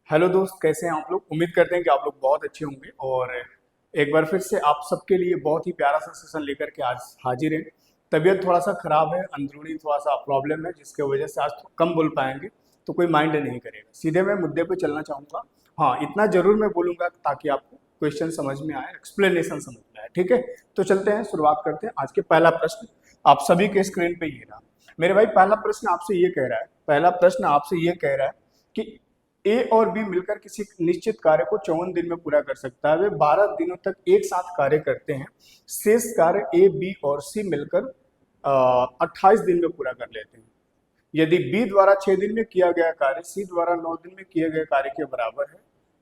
Hello दोस्त, कैसे हैं आप लोग। उम्मीद करते हैं कि आप लोग बहुत अच्छे होंगे और एक बार फिर से आप सबके लिए बहुत ही प्यारा सा सेशन लेकर के आज हाजिर हैं। तबीयत थोड़ा सा खराब है, अंदरूनी थोड़ा सा प्रॉब्लम है जिसके वजह से आज कम बोल पाएंगे, तो कोई माइंड नहीं करेगा। सीधे मैं मुद्दे पे चलना चाहूँगा। हाँ, इतना जरूर मैं बोलूँगा ताकि आपको क्वेश्चन समझ में आए, एक्सप्लेनेशन समझ में आए। ठीक है, तो चलते हैं, शुरुआत करते हैं। आज के पहला प्रश्न आप सभी के स्क्रीन पे ये रहा। मेरे भाई, पहला प्रश्न आपसे ये कह रहा है, पहला प्रश्न आपसे ये कह रहा है कि ए और बी मिलकर किसी निश्चित कार्य को 54 दिन में पूरा कर सकता है। वे 12 दिनों तक एक साथ कार्य करते हैं। शेष कार्य ए, बी और सी मिलकर 28 दिन में पूरा कर लेते हैं। यदि बी द्वारा 6 दिन में किया गया कार्य सी द्वारा 9 दिन में किए गए कार्य के बराबर है,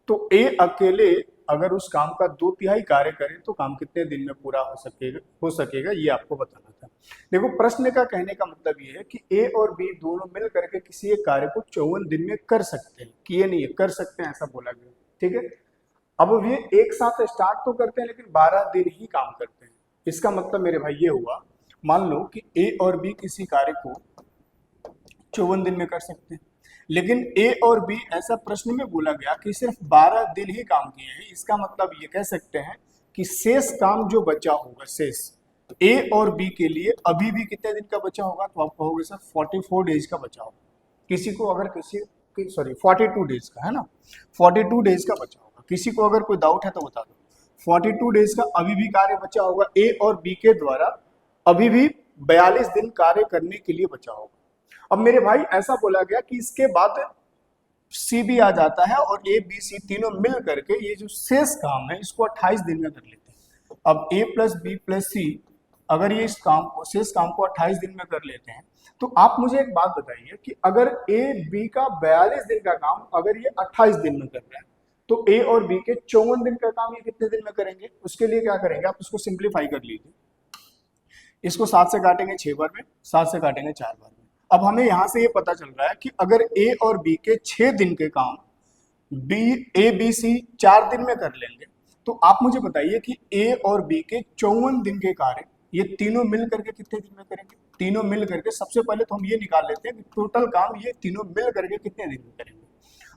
तो ए अकेले अगर उस काम का 2/3 कार्य करे तो काम कितने दिन में पूरा हो सकेगा, ये आपको बताना था। देखो, प्रश्न का कहने का मतलब ये है कि ए और बी दोनों मिल करके किसी एक कार्य को 54 दिन में कर सकते हैं, किए नहीं कर सकते हैं ऐसा बोला गया। ठीक है, अब ये एक साथ स्टार्ट तो करते हैं लेकिन 12 दिन ही काम करते हैं। इसका मतलब मेरे भाई ये हुआ, मान लो कि ए और बी किसी कार्य को 54 दिन में कर सकते हैं, लेकिन ए और बी ऐसा प्रश्न में बोला गया कि सिर्फ 12 दिन ही काम किए हैं। इसका मतलब ये कह सकते हैं कि शेष काम जो बचा होगा, शेष ए और बी के लिए अभी भी कितने दिन का बचा होगा, तो आप कहोगे सर 44 डेज का बचा होगा। किसी को अगर 42 डेज का है ना, 42 डेज का बचा होगा। किसी को अगर कोई डाउट है तो बता दो। 42 डेज का अभी भी कार्य बचा होगा ए और बी के द्वारा, अभी भी 42 दिन कार्य करने के लिए बचा होगा। अब मेरे भाई, ऐसा बोला गया कि इसके बाद सी भी आ जाता है और ए बी सी तीनों मिल करके ये जो शेष काम है इसको 28 दिन में कर लेते हैं। अब ए प्लस बी प्लस सी अगर ये इस काम को, शेष काम को 28 दिन में कर लेते हैं, तो आप मुझे एक बात बताइए कि अगर ए बी का 42 दिन का काम अगर ये 28 दिन में कर रहे हैं, तो ए और बी के 54 दिन का काम ये कितने दिन में करेंगे। उसके लिए क्या करेंगे, आप उसको सिंप्लीफाई कर लीजिए। इसको 7 से काटेंगे 6 बार में, 7 से काटेंगे 4 बार में। अब हमें यहां से ये पता चल रहा है कि अगर ए और बी के 6 दिन के काम ए बी सी 4 दिन में कर लेंगे, तो आप मुझे बताइए कि ए और बी के 54 दिन के कार्य ये तीनों मिल करके कितने दिन में करेंगे। तीनों मिल करके, सबसे पहले तो हम ये निकाल लेते हैं कि टोटल काम ये तीनों मिल करके कितने दिन में करेंगे।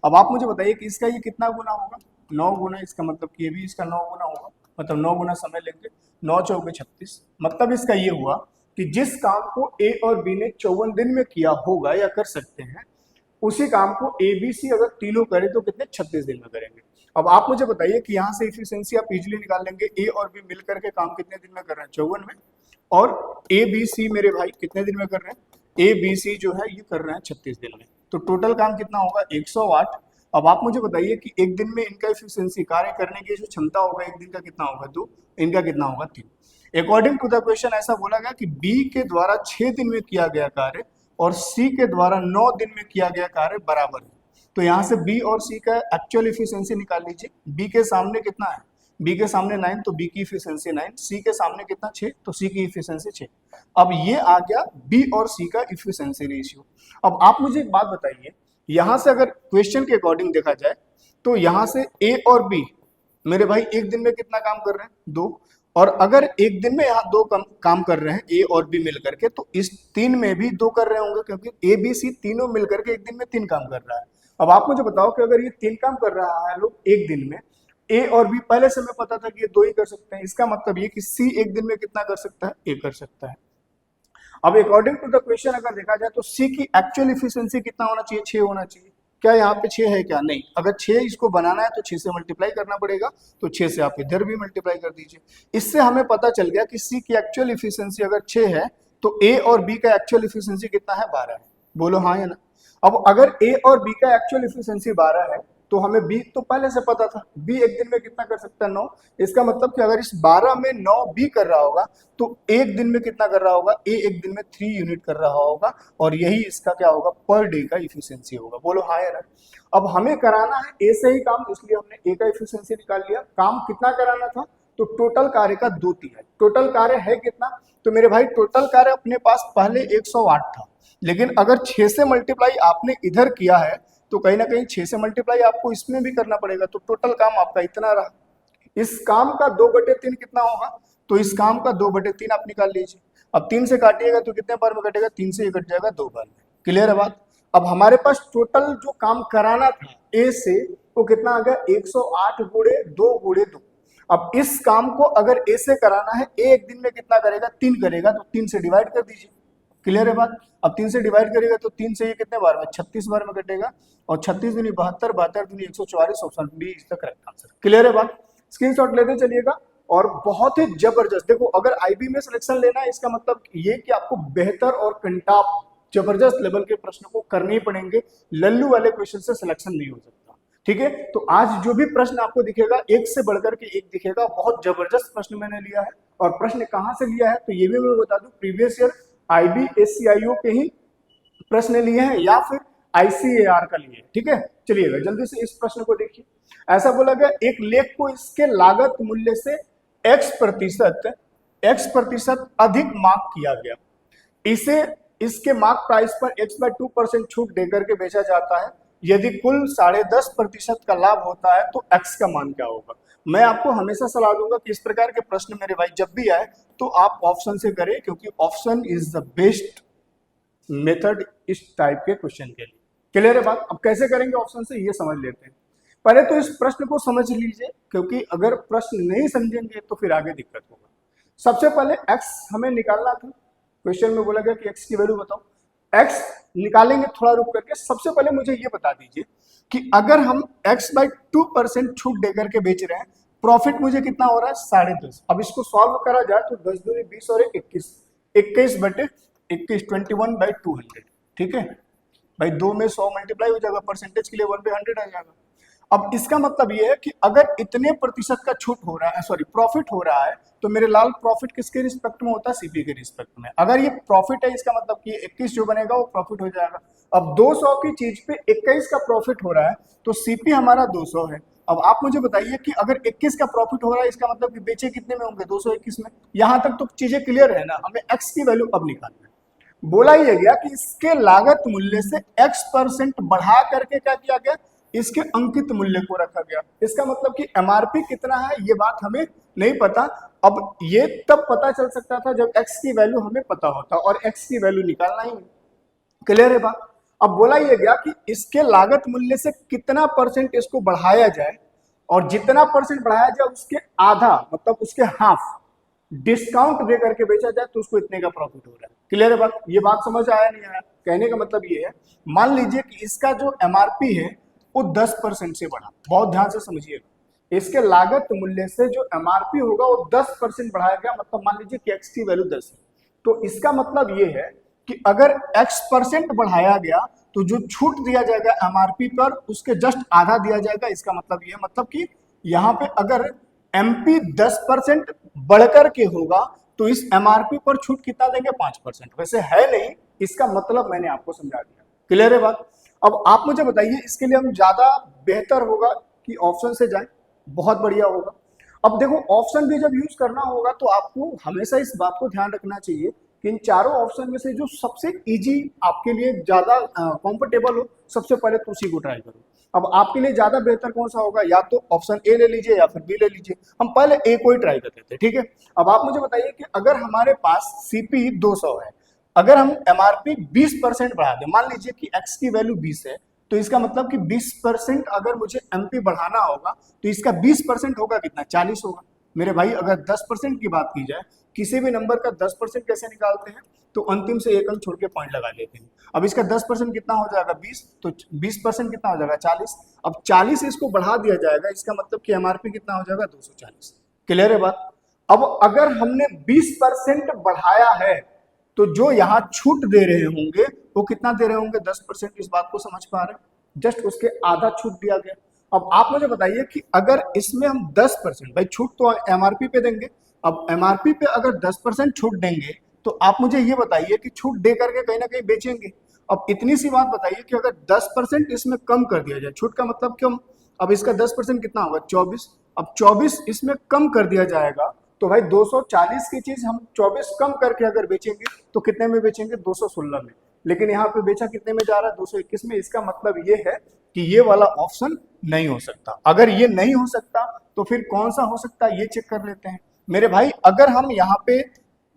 अब आप मुझे बताइए कि इसका ये कितना गुना होगा, 9 गुना। इसका मतलब कि ये भी इसका 9 गुना होगा, मतलब 9 गुना समय लेंगे, 9 चौके 36। मतलब इसका ये हुआ कि जिस काम को ए और बी ने 54 दिन में किया होगा या कर सकते हैं, उसी काम को ए बी सी अगर तीनों करें तो कितने 36 दिन में करेंगे। अब आप मुझे बताइए कि यहाँ से इफिशिएंसी आप इजीली निकाल लेंगे। ए और बी मिलकर के काम कितने दिन में कर रहे हैं, 54 में। और ए बी सी मेरे भाई कितने दिन में कर रहे हैं, ए बी सी जो है ये कर रहे हैं 36 दिन में। तो टोटल काम कितना होगा, 108। अब आप मुझे बताइए कि एक दिन में इनका इफिशिएंसी, कार्य करने की जो क्षमता होगा एक दिन का कितना होगा, 2। इनका कितना होगा, 3। अकॉर्डिंग टू द क्वेश्चन ऐसा बोला गया कि बी के द्वारा 6 दिन में किया गया कार्य और सी के द्वारा 9 दिन में किया गया कार्य बराबर है। तो यहाँ से बी और सी का एक्चुअल इफिशिएंसी निकाल लीजिए। बी के सामने कितना है, बी के सामने 9, तो बी की इफिशिएंसी 9। सी के सामने कितना, 6, तो सी की इफिशिएंसी 6। अब ये आ गया बी और सी का इफिशिएंसी रेशियो। अब आप मुझे एक बात बताइए, यहां से अगर क्वेश्चन के अकॉर्डिंग देखा जाए तो यहां से ए और बी मेरे भाई एक दिन में कितना काम कर रहे हैं, 2। और अगर एक दिन में यहाँ 2 काम कर रहे हैं ए और बी मिल करके, तो इस 3 में भी 2 कर रहे होंगे, क्योंकि ए बी सी तीनों मिल करके एक दिन में 3 काम कर रहा है। अब आप मुझे बताओ कि अगर ये 3 काम कर रहा है लोग एक दिन में, ए और बी पहले से हमें पता था कि ये 2 ही कर सकते हैं। इसका मतलब ये कि सी एक दिन में कितना कर सकता है, 1 कर सकता है। अब अकॉर्डिंग टू द क्वेश्चन अगर देखा जाए तो सी की एक्चुअल इफिशिएंसी कितना होना चाहिए, 6 होना चाहिए। क्या यहाँ पे 6 है क्या, नहीं। अगर 6 इसको बनाना है तो 6 से मल्टीप्लाई करना पड़ेगा, तो 6 से आप इधर भी मल्टीप्लाई कर दीजिए। इससे हमें पता चल गया कि सी की एक्चुअल इफिशिएंसी अगर 6 है तो ए और बी का एक्चुअल इफिशिएंसी कितना है, 12 है। बोलो हाँ या ना। अब अगर ए और बी का एक्चुअल इफिशिएंसी 12 है तो हमें बी तो पहले से पता था, बी एक दिन में कितना कर सकता है, 9। इसका मतलब कि अगर इस 12 में 9 बी कर रहा होगा तो एक दिन में कितना कर रहा होगा, ए एक दिन में 3 यूनिट कर रहा होगा, और यही इसका क्या होगा, पर डे का इफिशिएंसी होगा। बोलो हाँ या ना। अब हमें कराना है ए से ही काम, इसलिए हमने ए का इफिशिएंसी निकाल लिया। काम कितना कराना था, तो टोटल कार्य का 2/3 है। टोटल कार्य है कितना, तो मेरे भाई टोटल कार्य अपने पास पहले 108 था, लेकिन अगर 6 से मल्टीप्लाई आपने इधर किया है तो कहीं ना कहीं 6 से मल्टीप्लाई आपको इसमें भी करना पड़ेगा, तो टोटल काम आपका इतना रहा। इस काम का 2/3 कितना होगा, तो इस काम का 2/3 आप निकाल लीजिए। अब 3 से काटिएगा तो कितने बार में कटेगा, 3 से ये कट जाएगा 2 बार में। क्लियर है बात। अब हमारे पास टोटल जो काम कराना था ए से वो कितना आ गया 108 गुणे 2 गुणे 2। अब इस काम को अगर ए से कराना है, ए एक दिन में कितना करेगा 3 करेगा, तो 3 से डिवाइड कर दीजिए। क्लियर है बात। अब 3 से डिवाइड करेगा तो 3 से ये कितने बार में 36 बार में कटेगा, और 36 दूनी 72, 72 दूनी 144, option B is the correct answer. Clear है बात। स्क्रीनशॉट लेते चलिएगा। और बहुत ही जबरदस्त, देखो अगर आईबी में सिलेक्शन लेना है इसका मतलब ये कि आपको बेहतर और कंटाप जबरदस्त लेवल के प्रश्न को करने ही पड़ेंगे, लल्लू वाले क्वेश्चन से सिलेक्शन नहीं हो सकता। ठीक है, तो आज जो भी प्रश्न आपको दिखेगा एक से बढ़कर के एक दिखेगा, बहुत जबरदस्त प्रश्न मैंने लिया है। और प्रश्न कहां से लिया है तो ये भी मैं बता दूं, प्रीवियस ईयर आईबी एससीआईओ के ही प्रश्न लिए हैं या फिर आईसीएआर का लिए। ठीक है, चलिएगा जल्दी से इस प्रश्न को देखिए। ऐसा बोला गया एक लेख को इसके लागत मूल्य से x प्रतिशत अधिक मार्क किया गया, इसे इसके मार्क प्राइस पर x/2% छूट देकर के बेचा जाता है, यदि कुल 10.5% का लाभ होता है तो x का मान क्या होगा। मैं आपको हमेशा सलाह दूंगा कि इस प्रकार के प्रश्न मेरे भाई जब भी आए तो आप ऑप्शन से करें, क्योंकि option is the best method इस टाइप के क्वेश्चन के लिए। क्लियर है बात। अब कैसे करेंगे ऑप्शन से ये समझ लेते हैं। पहले तो इस प्रश्न को समझ लीजिए, क्योंकि अगर प्रश्न नहीं समझेंगे तो फिर आगे दिक्कत होगा। सबसे पहले x हमें निकालना था, क्वेश्चन में बोला गया कि x की वैल्यू बताओ। x निकालेंगे थोड़ा रुक करके। सबसे पहले मुझे ये बता दीजिए कि अगर हम x/2% छूट देकर के बेच रहे हैं, प्रॉफिट मुझे कितना हो रहा है 10.5। अब इसको सॉल्व करा जाए तो 10 दूनी 20 और 21, 21/21 21/200। ठीक है भाई, 2 में 100 मल्टीप्लाई हो जाएगा, परसेंटेज के लिए 1/100 आ जाएगा। अब इसका मतलब ये है कि अगर इतने प्रतिशत का छूट हो रहा है, सॉरी प्रॉफिट हो रहा है, तो मेरे लाल प्रॉफिट किसके रिस्पेक्ट में होता है, सीपी के रिस्पेक्ट में। अगर ये प्रॉफिट है इसका मतलब कि 21 जो बनेगा वो प्रॉफिट हो जाएगा। अब 200 की चीज पे 21 का प्रॉफिट हो रहा है तो सीपी हमारा 200 है। अब आप मुझे बताइए कि अगर 21 का प्रॉफिट हो रहा है इसका मतलब कि बेचे कितने में होंगे 221 में। यहां तक तो चीजें क्लियर है ना। हमें एक्स की वैल्यू अब निकालना है। बोला ये गया कि इसके लागत मूल्य से x% बढ़ा करके क्या किया गया, इसके अंकित मूल्य को रखा गया। इसका मतलब कि एमआरपी कितना है ये बात हमें नहीं पता। अब ये तब पता चल सकता था जब x की वैल्यू हमें पता होता, और x की वैल्यू निकालना ही। क्लियर है बात। अब बोला ये गया कि इसके लागत मूल्य से कितना परसेंट इसको बढ़ाया जाए, और जितना परसेंट बढ़ाया जाए उसके आधा मतलब उसके हाफ डिस्काउंट दे करके बेचा जाए तो उसको इतने का प्रॉफिट हो रहा है। क्लियर है बात। ये बात समझ आया नहीं आया। कहने का मतलब ये है, मान लीजिए कि इसका जो एमआरपी है वो 10% से बढ़ा, बहुत ध्यान से समझिएगा। इसके लागत मूल्य से जो एमआरपी होगा वो 10% बढ़ाया गया, मतलब मान लीजिए कि एक्स की वैल्यू 10 है, तो इसका मतलब ये है कि अगर x% बढ़ाया गया तो जो छूट दिया जाएगा एमआरपी पर उसके जस्ट आधा दिया जाएगा। इसका मतलब ये, मतलब कि यहाँ पे अगर एमपी 10% बढ़कर के होगा तो इस एमआरपी पर छूट कितना देंगे 5%। वैसे है नहीं, इसका मतलब मैंने आपको समझा दिया। क्लियर है बात। अब आप मुझे बताइए इसके लिए हम ज्यादा बेहतर होगा कि ऑप्शन से जाएं, बहुत बढ़िया होगा। अब देखो ऑप्शन भी जब यूज करना होगा तो आपको हमेशा इस बात को ध्यान रखना चाहिए कि इन चारों ऑप्शन में से जो सबसे इजी आपके लिए ज्यादा कंफर्टेबल हो, सबसे पहले तो उसी को ट्राई करो। अब आपके लिए ज्यादा बेहतर कौन सा होगा, या तो ऑप्शन ए ले लीजिए या फिर बी ले लीजिए। हम पहले ए को ही ट्राई कर लेते हैं। ठीक है, अब आप मुझे बताइए कि अगर हमारे पास सीपी 200 है, अगर हम एमआरपी 20% बढ़ा दें, मान लीजिए कि एक्स की वैल्यू 20 है, तो इसका मतलब कि 20% अगर मुझे एमपी बढ़ाना होगा तो इसका 20% होगा कितना 40 होगा। मेरे भाई अगर 10% की बात की जाए, किसी भी नंबर का 10% कैसे निकालते हैं, तो अंतिम से एक अंक छोड़ के पॉइंट लगा लेते हैं। अब इसका 10% कितना हो जाएगा 20, तो 20% कितना हो जाएगा 40। अब 40 इसको बढ़ा दिया जाएगा, इसका मतलब कि एमआरपी कितना हो जाएगा 240। क्लियर है बात। अब अगर हमने 20% बढ़ाया है तो जो यहाँ छूट दे रहे होंगे वो कितना दे रहे होंगे 10%। इस बात को समझ पा रहे हैं, जस्ट उसके आधा छूट दिया गया। अब आप मुझे बताइए कि अगर इसमें हम 10%, भाई छूट तो एमआरपी पे देंगे, अब एमआरपी पे अगर 10% छूट देंगे तो आप मुझे ये बताइए कि छूट दे करके कहीं ना कहीं बेचेंगे। अब इतनी सी बात बताइए कि अगर 10% इसमें कम कर दिया जाए, छूट का मतलब क्यों, अब इसका 10% कितना होगा 24, अब 24 इसमें कम कर दिया जाएगा तो भाई 240 की चीज हम 24 कम करके अगर बेचेंगे तो कितने में बेचेंगे 216 में। लेकिन यहाँ पे बेचा कितने में जा रहा है 221 में। इसका मतलब ये है कि ये वाला ऑप्शन नहीं हो सकता। अगर ये नहीं हो सकता तो फिर कौन सा हो सकता है ये चेक कर लेते हैं। मेरे भाई अगर हम यहाँ पे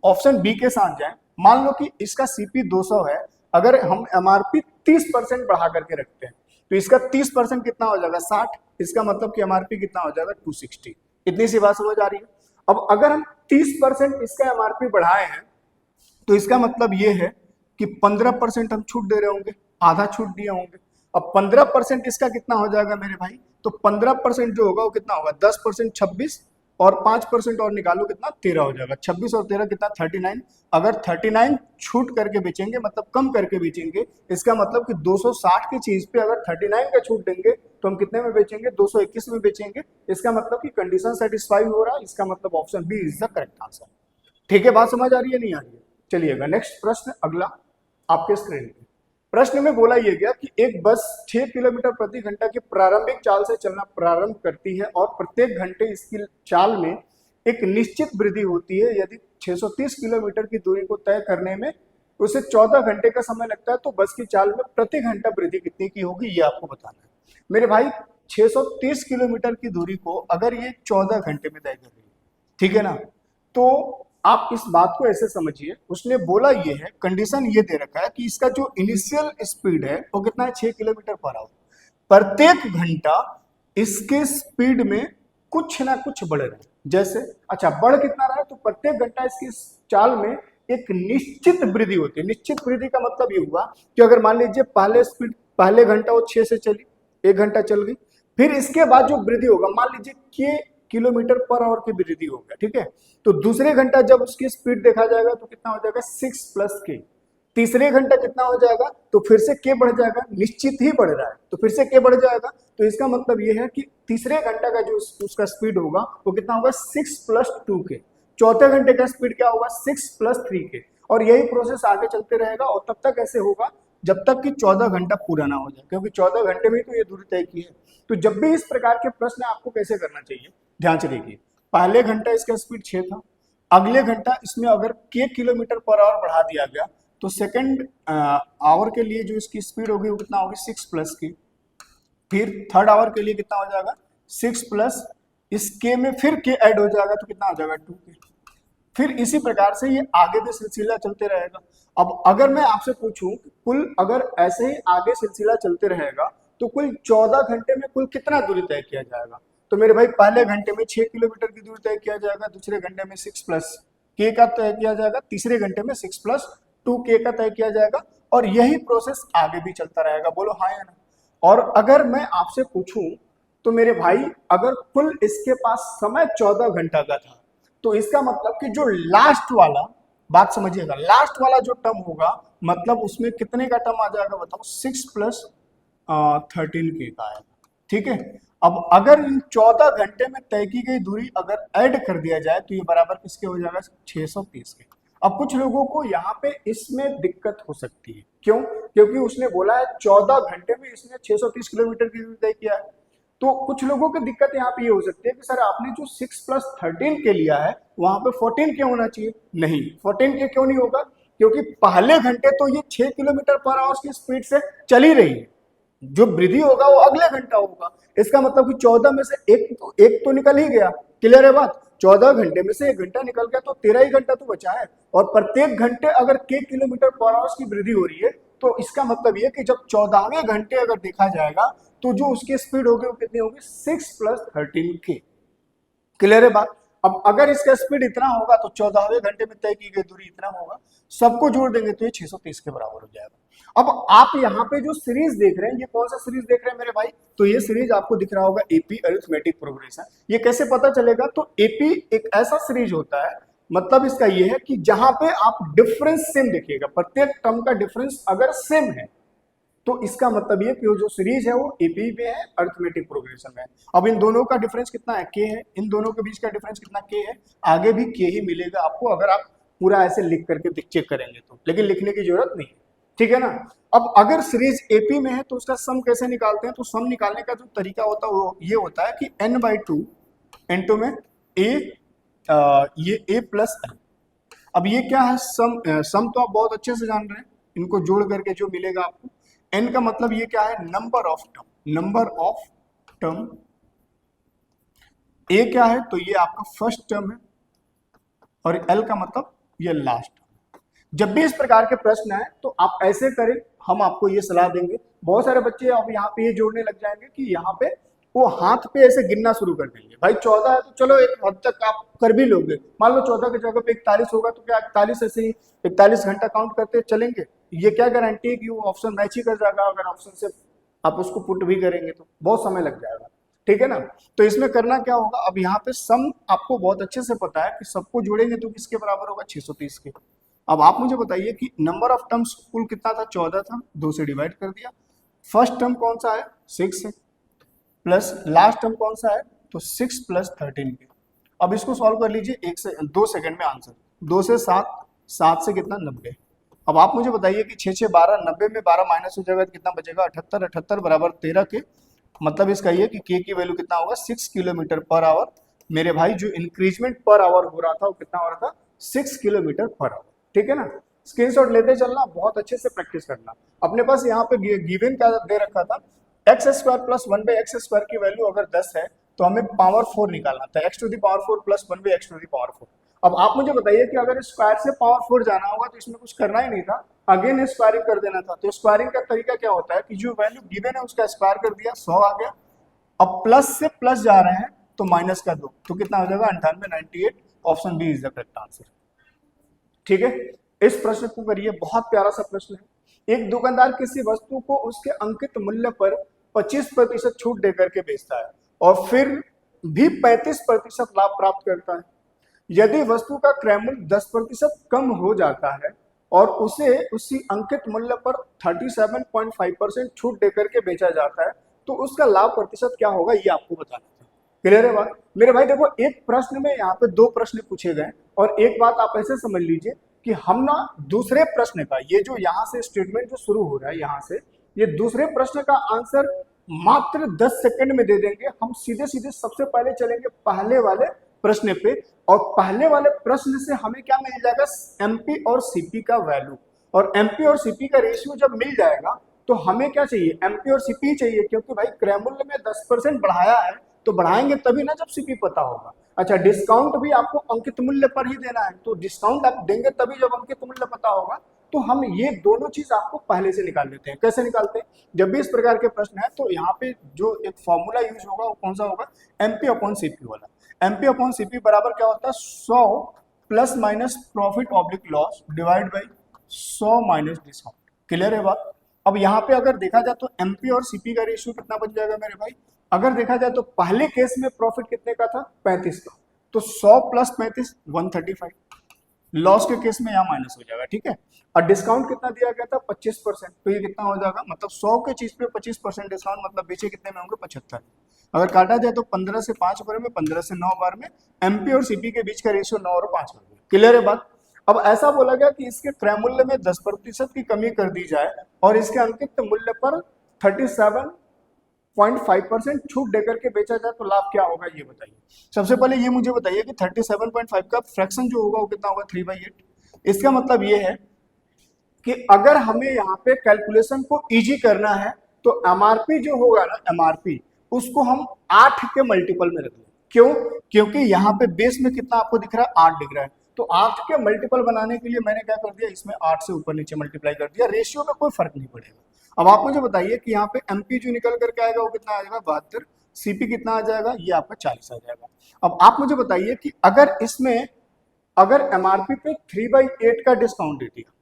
ऑप्शन बी के साथ जाएं, मान लो कि इसका सीपी 200 है, अगर हम एमआरपी 30% बढ़ा करके रखते हैं, तो इसका 30% कितना हो जाएगा 60, इसका मतलब कि एमआरपी कितना हो जाएगा 260। इतनी सी बात समझ आ रही है। अब अगर हम 30% इसका एमआरपी बढ़ाए हैं तो इसका मतलब ये है कि 15% हम छूट दे रहे होंगे, आधा छूट दिए होंगे। अब 15% इसका कितना हो जाएगा मेरे भाई, तो 15% जो होगा वो कितना होगा 10% 26 और 5% और निकालो कितना 13 हो जाएगा। 26 और 13 कितना 39। अगर 39 छूट करके बेचेंगे मतलब कम करके बेचेंगे, इसका मतलब कि 260 की चीज पे अगर 39 का छूट देंगे तो हम कितने में बेचेंगे 221 में बेचेंगे। इसका मतलब कि कंडीशन सेटिस्फाई हो रहा है, इसका मतलब option B is the correct answer. ठीक है, बात समझ आ रही है नहीं आ रही है? चलिएगा नेक्स्ट प्रश्न अगला आपके स्क्रीन पे। प्रश्न में बोला यह गया कि एक बस 6 किलोमीटर प्रति घंटा की प्रारंभिक चाल से चलना प्रारंभ करती है और प्रत्येक घंटे इसकी चाल में एक निश्चित वृद्धि होती है। यदि 630 किलोमीटर की दूरी को तय करने में उसे 14 घंटे का समय लगता है तो बस की चाल में प्रति घंटा वृद्धि कितनी की होगी, ये आपको बताना है। मेरे भाई 630 किलोमीटर की दूरी को अगर ये 14 घंटे में तय कर रही है, ठीक है ना, तो आप इस बात को ऐसे समझिए, उसने बोला ये है, कंडीशन ये दे रखा है कि इसका जो इनिशियल स्पीड है वो कितना है 6 किलोमीटर पर आवर। प्रत्येक घंटा इसके स्पीड में कुछ ना कुछ बढ़ रहा है। जैसे अच्छा बढ़ कितना रहा है, तो प्रत्येक घंटा इसकी चाल में एक निश्चित वृद्धि होती है। निश्चित वृद्धि का मतलब ये हुआ कि अगर मान लीजिए पहले घंटा वो 6 से चली, 1 घंटा चल गई, फिर इसके बाद जो वृद्धि होगा मान लीजिए कि किलोमीटर पर आवर की वृद्धि हो गया, ठीक है, तो दूसरे घंटा जब उसकी स्पीड देखा जाएगा तो कितना हो जाएगा 6 प्लस के। तीसरे घंटा कितना हो जाएगा, तो फिर से के बढ़ जाएगा, निश्चित ही बढ़ रहा है तो फिर से के बढ़ जाएगा। तो इसका मतलब ये है कि तीसरे घंटा का जो उसका स्पीड होगा वो कितना होगा 6 प्लस 2 के। चौथे घंटे का स्पीड क्या होगा 6 प्लस 3 के। और यही प्रोसेस आगे चलते रहेगा और तब तक ऐसे होगा जब तक कि 14 घंटा पूरा ना हो जाए, क्योंकि 14 घंटे में तो ये दूरी तय की है। तो जब भी इस प्रकार के प्रश्न आपको कैसे करना चाहिए, ध्यान से देखिए, पहले घंटा इसका स्पीड 6 था, अगले घंटा इसमें अगर के किलोमीटर पर आवर बढ़ा दिया गया तो सेकंड आवर के लिए जो इसकी स्पीड होगी वो कितना होगी 6 प्लस की। फिर थर्ड आवर के लिए कितना हो जाएगा 6 प्लस इस के में फिर के ऐड हो जाएगा तो कितना हो जाएगा 2 के। फिर इसी प्रकार से ये आगे भी सिलसिला चलते रहेगा। अब अगर मैं आपसे पूछूं कुल अगर ऐसे ही आगे सिलसिला चलते रहेगा तो कुल 14 घंटे में कुल कितना दूरी तय किया जाएगा, तो मेरे भाई पहले घंटे में 6 किलोमीटर की दूरी तय किया जाएगा, दूसरे घंटे में 6 प्लस के का तय किया जाएगा, तीसरे घंटे में 6 प्लस 2 के का तय किया जाएगा और यही प्रोसेस आगे भी चलता रहेगा। बोलो हाँ या ना? और अगर मैं आपसे पूछूं तो मेरे भाई अगर कुल इसके पास समय 14 घंटा का था तो इसका मतलब कि जो लास्ट वाला, बात समझिएगा, लास्ट वाला जो टर्म होगा मतलब उसमें कितने का टर्म आ जाएगा बताओ 6 प्लस 13 के का आएगा, ठीक है। अब अगर इन 14 घंटे में तय की गई दूरी अगर ऐड कर दिया जाए तो ये बराबर किसके हो जाएगा 630 के। अब कुछ लोगों को यहाँ पे इसमें दिक्कत हो सकती है, क्यों? क्योंकि उसने बोला है 14 घंटे में इसने 630 किलोमीटर की दूरी तय किया है। तो कुछ लोगों की दिक्कत यहाँ पे ये हो सकती है कि सर आपने जो 6 प्लस 13 के लिया है वहां पे 14 के होना चाहिए। नहीं, 14 के क्यों नहीं होगा, क्योंकि पहले घंटे तो ये 6 किलोमीटर पर आवर की स्पीड से चल ही रही है, जो वृद्धि होगा वो अगले घंटा होगा। इसका मतलब कि 14 में से एक तो निकल ही गया। क्लियर है बात? 14 घंटे में से 1 घंटा निकल गया तो 13 ही घंटा तो बचा है। और प्रत्येक घंटे अगर के किलोमीटर पर आवर की वृद्धि हो रही है तो इसका मतलब ये कि जब 14वें घंटे अगर देखा जाएगा तो जो उसकी स्पीड होगी वो कितनी होगी 6 प्लस 13 के। क्लियर है बात? अब अगर इसका स्पीड इतना होगा तो 14वें घंटे में तय की गई दूरी इतना होगा, सबको जोड़ देंगे तो ये 630 के बराबर हो जाएगा। अब आप यहाँ पे जो सीरीज देख रहे हैं ये कौन सा सीरीज देख रहे हैं मेरे भाई, तो ये सीरीज आपको दिख रहा होगा एपी अरिथमेटिक प्रोग्रेशन। ये कैसे पता चलेगा, तो एपी एक ऐसा सीरीज होता है, मतलब इसका ये है कि जहां पे आप डिफरेंस सेम देखिएगा, प्रत्येक टर्म का डिफरेंस अगर सेम है तो इसका मतलब ये कि वो जो सीरीज है वो एपी में है, अरिथमेटिक प्रोग्रेशन में है। अब इन दोनों का डिफरेंस कितना है, के है, इन दोनों के बीच का डिफरेंस कितना के है, आगे भी के ही मिलेगा आपको अगर आप पूरा ऐसे लिख करके चेक करेंगे तो, लेकिन लिखने की जरूरत नहीं, ठीक है ना। अब अगर सीरीज एपी में है तो उसका सम कैसे निकालते हैं, तो सम निकालने का जो तरीका होता है वो ये होता है कि n/2 n2 में ये a प्लस n। अब ये क्या है, सम तो आप बहुत अच्छे से जान रहे हैं, इनको जोड़ करके जो मिलेगा आपको, n का मतलब ये क्या है, नंबर ऑफ टर्म, a क्या है तो ये आपका फर्स्ट टर्म है और l का मतलब ये लास्ट टर्म। जब भी इस प्रकार के प्रश्न आए तो आप ऐसे करें हम आपको ये सलाह देंगे। बहुत सारे बच्चे अब यहाँ पे ये जोड़ने लग जाएंगे कि यहाँ पे वो हाथ पे ऐसे गिनना शुरू कर देंगे, भाई 14 है तो चलो एक हद तक आप कर भी लोगे, मान लो 14 की जगह पे 41 होगा तो क्या 41 ऐसे ही 41 घंटा काउंट करते चलेंगे? ये क्या गारंटी है कि वो ऑप्शन मैच ही कर जाएगा? अगर ऑप्शन से आप उसको पुट भी करेंगे तो बहुत समय लग जाएगा, ठीक है ना। तो इसमें करना क्या होगा, अब यहाँ पे सम आपको बहुत अच्छे से पता है कि सबको जोड़ेंगे तो किसके बराबर होगा, 630 के। अब आप मुझे बताइए कि नंबर ऑफ टर्म्स कुल कितना था, 14 था, 2 से डिवाइड कर दिया। फर्स्ट टर्म कौन सा है, 6 है, प्लस लास्ट टर्म कौन सा है, तो 6 प्लस 13 के। अब इसको सॉल्व कर लीजिए 2 सेकंड में आंसर। 2 से 7, 7 से कितना, 90। अब आप मुझे बताइए कि 6 6 12, 90 में 12 माइनस हो जाएगा तो कितना बचेगा, 78। 78 बराबर 13 के। मतलब इसका ये कि के की वैल्यू कितना होगा, 6 किलोमीटर पर आवर। मेरे भाई जो इंक्रीजमेंट पर आवर हो रहा था वो कितना हो रहा था, 6 किलोमीटर पर आवर, ठीक है ना। स्क्रीनशॉट लेते चलना, बहुत अच्छे से प्रैक्टिस करना। अपने पास यहाँ पे गिवन क्या दे रखा था, x square plus 1/x square की वैल्यू अगर 10 है तो हमें पावर 4 निकालना था, x to the power 4 plus 1/x to the power 4। अब आप मुझे बताइए कि अगर स्क्वायर से पावर 4 जाना होगा तो इसमें कुछ करना ही नहीं था, अगेन स्क्वायरिंग कर देना था। तो स्क्वायरिंग का तरीका क्या होता है कि जो वैल्यू गिवन है उसका स्क्वायर कर दिया, 100 आ गया। अब प्लस से प्लस जा रहे हैं तो माइनस का 2, तो कितना हो जाएगा, 98, 98। Option B is the correct answer, ठीक है। इस प्रश्न को करिए, बहुत प्यारा सा प्रश्न है। एक दुकानदार किसी वस्तु को उसके अंकित मूल्य पर 25% छूट देकर के बेचता है और फिर भी 35% लाभ प्राप्त करता है। यदि वस्तु का क्रय मूल्य 10% कम हो जाता है और उसे उसी अंकित मूल्य पर 37.5% छूट देकर के बेचा जाता है तो उसका लाभ प्रतिशत क्या होगा, ये आपको बताना है। क्लियर है बात? मेरे भाई देखो, एक प्रश्न में यहाँ पे 2 प्रश्न पूछे गए और एक बात आप ऐसे समझ लीजिए कि हम ना दूसरे प्रश्न का, ये जो यहाँ से स्टेटमेंट जो शुरू हो रहा है यहाँ से, ये दूसरे प्रश्न का आंसर मात्र 10 सेकंड में दे देंगे। हम सीधे सीधे सबसे पहले चलेंगे पहले वाले प्रश्न पे और पहले वाले प्रश्न से हमें क्या मिल जाएगा, एमपी और सीपी का वैल्यू। और एमपी और सीपी का रेशियो जब मिल जाएगा तो हमें क्या चाहिए, एमपी और सीपी चाहिए, क्योंकि भाई क्रय मूल्य में 10% बढ़ाया है तो बढ़ाएंगे तभी ना जब सीपी पता होगा। अच्छा, डिस्काउंट भी आपको अंकित मूल्य पर ही देना है, तो डिस्काउंट आप देंगे तभी जब अंकित मूल्य पता होगा। तो हम ये दोनों चीज आपको पहले से निकाल लेते हैं। कैसे निकालते हैं, जब भी इस प्रकार के प्रश्न है तो यहाँ पे जो एक फॉर्मूला यूज होगा वो कौन सा होगा, एमपी अपॉन सीपी वाला। एमपी अपॉन सीपी बराबर क्या होता है, 100 plus minus profit oblique loss divide by 100 minus discount. Clear है बात? अब यहाँ पे अगर देखा जाए तो एमपी और सीपी का रेशियो कितना बच जाएगा मेरे भाई, अगर देखा जाए तो पहले केस में प्रॉफिट कितने का था, 35 का, तो 100 प्लस 35 135। लॉस के केस में यहाँ माइनस हो जाएगा, ठीक है। और डिस्काउंट कितना दिया गया था, 25%, तो ये कितना हो जाएगा, मतलब 100 के चीज पे 25% डिस्काउंट, मतलब बेचे कितने में होंगे, 75। अगर काटा जाए तो 15 से 5 बार में, 15 से 9 बार में। एमपी और सीपी के बीच का रेशियो 9 और 5 बार में। क्लियर है बात? अब ऐसा बोला गया कि इसके क्रय मूल्य में 10% की कमी कर दी जाए और इसके अंकित मूल्य पर 37.5% छूट देकर के बेचा जाए तो लाभ क्या होगा, ये बताइए। सबसे पहले ये मुझे बताइए कि 37.5 का फ्रैक्शन जो होगा वो कितना होगा, 3/8। इसका मतलब ये है कि अगर हमें यहाँ पे कैलकुलेशन को इजी करना है तो एमआरपी जो होगा ना, एमआरपी उसको हम 8 के मल्टीपल में रख लें। क्यों? क्योंकि यहाँ पे बेस में कितना आपको दिख रहा है, 8 दिख रहा है, तो 8 के मल्टीपल बनाने के लिए मैंने क्या कर दिया, इसमें 8 से ऊपर नीचे मल्टीप्लाई कर दिया, रेशियो में कोई फर्क नहीं पड़ेगा। अब आप मुझे बताइए कि यहाँ पे एमपी जो निकल करके आएगा वो कितना आ जाएगा, 72। सीपी कितना आ जाएगा, ये आपका 40 आ जाएगा। अब आप मुझे बताइए कि अगर इसमें अगर एमआरपी पे 3/8 का डिस्काउंट दे दिया,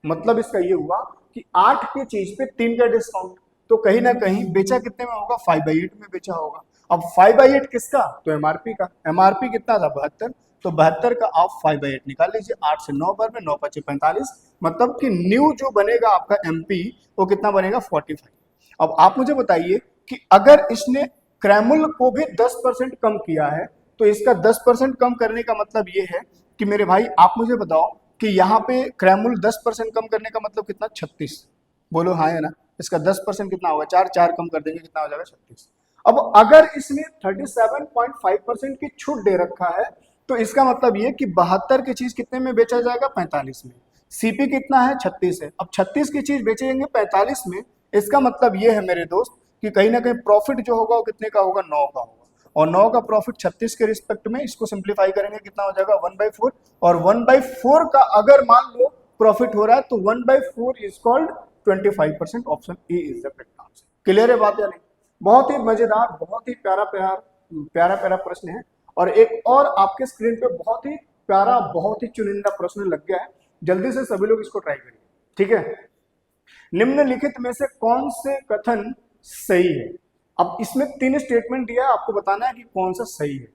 मतलब इसका ये हुआ कि 8 की चीज पे 3 का डिस्काउंट, तो कहीं ना कहीं बेचा कितने में होगा, 5/8 में बेचा होगा। अब 5/8 किसका, तो एमआरपी का। एमआरपी कितना था, 72, तो 72 का आप 5/8 निकाल लीजिए, 8 से 9 बार में, 9 5 45, मतलब कि न्यू जो बनेगा आपका एमपी वो कितना बनेगा, 45। अब आप मुझे बताइए कि अगर इसने क्रय मूल्य को भी 10% कम किया है तो इसका 10% कम करने का मतलब ये है कि मेरे भाई आप मुझे बताओ कि यहाँ पे क्रय मूल्य 10% कम करने का मतलब कितना, 36। बोलो हाँ है ना, इसका 10% कितना होगा, 4 4 कम कर देंगे कितना हो जाएगा, 36। अब अगर इसने 37.5% की छूट दे रखा है तो इसका मतलब ये कि 72 की चीज कितने में बेचा जाएगा, 45 में। सीपी कितना है, 36 है। अब 36 की चीज बेचेंगे 45 में, इसका मतलब ये है मेरे दोस्त कि कहीं ना कहीं प्रॉफिट जो होगा वो कितने का होगा, 9 का होगा। और 9 का प्रॉफिट 36 के रिस्पेक्ट में, इसको सिंप्लीफाई करेंगे कितना हो जाएगा, 1/4। और 1/4 का अगर मान लो प्रॉफिट हो रहा है तो 1/4 is called 25%। Option A is the correct answer. Clear है बात या नहीं? बहुत ही मजेदार, बहुत ही प्यारा प्यारा प्यारा प्यारा प्रश्न है। और एक और आपके स्क्रीन पे बहुत ही प्यारा, बहुत ही चुनिंदा प्रश्न लग गया है, जल्दी से सभी लोग इसको ट्राई करिए, ठीक है। निम्नलिखित में से कौन से कथन सही है? अब इसमें 3 स्टेटमेंट दिया है, आपको बताना है कि कौन सा सही है।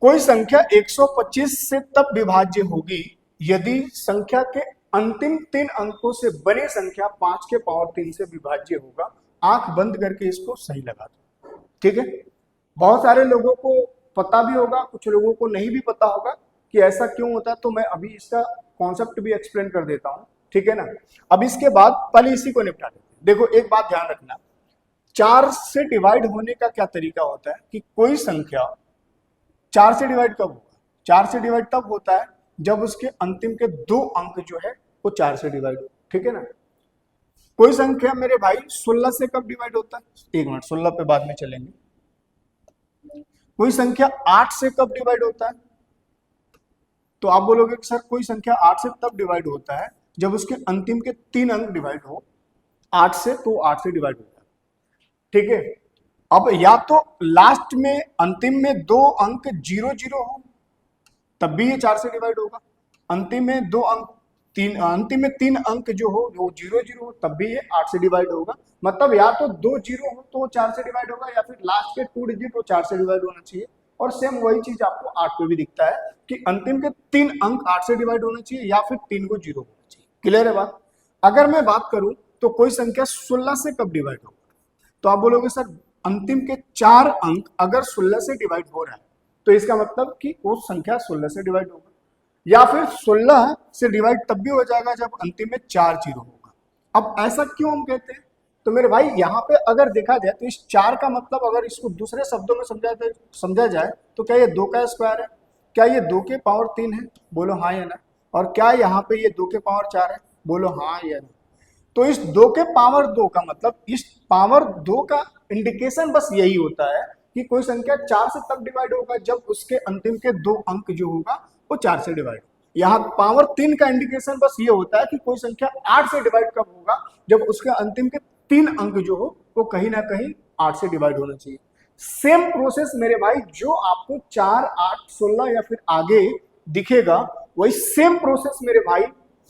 कोई संख्या 125 से तब विभाज्य होगी यदि संख्या के अंतिम 3 अंकों से बनी संख्या 5 के पावर 3 से विभाज्य होगा। आंख बंद करके इसको सही लगा दो, ठीक है। बहुत सारे लोगों को पता भी होगा, कुछ लोगों को नहीं भी पता होगा कि ऐसा क्यों होता है, तो मैं अभी इसका कॉन्सेप्ट भी एक्सप्लेन कर देता हूं, ठीक है ना। अब इसके बाद पहले इसी को निपटा देते हैं। देखो एक बात ध्यान रखना, 4 से डिवाइड होने का क्या तरीका होता है कि कोई संख्या 4 से डिवाइड कब होगा? 4 से डिवाइड तब होता है जब उसके अंतिम के 2 अंक जो है वो 4 से डिवाइड हो, ठीक है ना। कोई संख्या मेरे भाई 16 से कब डिवाइड होता है? एक मिनट, 16 पे बाद में चलेंगे। कोई संख्या 8 से कब डिवाइड होता है? तो आप बोलोगे कि सर कोई संख्या 8 से तब डिवाइड होता है जब उसके अंतिम के 3 अंक डिवाइड हो 8 से, तो 8 से डिवाइड होता है, ठीक है। अब या तो लास्ट में अंतिम में 2 अंक 0 0 हो तब भी ये 4 से डिवाइड होगा। अंतिम में 2 अंक अंतिम में 3 अंक जो हो वो 0 0 हो तब भी ये 8 से डिवाइड होगा। मतलब या तो 2 0 हो तो 4 से डिवाइड होगा, या फिर लास्ट के 2 डिजिट वो 4 से डिवाइड होना चाहिए। और सेम वही चीज आपको 8 पे भी दिखता है कि अंतिम के 3 अंक 8 से डिवाइड होना चाहिए या फिर 3 को 0 होना चाहिए। क्लियर है बात? अगर मैं बात करूं तो कोई संख्या 16 से कब डिवाइड होगा? तो आप बोलोगे सर अंतिम के 4 अंक अगर 16 से डिवाइड हो रहा है तो इसका मतलब कि वो संख्या 16 से डिवाइड होगा, या फिर 16 से डिवाइड तब भी हो जाएगा जब अंतिम में 4 0 होगा। अब ऐसा क्यों हम कहते हैं? तो मेरे भाई यहाँ पे अगर देखा जाए तो इस 4 का मतलब अगर इसको दूसरे शब्दों में समझा जाए तो क्या ये 2 का स्क्वायर है? क्या ये 2 के पावर 3 है? बोलो हाँ या ना। और क्या यहाँ पे ये 2 के पावर 4 है? बोलो हाँ या ना। तो इस 2 के पावर 2 का मतलब, इस पावर 2 का इंडिकेशन बस यही होता है कि कोई संख्या 4 से तब डिवाइड होगा जब उसके अंतिम के 2 अंक जो होगा वो 4 से डिवाइड। यहाँ पावर 3 का इंडिकेशन बस ये होता है कि कोई संख्या 8 से डिवाइड कब होगा? जब उसके अंतिम के 3 अंक जो हो वो कहीं ना कहीं 8 से डिवाइड होना चाहिए। सेम प्रोसेस मेरे भाई जो आपको 4 8 16 या फिर आगे दिखेगा, वही सेम प्रोसेस मेरे भाई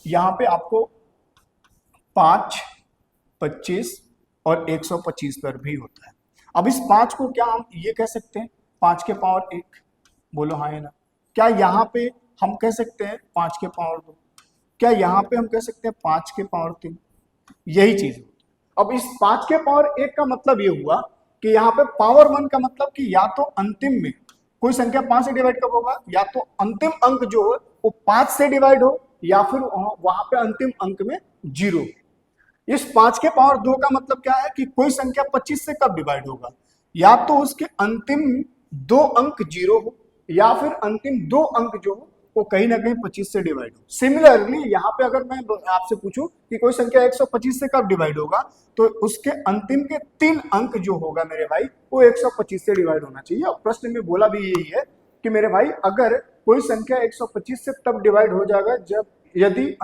यहाँ पे आपको 5 25 और 125 पर भी होता है। अब इस 5 को क्या हम ये कह सकते हैं 5 के पावर 1? बोलो हाँ या ना। क्या यहाँ पे हम कह सकते हैं 5 के पावर 2? क्या यहाँ पे हम कह सकते हैं 5 के पावर 3? यही चीज। अब इस 5 के पावर 1 का मतलब ये हुआ कि यहाँ पे पावर 1 का मतलब कि या तो अंतिम में कोई संख्या 5 से डिवाइड कब होगा, या तो अंतिम अंक जो है वो 5 से डिवाइड हो, या फिर वहां पे अंतिम अंक में 0। इस 5 के पावर 2 का मतलब क्या है कि कोई संख्या 25 से कब डिवाइड होगा, या तो उसके अंतिम 2 अंक 0 हो, या फिर अंतिम 2 अंक जो हो वो कहीं ना कहीं 25 से डिवाइड हो। सिमिलरली यहाँ पे अगर मैं आपसे पूछूं कि कोई संख्या 125 से कब डिवाइड होगा, तो उसके अंतिम के 3 अंक जो होगा मेरे भाई वो 125 से डिवाइड होना चाहिए। और प्रश्न में बोला भी यही है कि मेरे भाई अगर कोई संख्या 125 से तब डिवाइड हो जाएगा जब यदि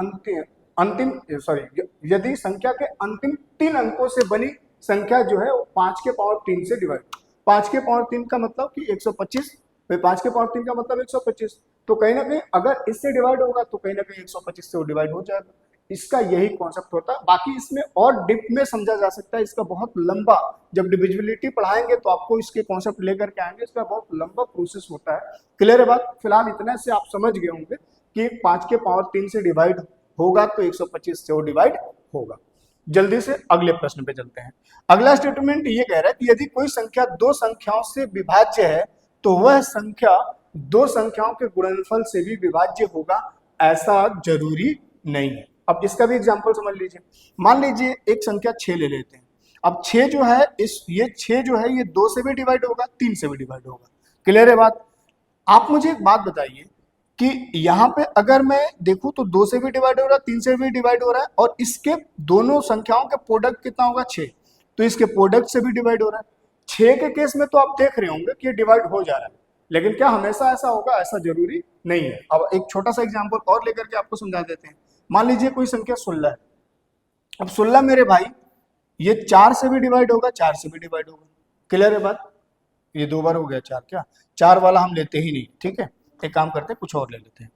यदि संख्या के अंतिम 3 अंकों से बनी संख्या जो है वो 5 के पावर 3 से डिवाइड। 5 के पावर 3 का मतलब कि 125, 5 के पावर 3 का मतलब 125, तो कहीं ना कहीं अगर इससे डिवाइड होगा तो कहीं ना कहीं 125 से वो डिवाइड हो जाएगा। इसका यही कॉन्सेप्ट होता है। बाकी इसमें और डिप में समझा जा सकता है, इसका बहुत लंबा, जब डिविजिबिलिटी पढ़ाएंगे तो आपको इसके कॉन्सेप्ट लेकर के आएंगे, इसका बहुत लंबा प्रोसेस होता है। क्लियर है बात? फिलहाल इतना से आप समझ गए होंगे कि 5 के पावर 3 से डिवाइड होगा तो 125 से वो डिवाइड होगा। जल्दी से अगले प्रश्न पे चलते हैं। अगला स्टेटमेंट ये कह रहा है कि यदि कोई संख्या 2 संख्याओं से विभाज्य है तो वह संख्या 2 संख्याओं के गुणनफल से भी विभाज्य होगा, ऐसा जरूरी नहीं है। अब इसका भी एग्जांपल समझ लीजिए। मान लीजिए एक संख्या 6 ले लेते हैं। अब 6 जो है ये 6 जो है ये 2 से भी डिवाइड होगा, 3 से भी डिवाइड होगा। क्लियर है बात? आप मुझे एक बात बताइए कि यहाँ पे अगर मैं देखूं तो 2 से भी डिवाइड हो रहा है, 3 से भी डिवाइड हो रहा है, और इसके दोनों संख्याओं के प्रोडक्ट कितना होगा 6, तो इसके प्रोडक्ट से भी डिवाइड हो रहा है। 6 के केस में तो आप देख रहे होंगे कि डिवाइड हो जा रहा है, लेकिन क्या हमेशा ऐसा होगा? ऐसा जरूरी नहीं है। अब एक छोटा सा एग्जांपल और लेकर के आपको समझा देते हैं। मान लीजिए कोई संख्या 16 है अब 16 मेरे भाई ये 4 से भी डिवाइड होगा, 4 से भी डिवाइड होगा। क्लियर है बात? ये 2 बार हो गया 4, क्या 4 वाला हम लेते ही नहीं, ठीक है। एक काम करते हैं, कुछ और ले लेते हैं।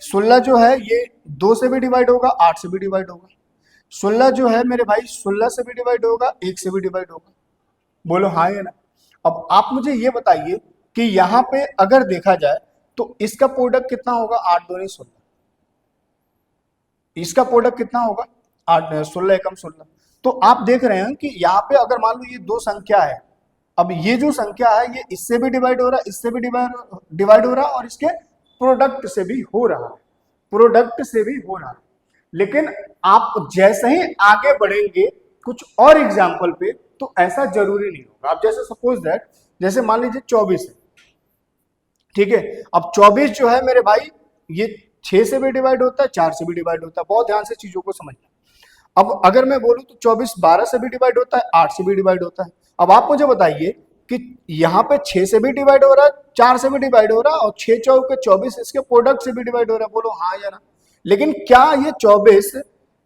16 जो है ये 2 से भी डिवाइड होगा, 8 से भी डिवाइड होगा। 16 जो है मेरे भाई 16 से भी डिवाइड होगा, 1 से भी डिवाइड होगा। बोलो हाँ या ना। अब आप मुझे ये बताइए कि यहाँ पे अगर देखा जाए तो इसका प्रोडक्ट कितना होगा, 8 दूनी 16। इसका प्रोडक्ट कितना होगा, 8 16 एकम 16। तो आप देख रहे हैं कि यहाँ पे अगर मान लो ये दो संख्या है, अब ये जो संख्या है ये इससे भी डिवाइड हो रहा है, इससे भी डिवाइड हो रहा है, और इसके प्रोडक्ट से भी हो रहा है, प्रोडक्ट से भी हो रहा है। लेकिन आप जैसे ही आगे बढ़ेंगे कुछ और एग्जाम्पल पे, तो ऐसा जरूरी नहीं होगा। आप जैसे सपोज दैट, जैसे मान लीजिए 24 है, ठीक है। अब 24 जो है मेरे भाई ये 6 से भी डिवाइड होता है, 4 से भी डिवाइड होता है। बहुत ध्यान से चीजों को समझना। अब अगर मैं बोलूं तो 24 12 से भी डिवाइड होता है, 8 से भी डिवाइड होता है। अब आप मुझे बताइए कि यहाँ पे 6 से भी डिवाइड हो रहा है, 4 से भी डिवाइड हो रहा है, और 6 चौक 24 इसके प्रोडक्ट से भी डिवाइड हो रहा है। बोलो हाँ या ना। लेकिन क्या ये 24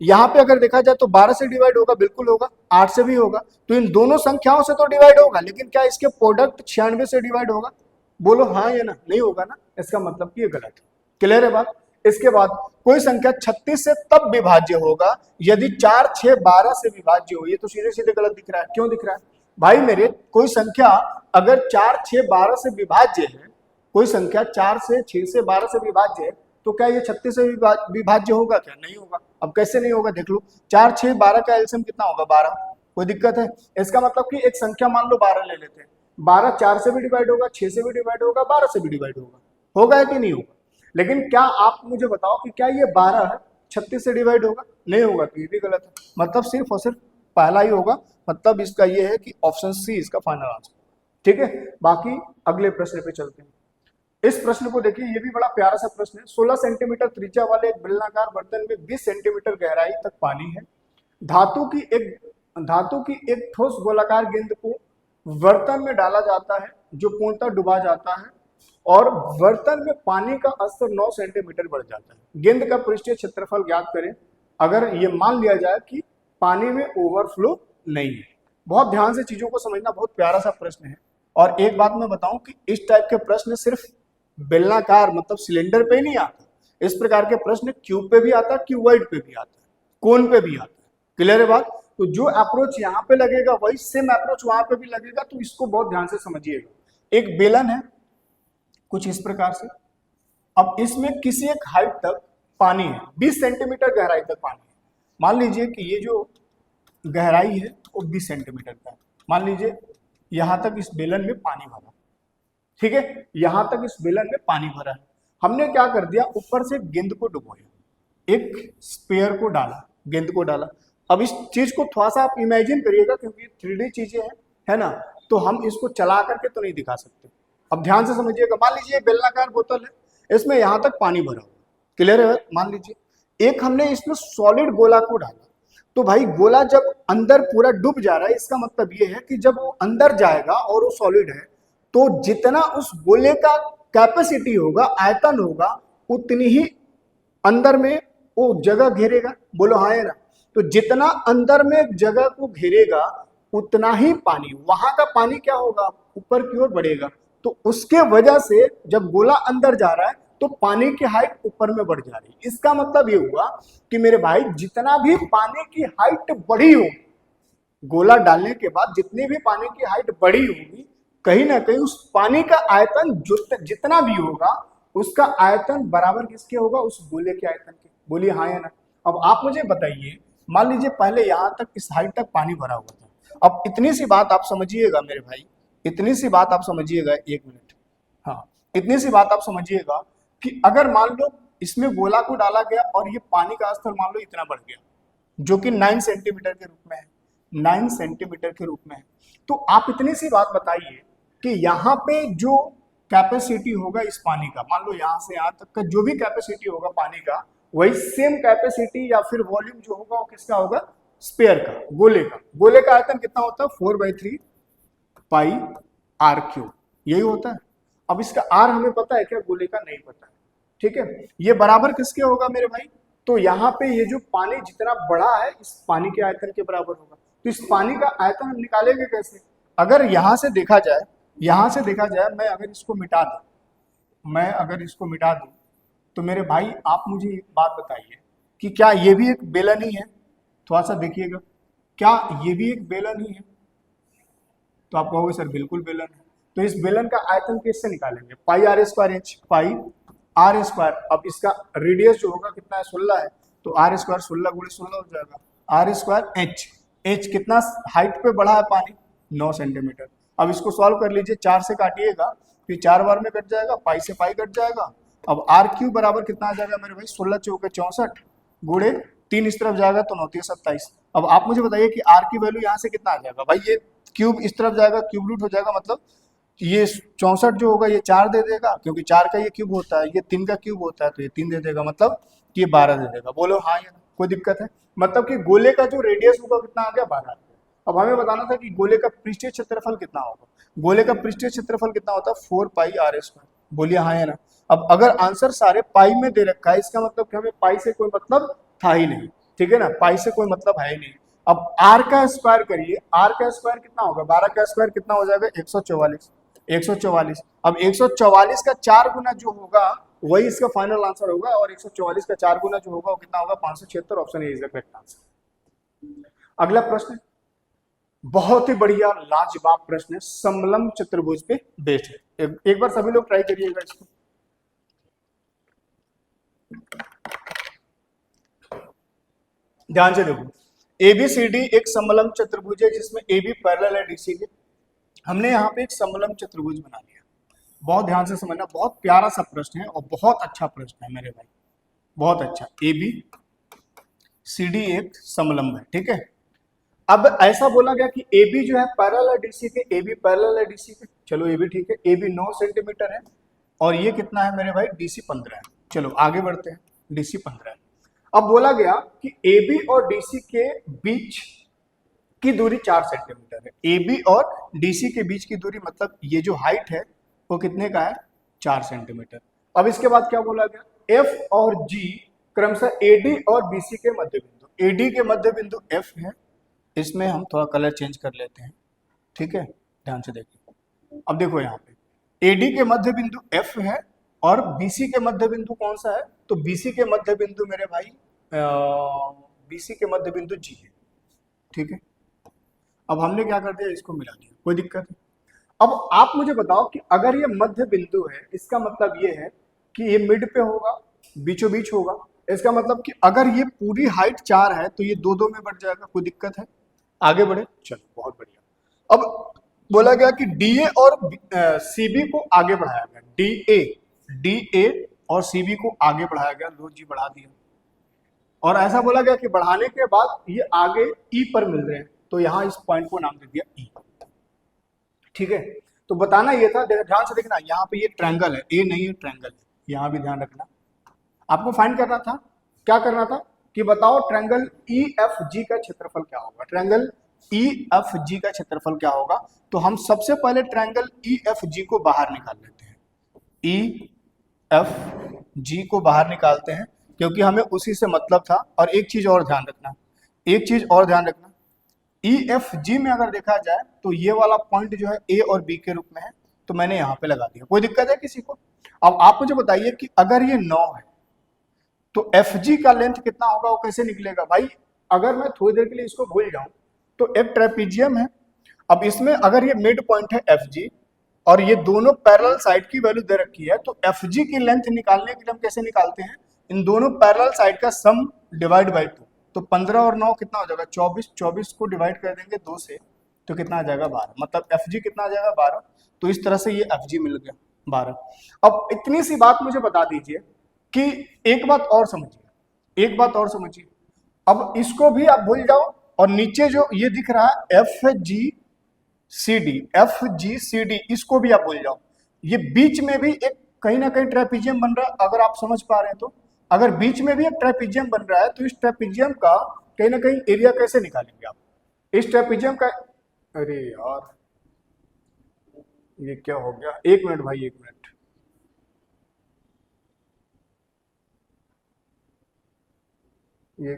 यहाँ पे अगर देखा जाए तो 12 से डिवाइड होगा? बिल्कुल होगा। 8 से भी होगा। तो इन दोनों संख्याओं से तो डिवाइड होगा, लेकिन क्या इसके प्रोडक्ट 96 से डिवाइड होगा? बोलो हाँ या ना। नहीं होगा ना। इसका मतलब कि ये गलत है। क्लियर है बात? इसके बाद कोई संख्या 36 से तब विभाज्य होगा यदि 4 6 12 से विभाज्य हो। ये तो सीधे सीधे गलत दिख रहा है। क्यों दिख रहा है भाई मेरे? कोई संख्या अगर 4 6 12 से विभाज्य है, कोई संख्या 4 से 6 से 12 से विभाज्य है, तो क्या ये 36 से विभाज्य होगा? क्या नहीं होगा। अब कैसे नहीं होगा देख लो। 4 6 12 का एलसीएम कितना होगा? 12। कोई दिक्कत है? इसका मतलब कि एक संख्या मान लो 12 ले लेते हैं, 12 4 से भी डिवाइड होगा, 6 से भी डिवाइड होगा, 12 से भी डिवाइड होगा। होगा कि नहीं होगा? लेकिन क्या आप मुझे बताओ कि क्या ये 12 36 से डिवाइड होगा? नहीं होगा। तो ये भी गलत है। मतलब सिर्फ और सिर्फ पहला ही होगा। मतलब इसका ये है कि ऑप्शन सी इसका फाइनल आंसर। ठीक है। बाकी अगले प्रश्न पे चलते हैं। इस प्रश्न को देखिए, ये भी बड़ा प्यारा सा प्रश्न है। 16 सेंटीमीटर त्रिज्या वाले एक बेलनाकार बर्तन में 20 सेंटीमीटर गहराई तक पानी है। धातु की एक ठोस गोलाकार गेंद को बर्तन में डाला जाता है जो पूर्णतः डुबा जाता है, और बर्तन में पानी का स्तर 9 सेंटीमीटर बढ़ जाता है। गेंद का पृष्ठीय क्षेत्रफल ज्ञात करें अगर ये मान लिया जाए कि पानी में ओवरफ्लो नहीं है। बहुत ध्यान से चीजों को समझना। बहुत प्यारा सा प्रश्न है। और एक बात मैं बताऊं कि इस टाइप के प्रश्न सिर्फ बेलनाकार मतलब सिलेंडर पे ही नहीं आता। इस प्रकार के प्रश्न क्यूब पे भी आता है, क्यूबॉइड पे भी आता है, कोन पे भी आता है। क्लियर है बात? तो जो अप्रोच यहाँ पे लगेगा वही सेम अप्रोच वहां पे भी लगेगा। तो इसको बहुत ध्यान से समझिएगा। एक बेलन है कुछ इस प्रकार से। अब इसमें किसी एक हाइट तक पानी है, 20 सेंटीमीटर गहराई तक पानी है। मान लीजिए कि ये जो गहराई है वो 20 सेंटीमीटर का है। मान लीजिए यहां तक इस बेलन में पानी भरा, ठीक है। यहां तक इस बेलन में पानी भरा है। हमने क्या कर दिया, ऊपर से गेंद को डुबोया, एक स्पेयर को डाला, गेंद को डाला। अब इस चीज को थोड़ा सा आप इमेजिन करिएगा, क्योंकि 3D चीजें हैं, है ना। तो हम इसको चला करके तो नहीं दिखा सकते। अब ध्यान से समझिएगा। मान लीजिए बेलनाकार बोतल है, इसमें यहां तक पानी भरा हुआ। क्लियर है? मान लीजिए एक हमने इसमें सॉलिड गोला को डाला, तो भाई गोला जब अंदर पूरा डूब जा रहा है, इसका मतलब ये है कि जब वो अंदर जाएगा और वो सॉलिड है, तो जितना उस गोले का कैपेसिटी होगा, आयतन होगा, उतनी ही अंदर में वो जगह घेरेगा। बोलो हाँ या ना। तो जितना अंदर में जगह को घेरेगा उतना ही पानी, वहां का पानी क्या होगा, ऊपर की ओर बढ़ेगा। तो उसके वजह से जब गोला अंदर जा रहा है तो पानी की हाइट ऊपर में बढ़ जा रही है। इसका मतलब ये हुआ कि मेरे भाई जितना भी पानी की हाइट बढ़ी होगी, गोला डालने के बाद जितनी भी पानी की हाइट बढ़ी होगी, कहीं ना कहीं उस पानी का आयतन जितना भी होगा, उसका आयतन बराबर किसके होगा, उस गोले के आयतन के। बोलिए हाँ या ना। अब आप मुझे बताइए, मान लीजिए पहले यहां तक इस हाइट तक पानी भरा हुआ था। अब इतनी सी बात आप समझिएगा मेरे भाई, इतनी सी बात आप समझिएगा, एक मिनट, हाँ, इतनी सी बात आप समझिएगा कि अगर मान लो इसमें गोला को डाला गया और ये पानी का स्तर मान लो इतना बढ़ गया, जो कि 9 सेंटीमीटर के रूप में है, 9 सेंटीमीटर के रूप में है, तो आप इतनी सी बात बताइए कि यहाँ पे जो कैपेसिटी होगा इस पानी का, मान लो यहाँ से यहाँ तक का जो भी कैपेसिटी होगा पानी का, वही सेम कैपेसिटी या फिर वॉल्यूम जो होगा वो किसका होगा, स्पेयर का, गोले का। गोले का आयतन कितना होता है, 4/3 पाई आर क्यूब, यही होता है। अब इसका आर हमें पता है क्या, गोले का नहीं पता है, ठीक है। ये बराबर किसके होगा मेरे भाई, तो यहाँ पे ये जो पानी जितना बड़ा है इस पानी के आयतन के बराबर होगा। तो इस पानी का आयतन हम निकालेंगे कैसे? अगर यहाँ से देखा जाए, मैं अगर इसको मिटा दूं, तो मेरे भाई आप मुझे एक बात बताइए कि क्या ये भी एक बेलन ही है? थोड़ा सा देखिएगा, क्या ये भी एक बेलन ही है? तो आप कहोगे सर बिल्कुल बेलन है। तो इस बेलन का आयतन किससे निकालेंगे? Pi r square h, pi r square. अब इसका रेडियस जो होगा कितना है? 16 है, तो आर स्क्वायर 16 गुणे 16 हो जाएगा, आर स्क्वायर एच। एच कितना हाइट पे बढ़ा है पानी? 9 सेंटीमीटर। अब इसको सॉल्व कर लीजिए, 4 से काटिएगा, फिर 4 बार में कट जाएगा, पाई से पाई कट जाएगा। अब आर क्यूब बराबर कितना आ जाएगा मेरे भाई? 16 चौके 64 गुणे 3 इस तरफ जाएगा तो 9 27। अब आप मुझे बताइए कि आर की वैल्यू यहाँ से कितना आ जाएगा? भाई ये क्यूब इस तरफ जाएगा, क्यूब रूट हो जाएगा, मतलब ये 64 जो होगा ये 4 दे देगा, क्योंकि 4 का ये क्यूब होता है, ये 3 का क्यूब होता है, तो ये 3 दे देगा, मतलब ये 12 दे देगा। बोलो हाँ या ना? कोई दिक्कत है? मतलब कि गोले का जो रेडियस होगा कितना आ गया? 12। अब हमें बताना था कि गोले का पृष्ठीय क्षेत्रफल कितना होगा। गोले का पृष्ठीय क्षेत्रफल कितना होता है? 4 पाई आर स्क्वायर। बोलिए हाँ या ना? अब अगर आंसर सारे पाई में दे रखा है, इसका मतलब कि हमें पाई से कोई मतलब था ही नहीं, ठीक है ना? पाई से कोई मतलब है ही नहीं। अब आर का स्क्वायर करिए, आर का स्क्वायर कितना होगा? 12 का स्क्वायर कितना हो जाएगा? 144। 144। अब 144 का 4 गुना जो होगा वही इसका फाइनल आंसर होगा, और 144 का 4 गुना जो होगा वो कितना होगा? 576। Option A is the correct answer. अगला प्रश्न बहुत ही बढ़िया लाजवाब प्रश्न है, समलंब चतुर्भुज पे बेस्ड है। एक बार सभी लोग ट्राई करिएगा इसको। ध्यान से देखो, एबीसीडी एक समलंब चतुर्भुज है जिसमें एबी पैरेलल है डीसी के। हमने यहाँ पे एक समलंब चतुर्भुज बना लिया। बहुत ध्यान से समझना, बहुत प्यारा सा प्रश्न है और बहुत अच्छा प्रश्न है मेरे भाई, बहुत अच्छा। एबी सीडी एक समलंब है, ठीक है। अब ऐसा बोला गया कि AB जो है पैरेलल है डीसी के, AB पैरेलल है डीसी के। चलो AB ठीक है, AB 9 सेंटीमीटर है और ये कितना है मेरे भाई? DC 15 है। चलो आगे बढ़ते हैं, DC 15 है। अब बोला गया कि AB और DC के बीच की दूरी 4 सेंटीमीटर है। AB और DC के बीच की दूरी, मतलब ये जो हाइट है वो कितने का है? 4 सेंटीमीटर। अब इसके बाद क्या बोला गया? F और G क्रमशः AD और BC के मध्य बिंदु, AD के मध्य बिंदु F है। इसमें हम थोड़ा कलर चेंज कर लेते हैं, ठीक है, ध्यान से देखिए। अब देखो यहाँ पे AD के मध्य बिंदु F है और BC के मध्य बिंदु कौन सा है? तो BC के मध्य बिंदु मेरे भाई BC के मध्य बिंदु G है, ठीक है। अब हमने क्या कर दिया? इसको मिला दिया, कोई दिक्कत है? अब आप मुझे बताओ कि अगर ये मध्य बिंदु है, इसका मतलब ये है कि ये मिड पे होगा, बीचों बीच होगा। इसका मतलब कि अगर ये पूरी हाइट 4 है तो ये 2 में बढ़ जाएगा। कोई दिक्कत है? आगे बढ़े, चलो बहुत बढ़िया। अब बोला गया कि डीए और सीबी को आगे बढ़ाया गया, डीए और सीबी को आगे बढ़ाया गया, लो जी बढ़ा दिया। और ऐसा बोला गया कि बढ़ाने के बाद ये आगे ई पर मिल रहे हैं, तो यहां इस पॉइंट को नाम दे दिया ई, ठीक है। तो बताना ये था, ध्यान से देखना, यहाँ पे ये ट्रायंगल है, ए नहीं है ट्रायंगल है, यहाँ भी ध्यान रखना। आपको फाइंड करना था, क्या करना था कि बताओ ट्रायंगल ई एफ जी का क्षेत्रफल क्या होगा? ट्रायंगल ई एफ जी का क्षेत्रफल क्या होगा? तो हम सबसे पहले ट्रायंगल ई एफ जी को बाहर निकाल लेते हैं, ई एफ जी को बाहर निकालते हैं, क्योंकि हमें उसी से मतलब था। और एक चीज और ध्यान रखना, एक चीज और ध्यान रखना, ई एफ जी में अगर देखा जाए तो ये वाला पॉइंट जो है ए और बी के रूप में है, तो मैंने यहाँ पे लगा दिया। कोई दिक्कत है किसी को? अब आप मुझे बताइए कि अगर ये 9 है तो एफ जी का लेंथ कितना होगा, वो कैसे निकलेगा? भाई अगर मैं थोड़ी देर के लिए इसको भूल जाऊं तो एक ट्रेपीजियम है। अब इसमें अगर ये मिड पॉइंट है एफ जी और ये दोनों पैरेलल साइड की वैल्यू दे रखी है, तो एफ जी की लेंथ निकालने के लिए हम कैसे निकालते हैं? इन दोनों पैरेलल साइड का सम डिवाइड बाई 2। तो 15 और 9 कितना हो जाएगा? 24। 24 को डिवाइड कर देंगे 2 से तो कितना आ जाएगा? 12। मतलब एफ जी कितना आ जाएगा? 12। तो इस तरह से ये एफ जी मिल गया 12। अब इतनी सी बात मुझे बता दीजिए कि एक बात और समझिए, एक बात और समझिए। अब इसको भी आप भूल जाओ और नीचे जो ये दिख रहा है F G C D, F G C D, इसको भी आप भूल जाओ। ये बीच में भी एक कहीं ना कहीं ट्रेपीजियम बन रहा है, अगर आप समझ पा रहे हैं तो। अगर बीच में भी एक ट्रेपीजियम बन रहा है तो इस ट्रेपीजियम का कहीं ना कहीं एरिया कैसे निकालेंगे आप? इस ट्रेपीजियम का, अरे यार ये क्या हो गया? एक मिनट भाई, एक मिनट। ये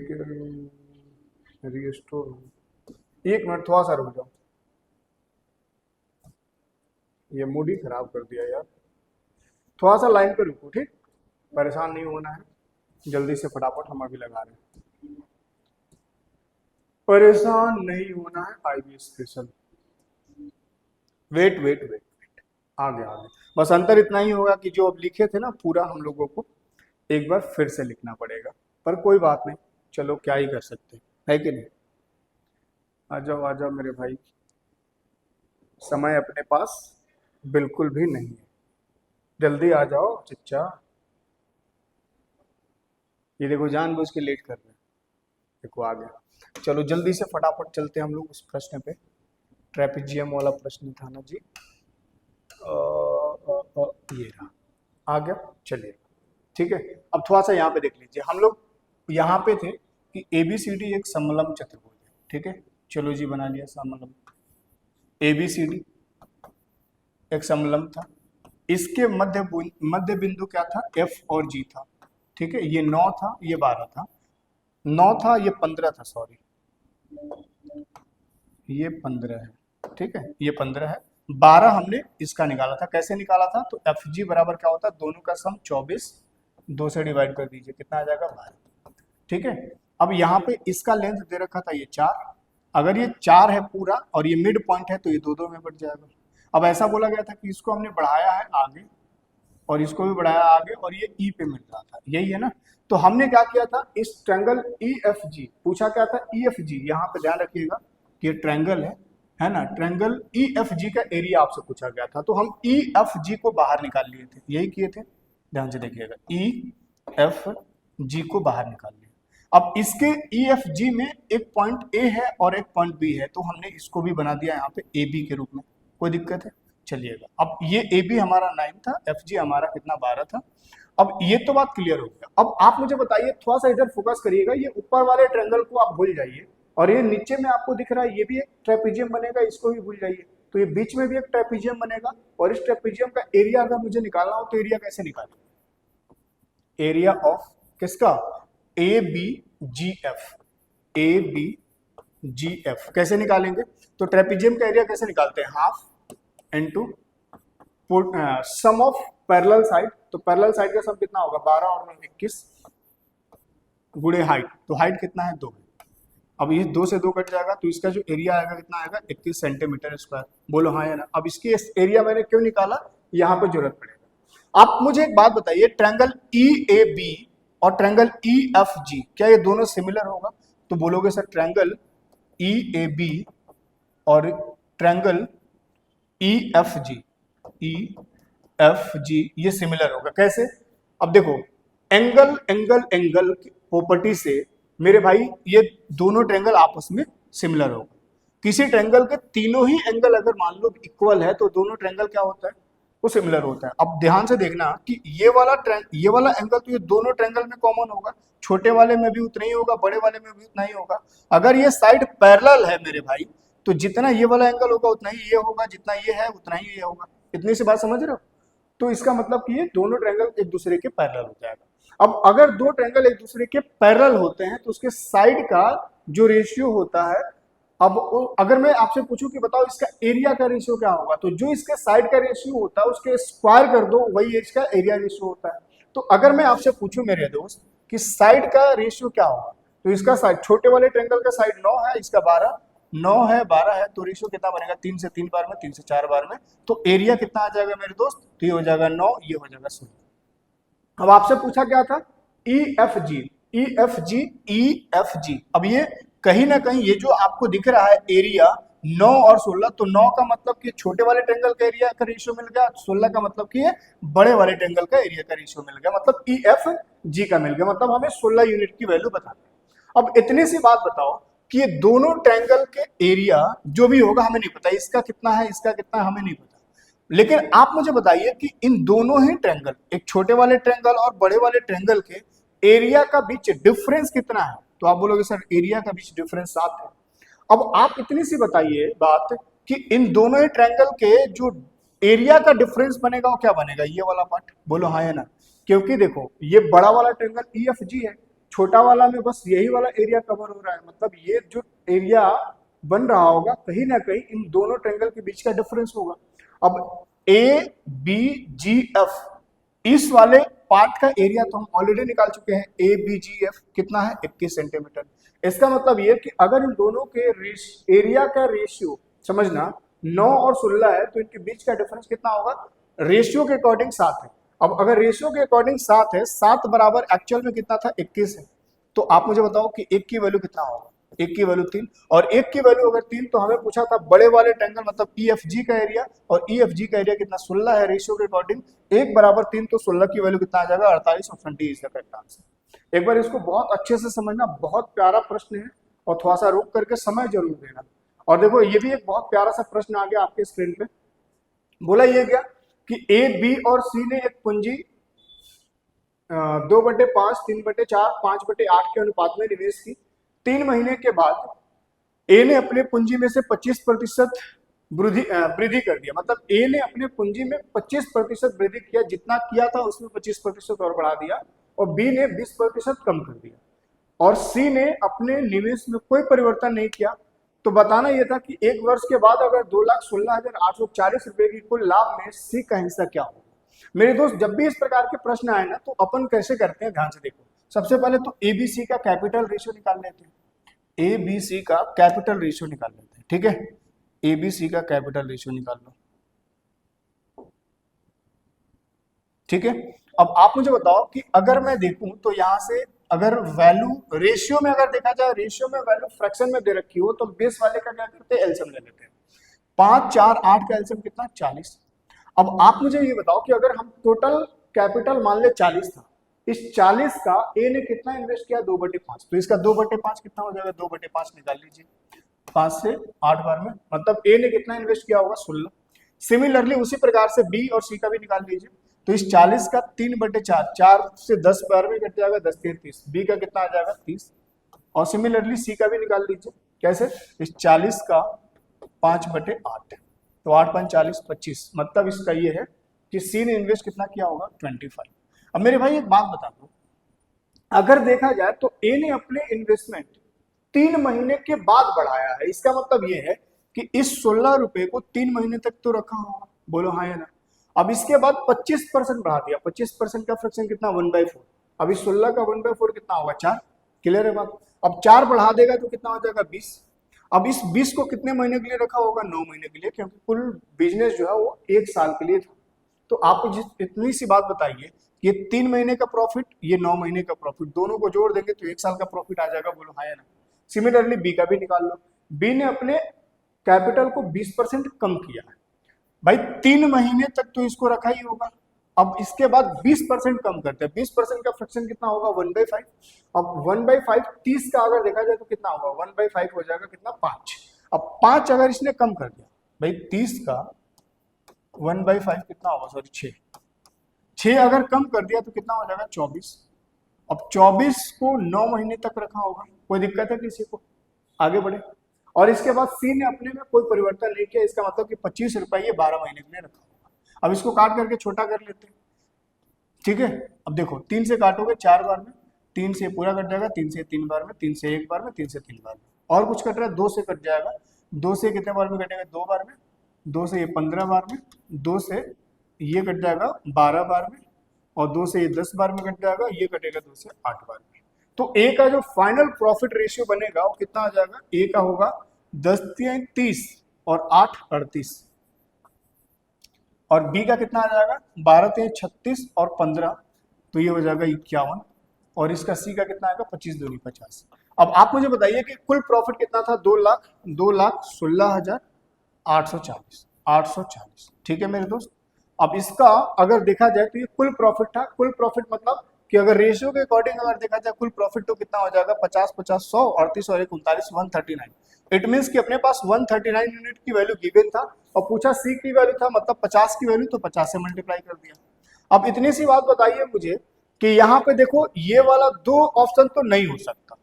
रिस्टोर, एक मिनट थोड़ा सा रुक जाओ, ये मूड ही खराब कर दिया यार। थोड़ा सा लाइन पे रुको, ठीक, परेशान नहीं होना है, जल्दी से फटाफट हम अभी लगा रहे हैं। परेशान नहीं होना है, IB special. Wait wait wait wait, आगे आगे, बस अंतर इतना ही होगा कि जो अब लिखे थे ना पूरा हम लोगों को एक बार फिर से लिखना पड़ेगा, पर कोई बात नहीं, चलो क्या ही कर सकते हैं, है कि नहीं। आ जाओ मेरे भाई, समय अपने पास बिल्कुल भी नहीं है, जल्दी आ जाओ चिच्चा। ये देखो जानबूझ के लेट कर रहे हैं, देखो आ गया। चलो जल्दी से फटाफट चलते हैं हम लोग उस प्रश्न पे, ट्रेपेजियम वाला प्रश्न था ना जी। ये रहा, आ गया, चलिए ठीक है। अब थोड़ा सा यहाँ पे देख लीजिए, हम लोग यहाँ पे थे कि ABCD एक समलंब चतुर्भुज है, ठीक है। चलो जी बना लिया समलंब, ABCD एक समलंब था, इसके मध्य बिंदु क्या था, F और G था, ठीक है। ये 9 था, ये 12 था, 9 था, ये 15 था, सॉरी ये 15 है, ठीक है, ये 15 है। 12 हमने इसका निकाला था, कैसे निकाला था, तो FG बराबर क्या होता है, दोनों का सम 24, 2 से डिवाइड कर दीजिए, कितना आ जाएगा 12, ठीक है। अब यहाँ पे इसका लेंथ दे रखा था ये 4, अगर ये 4 है पूरा और ये मिड पॉइंट है तो ये 2 में बढ़ जाएगा। अब ऐसा बोला गया था कि इसको हमने बढ़ाया है आगे और इसको भी बढ़ाया आगे और ये ई पे मिल रहा था, यही है ना। तो हमने क्या किया था, इस ट्रायंगल EFG, पूछा क्या था EFG, यहाँ पे ध्यान रखिएगा कि ये ट्रायंगल है ना, ट्रायंगल EFG का एरिया आपसे पूछा गया था, तो हम EFG को बाहर निकाल लिए थे, यही किए थे, ध्यान से देखिएगा, EFG को बाहर निकाल लिया। अब इसके EFG में एक पॉइंट A है और एक पॉइंट B है, तो हमने इसको भी बना दिया यहाँ पे AB के रूप में, कोई दिक्कत है, चलिएगा। अब ये AB हमारा 9 था, FG हमारा कितना 12 था। अब ये तो बात क्लियर हो गया। अब आप मुझे बताइए, थोड़ा सा इधर फोकस करिएगा, ये ऊपर वाले ट्रायंगल को आप भूल जाइए और ये नीचे में आपको दिख रहा है ये भी एक ट्रेपेजियम बनेगा, इसको भी भूल जाइए, तो ये बीच में भी एक ट्रेपेजियम बनेगा और इस ट्रेपेजियम का एरिया अगर मुझे निकालना हो तो एरिया कैसे निकालें, एरिया ऑफ किसका, ABGF, ABGF कैसे निकालेंगे, तो ट्रेपेजियम का एरिया कैसे निकालते हैं, half into sum of parallel side, तो पैरेलल साइड का सम कितना होगा 12 और 21 गुणे हाइट, तो हाइट कितना है 2। अब ये 2 से 2 कट जाएगा तो इसका जो एरिया आएगा कितना आएगा 31 सेंटीमीटर स्क्वायर, बोलो हाँ या ना। अब इसकी एरिया मैंने क्यों निकाला, यहाँ पे जरूरत पड़ेगा। आप मुझे एक बात बताइए, ट्रायंगल EAB और ट्रायंगल EFG क्या ये दोनों सिमिलर होगा, तो बोलोगे सर ट्रायंगल EAB और ट्रायंगल EFG ये सिमिलर होगा, कैसे, अब देखो एंगल एंगल एंगल प्रॉपर्टी से मेरे भाई ये दोनों ट्रायंगल आपस में सिमिलर होगा। किसी ट्रायंगल के तीनों ही एंगल अगर मान लो इक्वल है तो दोनों ट्रायंगल क्या होता है, वो सिमिलर होता है। अब ध्यान से देखना कि ये वाला एंगल तो ये दोनों ट्रायंगल में कॉमन होगा, छोटे वाले में भी उतना ही होगा, बड़े वाले में भी उतना ही होगा। अगर ये साइड पैरेलल है मेरे भाई तो जितना ये वाला एंगल होगा उतना ही ये होगा, जितना ये है उतना ही ये होगा, इतनी सी बात समझ रहे हो। तो इसका मतलब कि ये दोनों ट्रायंगल एक दूसरे के पैरेलल हो जाएगा। अब अगर दो ट्रायंगल एक दूसरे के पैरेलल होते हैं तो उसके साइड का जो रेशियो होता है, अब अगर मैं आपसे पूछूं कि बताओ इसका एरिया का रेशियो क्या होगा, तो जो इसके साइड का रेशियो होता है उसके स्क्वायर कर दो, वही इसका एरिया रेशियो होता है। तो अगर मैं आपसे पूछूं मेरे दोस्त कि साइड का रेशियो क्या होगा, तो इसका साइड, छोटे वाले ट्रायंगल का साइड 9 है, इसका 12, 9 है 12 है, तो रेशियो कितना बनेगा 3 से 3 बार में, 3 से 4 बार में, तो एरिया कितना आ जाएगा मेरे दोस्त, तो ये हो जाएगा 9, ये हो जाएगा 16। अब आपसे पूछा क्या था EFG, अब ये कहीं ना कहीं ये जो आपको दिख रहा है एरिया 9 और 16, तो 9 का मतलब कि छोटे वाले ट्रायंगल का एरिया का रेशियो मिल गया, 16 का मतलब कि ये बड़े वाले ट्रायंगल का एरिया का रेशियो मिल गया, मतलब EFG का मिल गया, मतलब हमें 16 यूनिट की वैल्यू बता दें। अब इतनी सी बात बताओ कि ये दोनों ट्रायंगल के एरिया जो भी होगा हमें नहीं पता, इसका कितना है इसका कितना है हमें नहीं पता, लेकिन आप मुझे बताइए कि इन दोनों ही ट्रायंगल, एक छोटे वाले ट्रायंगल और बड़े वाले ट्रायंगल के एरिया का बीच डिफरेंस कितना है, तो आप बोलोगे सर एरिया का बीच डिफरेंस 7 है। अब आप इतनी सी बताइए बात कि इन दोनों ही ट्रायंगल के जो एरिया का डिफरेंस बनेगा वो क्या बनेगा, ये वाला पार्ट, बोलो हाँ या ना। क्योंकि देखो ये बड़ा वाला ट्रायंगल EFG है छोटा वाला में बस यही वाला एरिया कवर हो रहा है, मतलब ये जो एरिया बन रहा होगा कहीं ना कहीं इन दोनों ट्रायंगल के बीच का डिफरेंस होगा। अब ए बी जी एफ इस वाले पार्ट का एरिया तो हम ऑलरेडी निकाल चुके हैं, ए बी जी एफ कितना है 21 सेंटीमीटर। इसका मतलब ये कि अगर इन दोनों के एरिया का रेशियो समझना 9 और 16 है तो इनके बीच का डिफरेंस कितना होगा, रेशियो के अकॉर्डिंग 7 है। अब अगर रेशियो के अकॉर्डिंग 7 है, 7 बराबर एक्चुअल में कितना था 21 है, तो आप मुझे बताओ कि एक की वैल्यू कितना होगा, एक की वैल्यू 3 और एक की वैल्यू अगर 3 तो हमें पूछा था बड़े वाले ट्रायंगल मतलब EFG का एरिया, और EFG का एरिया कितना 16 है, रेशियो के अकॉर्डिंग 1 बराबर 3 तो 16 की वैल्यू कितना आ जाएगा 48 option D is the correct answer. एक बार इसको बहुत अच्छे से समझना, बहुत प्यारा प्रश्न है और थोड़ा सा रुक करके समय जरूर देना। और देखो ये भी एक बहुत प्यारा सा प्रश्न आ गया आपके स्क्रीन पे, बोला ये गया कि ए बी और सी ने एक पूंजी 2/5, 3/4, 5/8 के अनुपात में निवेश की। 3 महीने के बाद ए ने अपने पूंजी में से 25% वृद्धि कर दिया, मतलब ए ने अपने पूंजी में 25% वृद्धि किया, जितना किया था उसमें 25% और बढ़ा दिया, और बी ने 20% कम कर दिया, और सी ने अपने निवेश में कोई परिवर्तन नहीं किया। तो बताना यह था कि 1 वर्ष के बाद अगर 2,16,840 रुपए की कुल लाभ में सी का हिस्सा क्या होगा। मेरे दोस्त जब भी इस प्रकार के प्रश्न आए ना तो अपन कैसे करते हैं, ध्यान से देखो। सबसे पहले तो एबीसी का कैपिटल रेशियो निकाल लेते हैं, एबीसी का कैपिटल रेशियो निकाल लेते हैं, ठीक है, एबीसी का कैपिटल रेशियो निकाल लो, ठीक है। अब आप मुझे बताओ कि अगर मैं देखूं तो यहां से अगर वैल्यू रेशियो में अगर देखा जाए, रेशियो में वैल्यू फ्रैक्शन में दे रखी हो तो बेस वाले का क्या करते हैं, एलसीएम ले लेते हैं। 5, 4, 8 का एलसीएम कितना 40। अब आप मुझे ये बताओ कि अगर हम टोटल कैपिटल मान ले 40 था, इस 40 का ए ने कितना इन्वेस्ट किया 2/5, तो इसका 2/5 कितना हो जाएगा, 2/5 निकाल लीजिए, 5 से 8 बार में, मतलब ए ने कितना इन्वेस्ट किया होगा 16। सिमिलरली उसी प्रकार से बी और सी का भी निकाल लीजिए, तो इस 40 का 3/4, 4 से 10 बार में कट जाएगा, 10 3 30, बी का कितना आ जाएगा 30, और सिमिलरली सी का भी निकाल लीजिए, कैसे, इस 40 का 5/8, तो 8 5 40 25, मतलब इसका ये है कि सी ने इन्वेस्ट कितना किया होगा 25। अब मेरे भाई एक बात बता दो, अगर देखा जाए तो ए ने अपने इन्वेस्टमेंट 3 महीने के बाद बढ़ाया है, इसका मतलब ये है कि इस 16 रुपए को 3 महीने तक तो रखा होगा, बोलो हाँ या ना। अब इसके बाद 25% बढ़ा दिया, 25% का फ्रैक्शन कितना 1/4, अब इस 16 का 1/4 कितना होगा 4, क्लियर है बात। अब 4 बढ़ा देगा तो कितना हो जाएगा 20। अब इस 20 को कितने महीने के लिए रखा होगा 9 महीने के लिए, क्योंकि कुल बिजनेस जो है वो 1 साल के लिए था। तो आप इतनी सी बात बताइए, ये 3 महीने का प्रॉफिट, ये 9 महीने का प्रॉफिट, दोनों को जोड़ देंगे तो 1 साल का प्रॉफिट आ जाएगा, बोलो हाँ या ना। सिमिलरली बी का भी निकाल लो, बी ने अपने कैपिटल को 20% कम किया है, भाई 3 महीने तक तो इसको रखा ही होगा। अब इसके बाद 20% कम करते हैं, 20% का फ्रैक्शन कितना होगा 1/5। अब 1/5 30 का अगर देखा जाए तो कितना होगा 1/5 हो जाएगा कितना 5। अब 5 अगर इसने कम कर दिया, भाई 30 का 1/5 कितना होगा, सॉरी 6 अगर कम कर दिया तो कितना हो जाएगा 24। अब 24 को 9 महीने तक रखा होगा, कोई दिक्कत है किसी को, आगे बढ़े। और इसके बाद सी ने अपने में कोई परिवर्तन नहीं किया, इसका मतलब कि 25 रुपए ये 12 महीने के लिए रखा होगा। अब इसको काट करके छोटा कर लेते हैं, ठीक है। अब देखो 3 से काटोगे 4 बार में, 3 से पूरा कट जाएगा, 3 से 3 बार में, 3 से 1 बार में, 3 से 3 बार में, और कुछ कट रहा है 2 से कट जाएगा, 2 से कितने बार में कटेगा 2 बार में, 2 से ये 15 बार में, 2 से ये कट जाएगा 12 बार में, और 2 से ये 10 बार में कट जाएगा, ये कटेगा 2 से 8 बार में। तो ए का जो फाइनल प्रॉफिट रेशियो बनेगा वो कितना आ जाएगा, ए का होगा 10 3 30 और 8 38, और बी का कितना आ जाएगा 12 3 36 और 15, तो ये हो जाएगा 51, और इसका सी का कितना आएगा 25 दूनी 50। अब आप मुझे बताइए कि कुल प्रॉफिट कितना था 2,16,840, ठीक है मेरे दोस्त। अब इसका अगर देखा जाए तो ये कुल प्रॉफिट था, कुल प्रॉफिट मतलब कि अगर रेशियो के अकॉर्डिंग अगर देखा जाए कुल प्रॉफिट तो कितना हो जाएगा 50 50 100 38 और 1 39 139। इट मीन्स कि अपने पास 139 यूनिट की वैल्यू गिवन था और पूछा सी की वैल्यू था, मतलब 50 की वैल्यू, तो 50 से मल्टीप्लाई कर दिया। अब इतनी सी बात बताइए मुझे कि यहाँ पे देखो ये वाला 2 ऑप्शन तो नहीं हो सकता,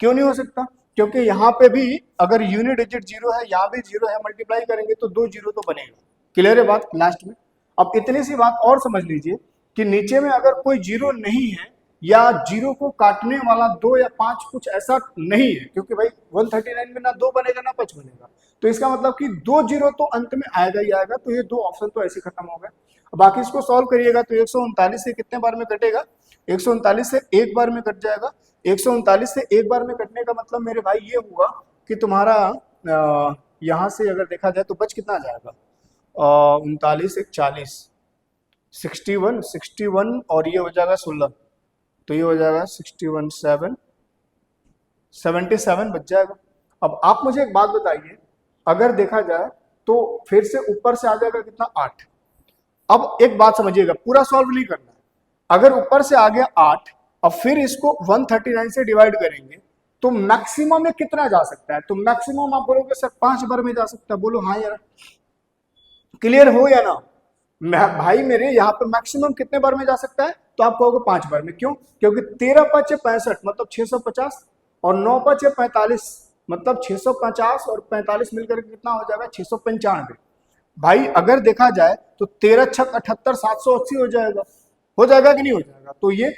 क्यों नहीं हो सकता, क्योंकि यहाँ पे भी अगर यूनिट डिजिट 0 है, यहाँ भी 0 है, मल्टीप्लाई करेंगे तो 2 0 तो बनेगा, क्लियर है बात लास्ट में। अब इतनी सी बात और समझ लीजिए कि नीचे में अगर कोई 0 नहीं है या जीरो को काटने वाला 2 या 5 कुछ ऐसा नहीं है, क्योंकि भाई 139 में ना 2 बनेगा ना 5 बनेगा, तो इसका मतलब कि 2 जीरो तो अंत में आएगा ही आएगा। तो ये 2 ऑप्शन तो ऐसे खत्म हो गए। बाकी इसको सॉल्व करिएगा तो 139 से कितने बार में कटेगा, 139 से एक बार में कट जाएगा। 139 से एक बार में कटने का मतलब मेरे भाई ये हुआ कि तुम्हारा यहाँ से अगर देखा जाए तो बच कितना आ जाएगा, 39 एक 40, 61 और ये हो जाएगा 16, तो ये हो जाएगा 61 7 77 बच जाएगा। अब आप मुझे एक बात बताइए, अगर देखा जाए तो फिर से ऊपर से आ जाएगा कितना 8। अब एक बात समझिएगा, पूरा सॉल्व नहीं करना है। अगर ऊपर से आ गया 8, अब फिर इसको 139 से डिवाइड करेंगे तो मैक्सिमम में कितना जा सकता है, तो मैक्सिमम आप बोलोगे सर 5 बार में जा सकता है, बोलो हाँ यार, क्लियर हो या ना। भाई मेरे यहाँ पे मैक्सिमम कितने बार में जा सकता है, तो आप कहोगे 5 बार में। क्यों, क्योंकि 13 5 65 मतलब 650 और 9 5 45 मतलब 650 और 45 मिलकर कितना हो जाएगा 695। भाई अगर देखा जाए तो 13 छक 78 780 हो जाएगा कि नहीं हो जाएगा। तो ये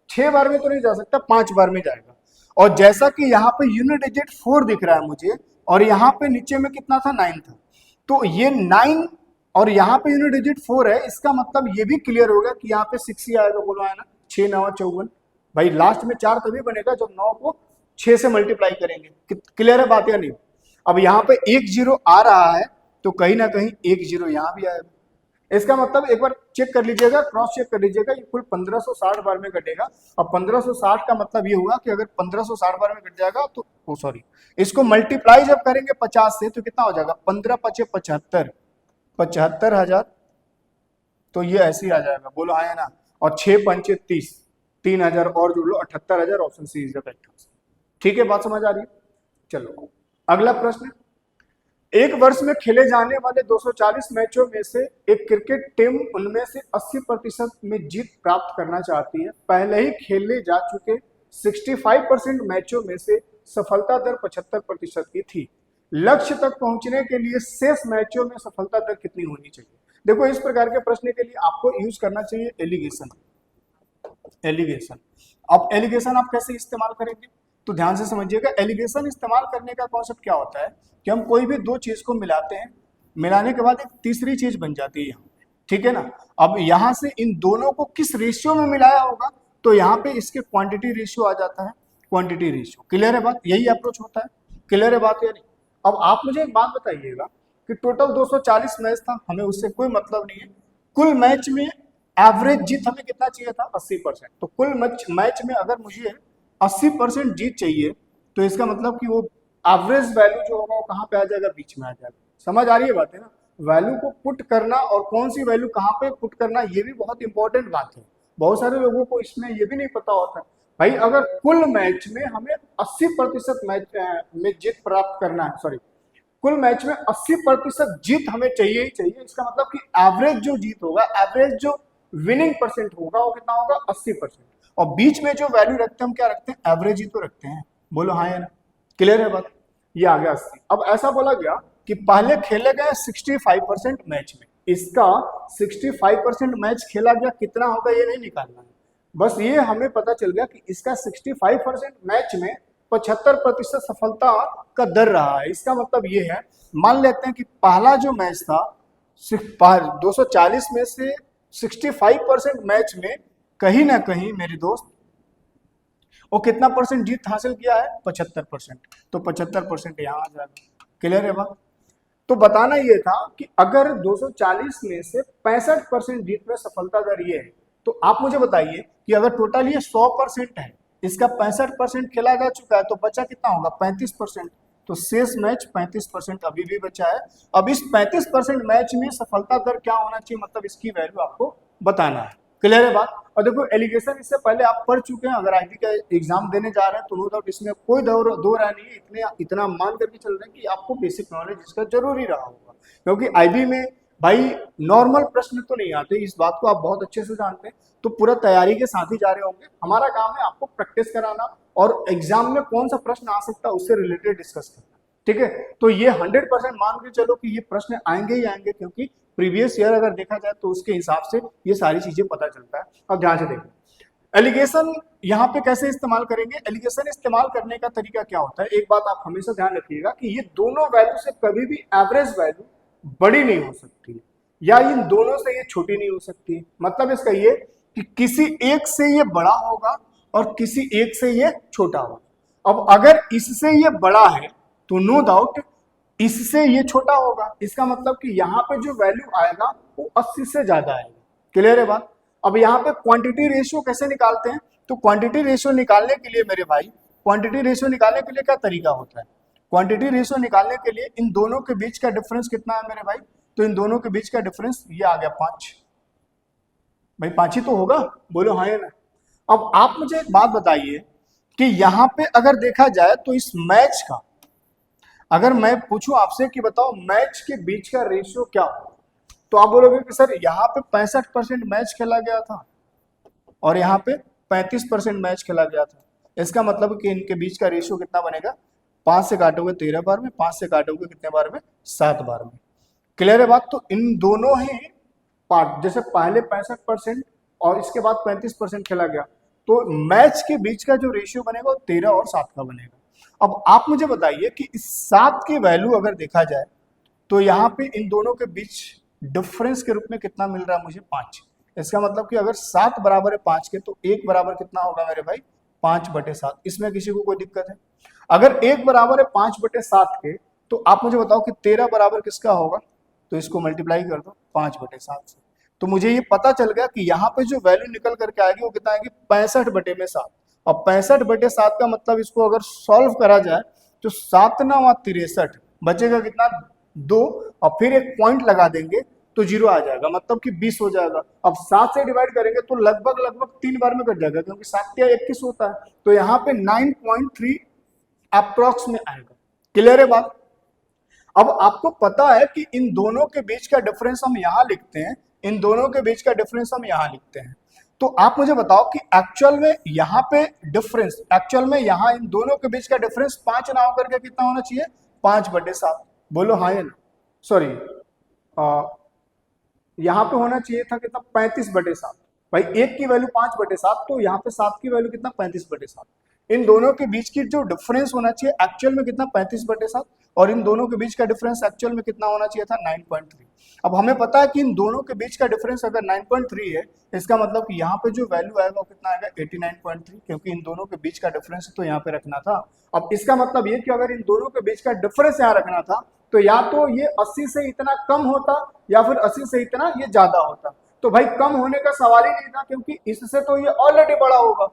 6 बार में तो नहीं जा सकता, 5 बार में जाएगा। और जैसा कि यहाँ पे यूनिट डिजिट 4 दिख रहा है मुझे, और यहाँ पे नीचे में कितना था 9 था, तो ये 9 और यहाँ पे यूनिट डिजिट 4 है, इसका मतलब ये भी क्लियर होगा कि यहाँ पे 6 ही आएगा, बोलो है ना, 6 9 54। भाई लास्ट में 4 तभी बनेगा जब 9 को 6 से मल्टीप्लाई करेंगे। क्लियर है बात या नहीं। अब यहाँ पे 1 जीरो आ रहा है तो कहीं ना कहीं 1 जीरो यहाँ भी आएगा। इसका मतलब एक बार चेक कर लीजिएगा, क्रॉस चेक कर लीजिएगा, ये कुल 1560 बार में कटेगा। अब 1560 का मतलब ये हुआ कि अगर 1560 बार में कट जाएगा तो सॉरी, इसको मल्टीप्लाई जब करेंगे 50 से तो कितना हो जाएगा, 15 5 75, 75,000, तो ये ऐसे ही आ जाएगा, बोलो हाँ या ना। और 6 5 30, 3000 और जोड़ लो, 78,000, option C is the correct answer. ठीक है, बात समझ आ रही है। चलो अगला प्रश्न, एक वर्ष में खेले जाने वाले 240 मैचों में से एक क्रिकेट टीम उनमें से 80% में जीत प्राप्त करना चाहती है। पहले ही खेले जा चुके 65% मैचों में से सफलता दर 75% की थी। लक्ष्य तक पहुंचने के लिए शेष मैचों में सफलता दर कितनी होनी चाहिए। देखो इस प्रकार के प्रश्न के लिए आपको यूज करना चाहिए एलिगेशन। अब एलिगेशन आप कैसे इस्तेमाल करेंगे तो ध्यान से समझिएगा। एलिगेशन इस्तेमाल करने का कॉन्सेप्ट क्या होता है कि हम कोई भी दो चीज को मिलाते हैं, मिलाने के बाद एक तीसरी चीज बन जाती है यहाँ, ठीक है ना। अब यहाँ से इन दोनों को किस रेशियो में मिलाया होगा, तो यहाँ पे इसके क्वांटिटी रेशियो आ जाता है, क्वांटिटी रेशियो। क्लियर है बात, यही अप्रोच होता है। क्लियर है बात या नहीं। अब आप मुझे एक बात बताइएगा कि टोटल 240 मैच था, हमें उससे कोई मतलब नहीं है। कुल मैच में एवरेज जीत हमें कितना चाहिए था, 80%। तो कुल मैच में अगर मुझे 80% जीत चाहिए तो इसका मतलब कि वो एवरेज वैल्यू जो होगा वो कहाँ पे आ जाएगा, बीच में आ जाएगा। समझ आ रही है बात है ना। वैल्यू को पुट करना और कौन सी वैल्यू कहाँ पे पुट करना, ये भी बहुत इंपॉर्टेंट बात है। बहुत सारे लोगों को इसमें ये भी नहीं पता होता भाई, अगर कुल मैच में हमें 80% मैच में जीत प्राप्त करना है, सॉरी कुल मैच में 80% जीत हमें चाहिए ही चाहिए, इसका मतलब कि एवरेज जो जीत होगा, एवरेज जो विनिंग परसेंट होगा वो कितना होगा, 80%। और बीच में जो वैल्यू रखते हैं हम क्या रखते हैं, एवरेज ही तो रखते हैं। बोलो हाँ या ना। क्लियर है बात। ये आ गया 80। अब ऐसा बोला गया कि पहले खेले गए 65% मैच में, इसका 65% मैच खेला गया कितना होगा ये नहीं निकालना है, बस ये हमें पता चल गया कि इसका 65% मैच में 75% सफलता का दर रहा है। इसका मतलब ये है, मान लेते हैं कि पहला जो मैच था 240 में से 65% मैच में कहीं ना कहीं मेरे दोस्त वो कितना परसेंट जीत हासिल किया है, 75%। तो 75% यहाँ आ जाएगा। क्लियर है बात। तो बताना ये था कि अगर 240 में से 65% जीत में सफलता दर ये है, तो आप मुझे बताइए कि अगर टोटल ये 100% है, इसका 65% खेला जा चुका है, तो बचा कितना होगा, 35%। तो शेष मैच 35% अभी भी बचा है। अब इस 35% मैच में सफलता दर क्या होना चाहिए, मतलब इसकी वैल्यू आपको बताना है। क्लियर है बात। और देखो एलिगेशन इससे पहले आप पढ़ चुके हैं, अगर आईबी का एग्जाम देने जा रहे हैं तो नो डाउट इसमें कोई दो राय नहीं है। इतना मान करके चल रहे हैं कि आपको बेसिक नॉलेज इसका जरूरी रहा होगा, क्योंकि आईबी में भाई नॉर्मल प्रश्न तो नहीं आते, इस बात को आप बहुत अच्छे से जानते हैं। तो पूरा तैयारी के साथ ही जा रहे होंगे। हमारा काम है आपको प्रैक्टिस कराना और एग्जाम में कौन सा प्रश्न आ सकता है उससे रिलेटेड डिस्कस करना। ठीक है, तो ये 100% मान के चलो कि ये प्रश्न आएंगे ही आएंगे, क्योंकि प्रीवियस ईयर अगर देखा जाए तो उसके हिसाब से ये सारी चीजें पता चलता है। अब ध्यान से देखो, एलिगेशन यहाँ पे कैसे इस्तेमाल करेंगे? एलिगेशन इस्तेमाल करने का तरीका क्या होता है, एक बात आप हमेशा ध्यान रखिएगा कि ये दोनों वैल्यू से कभी भी एवरेज वैल्यू बड़ी नहीं हो सकती या इन दोनों से ये छोटी नहीं हो सकती। मतलब इसका ये कि किसी एक से ये बड़ा होगा और किसी एक से ये छोटा होगा। अब अगर इससे ये बड़ा है तो नो डाउट इससे ये छोटा होगा, इसका मतलब कि यहाँ पे जो वैल्यू आएगा वो 80 से ज्यादा आएगा। क्लियर है बात? अब यहाँ पे क्वांटिटी रेशियो कैसे निकालते हैं? तो क्वांटिटी रेशियो निकालने के लिए मेरे भाई, क्वांटिटी रेशियो निकालने के लिए क्या तरीका होता है? क्वांटिटी रेशियो निकालने के लिए इन दोनों के बीच का डिफरेंस कितना है मेरे भाई? तो इन दोनों के बीच का डिफरेंस ये आ गया 5। भाई 5 ही तो होगा, बोलो हाँ या ना। अब आप मुझे एक बात बताइए कि यहाँ पे अगर देखा जाए तो इस मैच का, अगर मैं पूछूं आपसे कि बताओ मैच के बीच का रेशियो क्या हो, तो आप बोलोगे कि सर यहाँ पे 65% मैच खेला गया था और यहाँ पे 35% मैच खेला गया था। इसका मतलब कि इनके बीच का रेशियो कितना बनेगा? 5 से काटोगे 13 बार में, 5 से काटोगे कितने बार में? 7 बार में। क्लियर है बात? तो इन दोनों ही पार्ट, जैसे पहले 65% और इसके बाद 35% खेला गया, तो मैच के बीच का जो रेशियो बनेगा वो 13 और 7 का बनेगा। अब आप मुझे बताइए कि इस 7 की वैल्यू अगर देखा जाए तो यहाँ पे इन दोनों के बीच डिफरेंस के रूप में कितना मिल रहा है मुझे? 5। इसका मतलब कि अगर 7 बराबर है 5 के तो 1 बराबर कितना होगा मेरे भाई? 5/7। इसमें किसी को कोई दिक्कत है? अगर 1 बराबर है 5/7 के तो आप मुझे बताओ कि 13 बराबर किसका होगा? तो इसको मल्टीप्लाई कर दो 5/7 से, तो मुझे ये पता चल गया कि यहाँ पे जो वैल्यू निकल करके आएगी वो कितना आएगी? 65/7। और 65/7 का मतलब इसको अगर सॉल्व करा जाए तो 7 9 63 बचेगा कितना? 2, और फिर एक पॉइंट लगा देंगे तो 0 आ जाएगा, मतलब कि 20 हो जाएगा। अब 7 से डिवाइड करेंगे तो लगभग 3 बार में कट जाएगा, क्योंकि 7 या 21 होता है, तो यहाँ पे 9.3 अप्रोक्स में आएगा। क्लियर है बात? अब आपको पता है कि इन दोनों के बीच का डिफरेंस हम यहां लिखते हैं, इन दोनों के बीच का डिफरेंस हम यहां लिखते हैं। तो आप मुझे बताओ कि एक्चुअल में यहाँ पे डिफरेंस, एक्चुअल में यहाँ इन दोनों के बीच का डिफरेंस 5 ना होकर के कितना होना चाहिए? 5/7। बोलो हाँ या ना। सॉरी, यहाँ पे होना चाहिए था कितना? 35/7। भाई 1 की वैल्यू 5/7, तो यहाँ पे 7 की वैल्यू कितना? 35/7। इन दोनों के बीच की जो डिफरेंस होना चाहिए एक्चुअल में कितना? 35/7, और इन दोनों के बीच का डिफरेंस एक्चुअल में कितना होना चाहिए था? 9.3। अब हमें पता है कि इन दोनों के बीच का डिफरेंस अगर 9.3 है, इसका मतलब कि यहाँ पे जो वैल्यू आएगा वो कितना आएगा? 89.3, क्योंकि इन दोनों के बीच का डिफरेंस तो यहाँ पे रखना था। अब इसका मतलब ये कि अगर इन दोनों के बीच का डिफरेंस यहाँ रखना था तो या तो ये 80 से इतना कम होता या फिर 80 से इतना ये ज्यादा होता। तो भाई कम होने का सवाल ही नहीं था, क्योंकि इससे तो ये ऑलरेडी बड़ा होगा,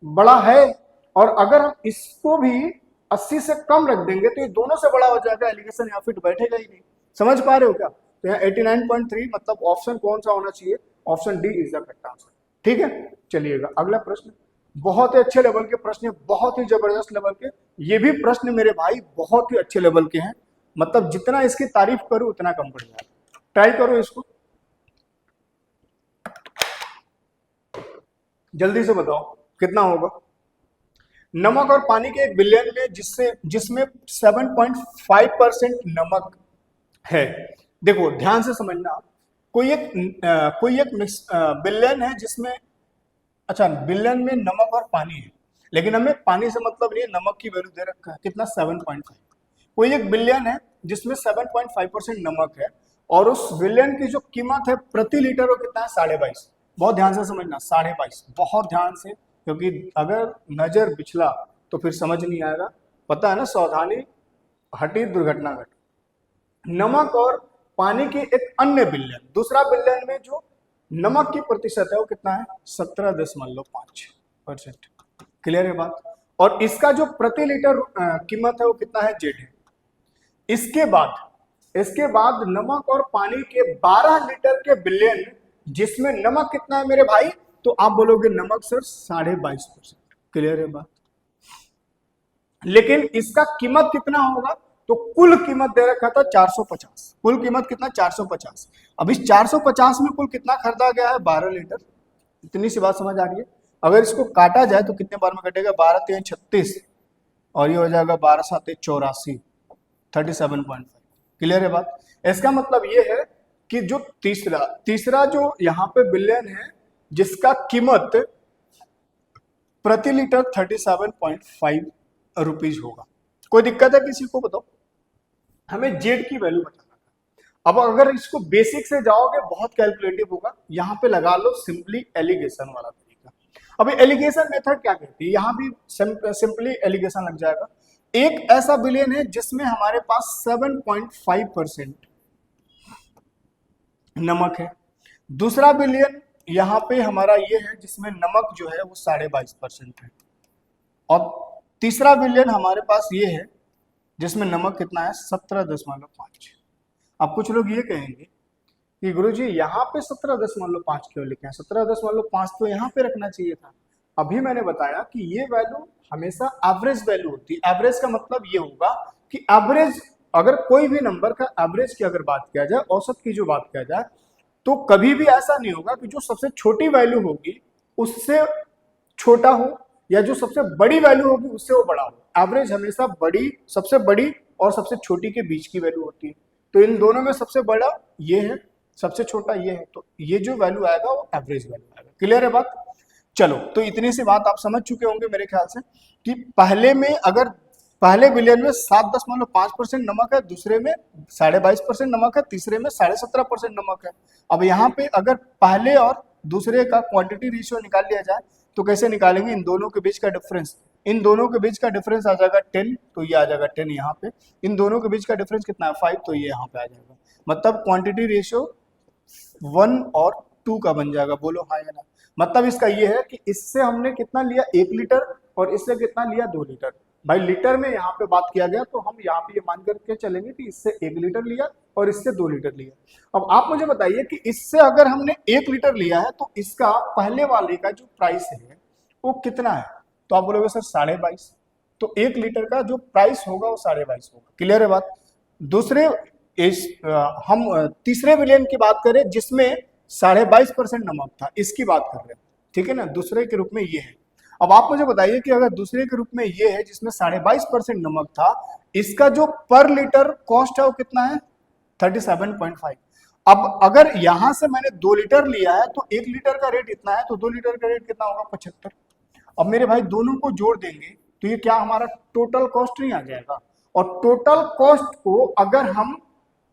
बड़ा है। और अगर हम इसको भी 80 से कम रख देंगे तो ये दोनों से बड़ा हो जाएगा, एलिगेशन यहाँ फिट बैठेगा ही नहीं। समझ पा रहे हो क्या? तो यहाँ 89.3 मतलब ऑप्शन कौन सा होना चाहिए? Option D is the correct answer. ठीक है, चलिएगा अगला प्रश्न। बहुत ही अच्छे लेवल के प्रश्न, बहुत ही जबरदस्त लेवल के। ये भी प्रश्न मेरे भाई बहुत ही अच्छे लेवल के हैं, मतलब जितना इसकी तारीफ करूं उतना कम पड़ जाए। ट्राई करो इसको, जल्दी से बताओ कितना होगा। नमक और पानी के 1 बिलियन में जिसमें 7.5% नमक है। देखो ध्यान से समझना, कोई एक बिलियन है जिसमें, अच्छा बिलियन में नमक और पानी है, लेकिन हमें पानी से मतलब नहीं है, नमक की वैल्यू दे रखा है कितना? 7.5। कोई एक बिलियन है जिसमें 7.5% नमक है, और उस बिलियन की जो कीमत है प्रति लीटर वो कितना है? 22.5। बहुत ध्यान से समझना, 22.5, बहुत ध्यान से, क्योंकि अगर नजर बिछला तो फिर समझ नहीं आएगा। पता है ना, सावधानी हटी दुर्घटना घटी। नमक और पानी के एक अन्य बिलियन, दूसरा बिलियन में जो नमक की प्रतिशत है वो कितना है? 17.5%। क्लियर है बात? और इसका जो प्रति लीटर कीमत है वो कितना है? जेड है। इसके बाद नमक और पानी के 12 लीटर के बिलियन, जिसमें नमक कितना है मेरे भाई? तो आप बोलोगे नमक सर 22.5%। क्लियर है बात? लेकिन इसका कीमत कितना होगा? तो कुल कीमत दे रखा था 450। कुल कीमत कितना? 450। अब इस 450 में कुल कितना खरीदा गया है? 12 लीटर। इतनी सी बात समझ आ रही है? अगर इसको काटा जाए तो कितने बार में कटेगा? 12 3 36, और ये हो जाएगा 12 7 84, 37.5। क्लियर है बात? इसका मतलब ये है कि जो तीसरा जो यहाँ पे बिलियन है जिसका कीमत प्रति लीटर 37.5 रुपीज होगा। कोई दिक्कत है किसी को? बताओ। हमें जेड की वैल्यू बताना था। अब अगर इसको बेसिक से जाओगे बहुत कैलकुलेटिव होगा, यहाँ पे लगा लो सिंपली एलिगेशन वाला तरीका। अब एलिगेशन मेथड क्या कहती है, यहाँ भी सिंपली एलिगेशन लग जाएगा। एक ऐसा बिलियन है जिसमें हमारे पास 7.5% नमक है। दूसरा बिलियन यहाँ पे हमारा ये है जिसमें नमक जो है वो 22.5% है। और तीसरा बिलियन हमारे पास ये है जिसमें नमक कितना है, 17.5। अब कुछ लोग ये कहेंगे कि गुरुजी यहाँ पे 17.5 क्यों लिखे हैं, 17.5 तो यहाँ पे रखना चाहिए था। अभी मैंने बताया कि ये वैल्यू हमेशा एवरेज वैल्यू होती है। एवरेज का मतलब ये होगा कि एवरेज, अगर कोई भी नंबर का एवरेज की अगर बात किया जाए, औसत की जो बात किया जाए, तो कभी भी ऐसा नहीं होगा कि जो सबसे छोटी वैल्यू होगी उससे छोटा हो या जो सबसे बड़ी वैल्यू होगी उससे वो बड़ा हो। एवरेज हमेशा बड़ी, सबसे बड़ी और सबसे छोटी के बीच की वैल्यू होती है। तो इन दोनों में सबसे बड़ा ये है, सबसे छोटा ये है, तो ये जो वैल्यू आएगा वो एवरेज वैल्यू आएगा। क्लियर है बात? चलो, तो इतनी सी बात आप समझ चुके होंगे मेरे ख्याल से कि पहले में अगर पहले बिलियन में 7.5% नमक है, दूसरे में 22.5% नमक है, तीसरे में 17.5% नमक है। अब यहाँ पे अगर पहले और दूसरे का क्वांटिटी रेशियो निकाल लिया जाए तो कैसे निकालेंगे? इन दोनों के बीच का डिफरेंस, इन दोनों के बीच का डिफरेंस आ जाएगा 10, तो ये आ जाएगा 10 यहाँ पे। इन दोनों के बीच का डिफरेंस कितना है? 5, तो ये यहाँ पे आ जाएगा। मतलब क्वांटिटी रेशियो 1 और 2 का बन जाएगा। बोलो हाँ या ना? मतलब इसका ये है कि इससे हमने कितना लिया, 1 लीटर, और इससे कितना लिया, 2 लीटर। भाई लीटर में यहाँ पे बात किया गया तो हम यहाँ पे ये मान करके चलेंगे कि इससे 1 लीटर लिया और इससे 2 लीटर लिया। अब आप मुझे बताइए कि इससे अगर हमने 1 लीटर लिया है तो इसका पहले वाले का जो प्राइस है वो कितना है? तो आप बोलोगे सर 22.5, तो 1 लीटर का जो प्राइस होगा वो 22.5 होगा। क्लियर है बात? दूसरे हम तीसरे बिलियन की बात करें जिसमें 22.5% नमक था, इसकी बात कर रहे हैं, ठीक है ना? दूसरे के रूप में ये है। अब आप मुझे बताइए कि अगर दूसरे के रूप में ये है जिसमें 22.5% नमक था, इसका जो पर लीटर कॉस्ट है वो कितना है? 37.5। अब अगर यहां से मैंने 2 लीटर लिया है तो 1 लीटर का रेट इतना है, तो 2 लीटर का रेट कितना होगा? 75। अब मेरे भाई दोनों को जोड़ देंगे तो ये क्या हमारा टोटल कॉस्ट नहीं आ जाएगा? और टोटल कॉस्ट को अगर हम,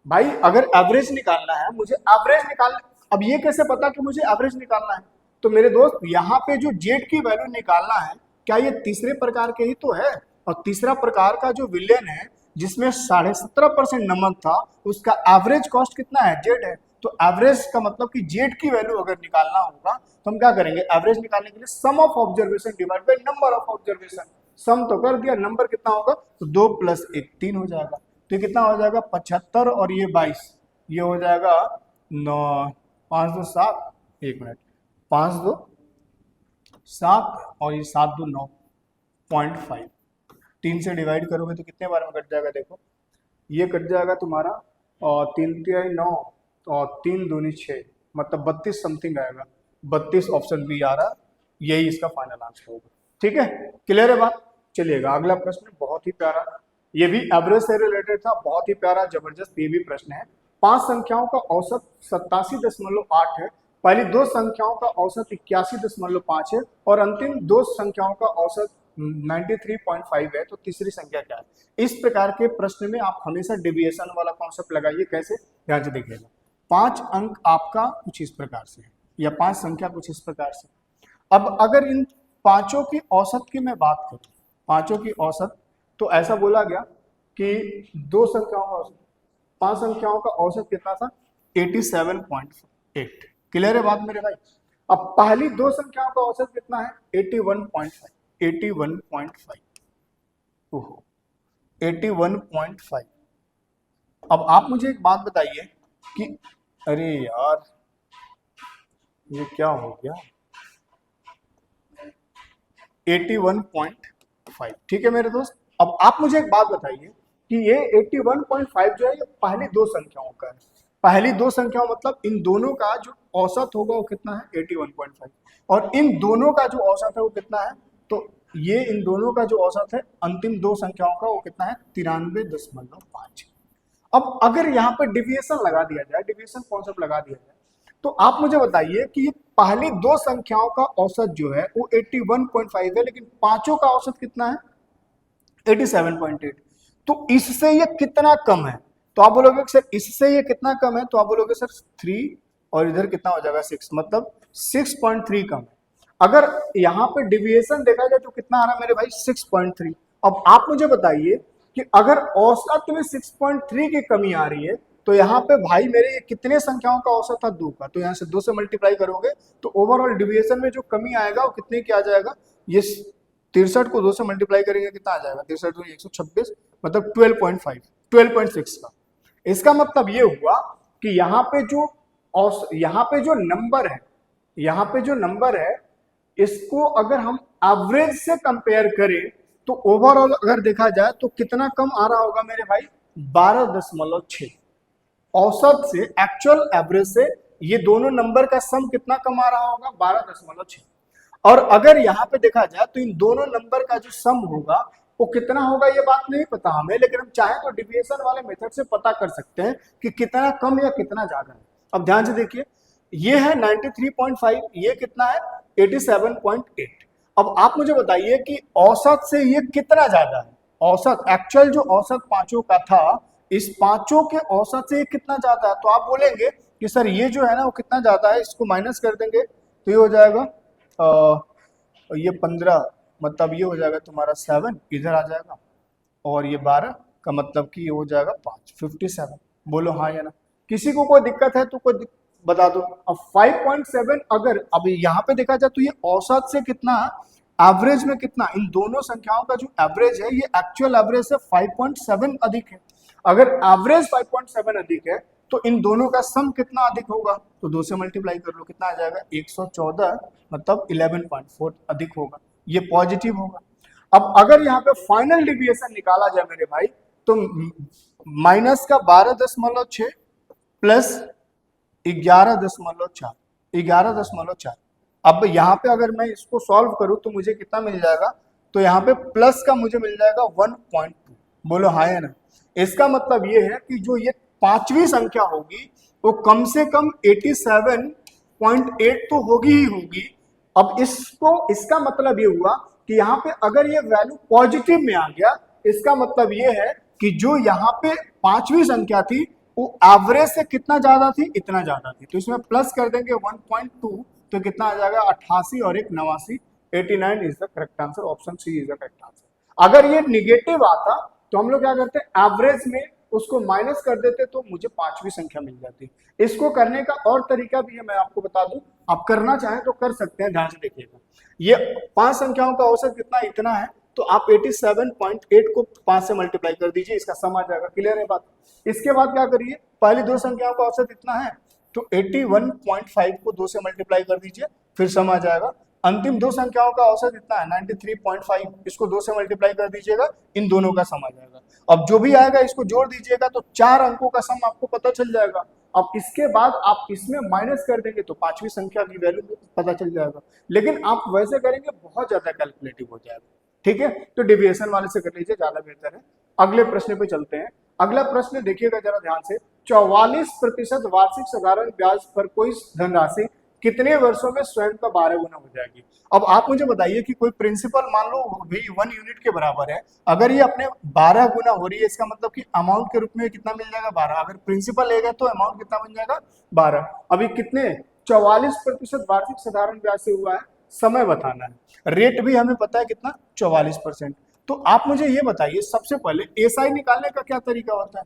भाई अगर एवरेज निकालना है, मुझे एवरेज निकालना, अब ये कैसे पता कि मुझे एवरेज निकालना है? तो मेरे दोस्त यहाँ पे जो जेड की वैल्यू निकालना है, क्या ये तीसरे प्रकार के ही तो है? और तीसरा प्रकार का जो विलेन है जिसमें 17.5% नमक था, उसका एवरेज कॉस्ट कितना है? जेड है। तो एवरेज का मतलब कि जेड की वैल्यू अगर निकालना होगा तो हम क्या करेंगे? एवरेज निकालने के लिए sum of observation divide by number of observation. Sum तो कर दिया, नंबर कितना होगा? तो 2 + 1 3 हो जाएगा। तो ये कितना हो जाएगा? 75 और ये 22, ये हो जाएगा 9, 5 2 7, 1 मिनट, 5 2 7 और ये 7 2 9.5। 3 से डिवाइड करोगे तो कितने बार में कट जाएगा? देखो ये कट जाएगा तुम्हारा, और 3 3 9 और 3 दूनी 6, मतलब 32 समथिंग आएगा। 32 ऑप्शन बी आ रहा, यही इसका फाइनल आंसर होगा। ठीक है, क्लियर है बात? चलिएगा अगला प्रश्न, बहुत ही प्यारा, ये भी एवरेज से रिलेटेड था, बहुत ही प्यारा जबरदस्त ये भी प्रश्न है। 5 संख्याओं का औसत 87.8 है, पहली 2 संख्याओं का औसत 81.5 है और अंतिम 2 संख्याओं का औसत 93.5 है, तो तीसरी संख्या क्या है? इस प्रकार के प्रश्न में आप हमेशा डेविएशन वाला कॉन्सेप्ट लगाइए। कैसे? ध्यान से देखिएगा। 5 अंक आपका कुछ इस प्रकार से है या 5 संख्या कुछ इस प्रकार से। अब अगर इन पांचों की औसत की मैं बात करूं, पांचों की औसत, तो ऐसा बोला गया कि 2 संख्याओं का औसत, 5 संख्याओं का औसत कितना था? 87.8। क्लियर है बात मेरे भाई? अब पहली 2 संख्याओं का औसत कितना है? 81.5। 81.5, ओहो 81.5। अब आप मुझे एक बात बताइए कि अरे यार ये क्या हो गया? 81.5, ठीक है मेरे दोस्त। अब आप मुझे एक बात बताइए कि ये 81.5 जो है ये पहली 2 संख्याओं का है। पहली 2 संख्याओं मतलब इन दोनों का जो औसत होगा वो कितना है? 81.5। और इन दोनों का जो औसत है वो कितना है? तो ये इन दोनों का जो औसत है अंतिम 2 संख्याओं का वो कितना है? 93.5। अब अगर यहाँ पे डिविएशन लगा दिया जाए, डिविएशन कॉन्सेप्ट लगा दिया जाए, तो आप मुझे बताइए कि ये पहली दो संख्याओं का औसत जो है वो 81.5 है, लेकिन पांचों का औसत कितना है? 87.8। तो इससे ये कितना कम है? तो आप बोलोगे सर इससे ये कितना कम है, तो आप बोलोगे सर 3 और इधर कितना हो जाएगा 6, मतलब 6.3 कम है। अगर यहाँ पे डिविएशन देखा जाए तो कितना आ रहा है मेरे भाई? 6.3। अब आप मुझे बताइए कि अगर औसत में 6.3 की कमी आ रही है तो यहाँ पे भाई मेरे ये कितने संख्याओं का औसत था? 2 का। तो यहाँ से 2 से मल्टीप्लाई करोगे तो ओवरऑल डिविएशन में जो कमी आएगा वो कितने की आ जाएगा? ये 63 को 2 से मल्टीप्लाई करेंगे कितना आ जाएगा? 63 दूनी 126, मतलब 12.5, 12.6 का। इसका मतलब ये हुआ कि यहाँ पे जो नंबर है, यहाँ पे जो नंबर है इसको अगर हम एवरेज से कंपेयर करें तो ओवरऑल अगर देखा जाए तो कितना कम आ रहा होगा मेरे भाई? 12.6। औसत से, एक्चुअल एवरेज से ये दोनों नंबर का सम कितना कम आ रहा होगा? 12.6। और अगर यहाँ पे देखा जाए तो इन दोनों नंबर का जो सम होगा वो कितना होगा ये बात नहीं पता हमें, लेकिन हम चाहें तो डिविएशन वाले मेथड से पता कर सकते हैं कि कितना कम या कितना ज्यादा है। अब ध्यान से देखिए, ये है 93.5, ये कितना है? 87.8। अब आप मुझे बताइए कि औसत से ये कितना ज्यादा है? औसत, एक्चुअल जो औसत पांचों का था, इस पांचों के औसत से ये कितना ज्यादा है? तो आप बोलेंगे कि सर ये जो है ना वो कितना ज्यादा है, इसको माइनस कर देंगे तो ये हो जाएगा ये 15, मतलब ये हो जाएगा तुम्हारा 7, इधर आ जाएगा, और ये 12 का मतलब कि ये हो जाएगा 5, 57। बोलो हाँ या ना? किसी को कोई दिक्कत है तो बता दो। अब 5.7 अगर अब यहाँ पे देखा जाए तो ये औसत से कितना, एवरेज में कितना, इन दोनों संख्याओं का जो एवरेज है ये एक्चुअल एवरेज से 5.7 अधिक है। अगर एवरेज 5.7 अधिक है तो इन दोनों का सम कितना अधिक होगा? तो 2 से मल्टीप्लाई कर लो, कितना आ जाएगा? 114, मतलब 11.4 अधिक होगा, ये पॉजिटिव होगा। अब अगर यहाँ पे फाइनल डिविएशन निकाला जाए मेरे भाई तो माइनस का 12.6 प्लस 11.4, 11.4। अब यहाँ पे अगर मैं इसको सॉल्व करूं तो मुझे कितना मिल जाएगा? तो यहाँ पे प्लस का मुझे मिल जाएगा 1.2। बोलो हाँ या ना? इसका मतलब ये है कि जो ये पांचवी संख्या होगी वो कम से कम 87.8 तो होगी ही होगी। अब इसका मतलब ये हुआ कि यहाँ पे अगर ये वैल्यू पॉजिटिव में आ गया, इसका मतलब ये है कि जो यहाँ पे पांचवी संख्या थी वो एवरेज से कितना ज्यादा थी? इतना ज्यादा थी। तो इसमें प्लस कर देंगे 1.2 तो कितना आ जाएगा? 88 और 89, 89 is the correct answer, option C is the correct answer. अगर ये निगेटिव आता तो हम लोग क्या करते? एवरेज में उसको माइनस कर देते तो मुझे पांचवी संख्या मिल जाती। इसको करने का और तरीका भी है, मैं आपको बता दूं, आप करना चाहें तो कर सकते हैं। ध्यान से देखिएगा, ये 5 संख्याओं का औसत कितना? इतना है, तो आप 87.8 को 5 से मल्टीप्लाई कर दीजिए, इसका सम आ जाएगा। क्लियर है बात? इसके बाद क्या करिए, पहली दो संख्याओं का औसत इतना है तो 81.5 को 2 से मल्टीप्लाई कर दीजिए, फिर सम आ जाएगा। अंतिम दो संख्याओं का औसत इतना है 93.5, इसको 2 से मल्टीप्लाई कर दीजिएगा, इन दोनों का सम आ जाएगा। अब जो भी आएगा इसको जोड़ दीजिएगा तो 4 अंकों का सम आपको पता चल जाएगा। अब इसके बाद आप इसमें माइनस कर देंगे तो पांचवी संख्या की वैल्यू पता चल जाएगा। लेकिन आप वैसे करेंगे बहुत ज्यादा कैलकुलेटिव हो जाएगा, ठीक है? तो डिविएशन वाले से कर लीजिए, ज्यादा बेहतर है। अगले प्रश्न पे चलते हैं। अगला प्रश्न देखिएगा जरा ध्यान से, 44% वार्षिक साधारण ब्याज पर कोई धनराशि कितने वर्षों में स्वयं का 12 गुना हो जाएगी? अब आप मुझे बताइए कि कोई प्रिंसिपल मान लो भी 1 यूनिट के बराबर है, अगर ये अपने 12 गुना हो रही है, इसका मतलब कि अमाउंट के रूप में कितना मिल जाएगा? 12। अगर प्रिंसिपल लेगा तो अमाउंट कितना बन जाएगा? 12। अभी कितने 44% वार्षिक साधारण ब्याज से हुआ है, समय बताना है। रेट भी हमें पता है कितना, 44%। तो आप मुझे ये बताइए सबसे पहले एसआई निकालने का क्या तरीका होता है?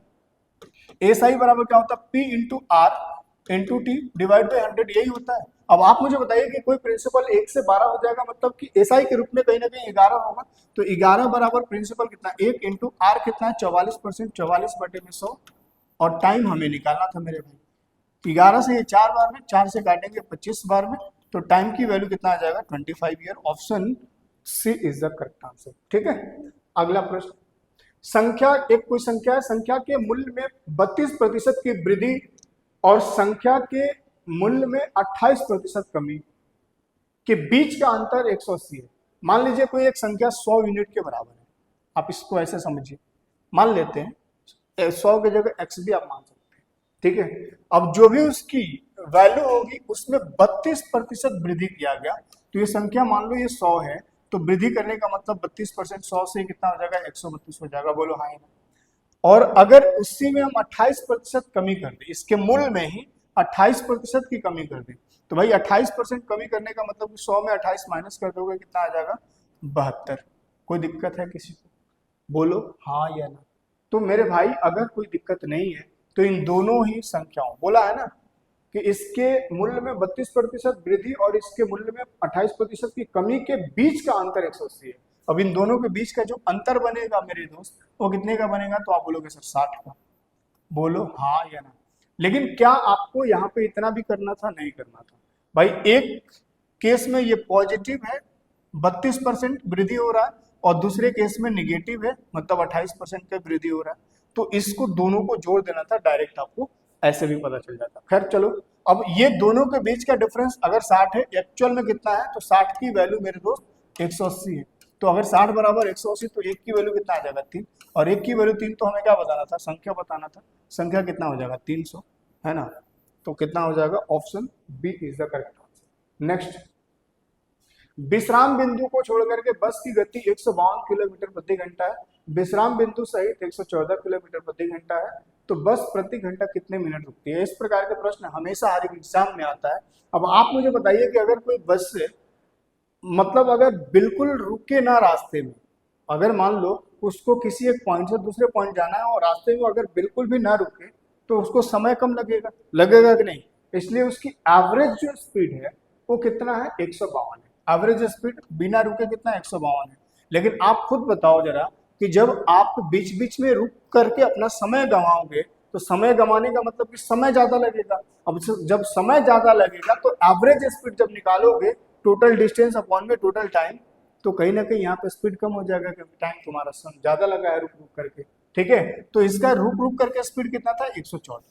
एसआई बराबर क्या होता है? P into R into T divide by 100, यही होता है। अब आप मुझे बताइए कि कोई प्रिंसिपल 1 से 12 हो जाएगा, मतलब कि एसआई के रूप में कहीं ना कहीं 11 होगा, तो 11 बराबर प्रिंसिपल कितना? 1 इंटू आर कितना है? 44%, 44/100, और टाइम हमें निकालना था मेरे भाई। 11 से ये 4 बार में, 4 से काटेंगे 25 बार में, तो टाइम की वैल्यू कितना आ जाएगा? 25 year. Option C is the correct answer, ठीक है? अगला प्रश्न, संख्या, एक कोई संख्या है, संख्या के मूल्य में 32% की वृद्धि और संख्या के मूल्य में 28% कमी के बीच का अंतर 180 है। मान लीजिए कोई एक संख्या 100 यूनिट के बराबर है, आप इसको ऐसे समझिए, मान लेते हैं 100 की जगह x भी आप मान सकते हैं, ठीक है। अब जो भी उसकी वैल्यू होगी उसमें 32% वृद्धि किया गया, तो ये संख्या मान लो ये 100 है, तो वृद्धि करने का मतलब 32% 100 से कितना हो जाएगा, 132 हो जाएगा। बोलो हाँ या ना। और अगर उसी में हम 28% कमी कर दें, इसके मूल्य में ही 28% की कमी कर दें, तो भाई 28% कमी करने का मतलब 100 में 28 माइनस कर दोगे, कितना आ जाएगा, 72। कोई दिक्कत है किसी को? बोलो हाँ या ना। तो मेरे भाई अगर कोई दिक्कत नहीं है तो इन दोनों ही संख्याओं, बोला है ना कि इसके मूल्य में 32% वृद्धि और इसके मूल्य में 28% की कमी के बीच का अंतर 180 है। अब इन दोनों के बीच का जो अंतर बनेगा मेरे दोस्त, वो कितने का बनेगा? तो आप बोलोगे सर 60 का। बोलो हाँ या ना। लेकिन क्या आपको यहाँ पे इतना भी करना था? नहीं करना था भाई। एक केस में ये पॉजिटिव है, 32% वृद्धि हो रहा है, और दूसरे केस में निगेटिव है, मतलब 28% का वृद्धि हो रहा है। तो इसको दोनों को जोड़ देना था, डायरेक्ट आपको ऐसे भी पता चल जाता। खैर चलो, अब ये दोनों के बीच का डिफरेंस अगर 60 है, एक्चुअल में कितना है? तो 60 की वैल्यू मेरे दोस्त 180 है। तो अगर 60 बराबर 180, तो एक की वैल्यू कितना आ जाएगा? 3। और एक की वैल्यू 3, तो हमें क्या बताना था? संख्या बताना था। संख्या कितना हो जाएगा? 300, है ना। तो कितना हो जाएगा? Option B is the correct answer. Next, विश्राम बिंदु को छोड़कर के बस की गति 152 किलोमीटर प्रति घंटा है, विश्राम बिंदु सहित 114 किलोमीटर प्रति घंटा है, तो बस प्रति घंटा कितने मिनट रुकती है? इस प्रकार के प्रश्न हमेशा हर एक एग्जाम में आता है। अब आप मुझे बताइए कि अगर कोई बस से, मतलब अगर बिल्कुल रुके ना रास्ते में, अगर मान लो उसको किसी एक पॉइंट से दूसरे पॉइंट जाना है और रास्ते में अगर बिल्कुल भी ना रुके, तो उसको समय कम लगेगा, लगेगा कि नहीं? इसलिए उसकी एवरेज जो स्पीड है वो कितना है? 152 है। एवरेज स्पीड बिना रुके कितना? 152 है। लेकिन आप खुद बताओ जरा कि जब आप बीच बीच में रुक करके अपना समय गंवाओगे, तो समय गंवाने का मतलब कि समय ज्यादा लगेगा। अब जब समय ज्यादा लगेगा तो एवरेज स्पीड जब निकालोगे, टोटल डिस्टेंस अपॉन में टोटल टाइम, तो कहीं ना कहीं यहाँ पे स्पीड कम हो जाएगा, क्योंकि टाइम तुम्हारा ज्यादा लगा है रुक रुक करके। ठीक है, तो इसका रुक रुक करके स्पीड कितना था? 114।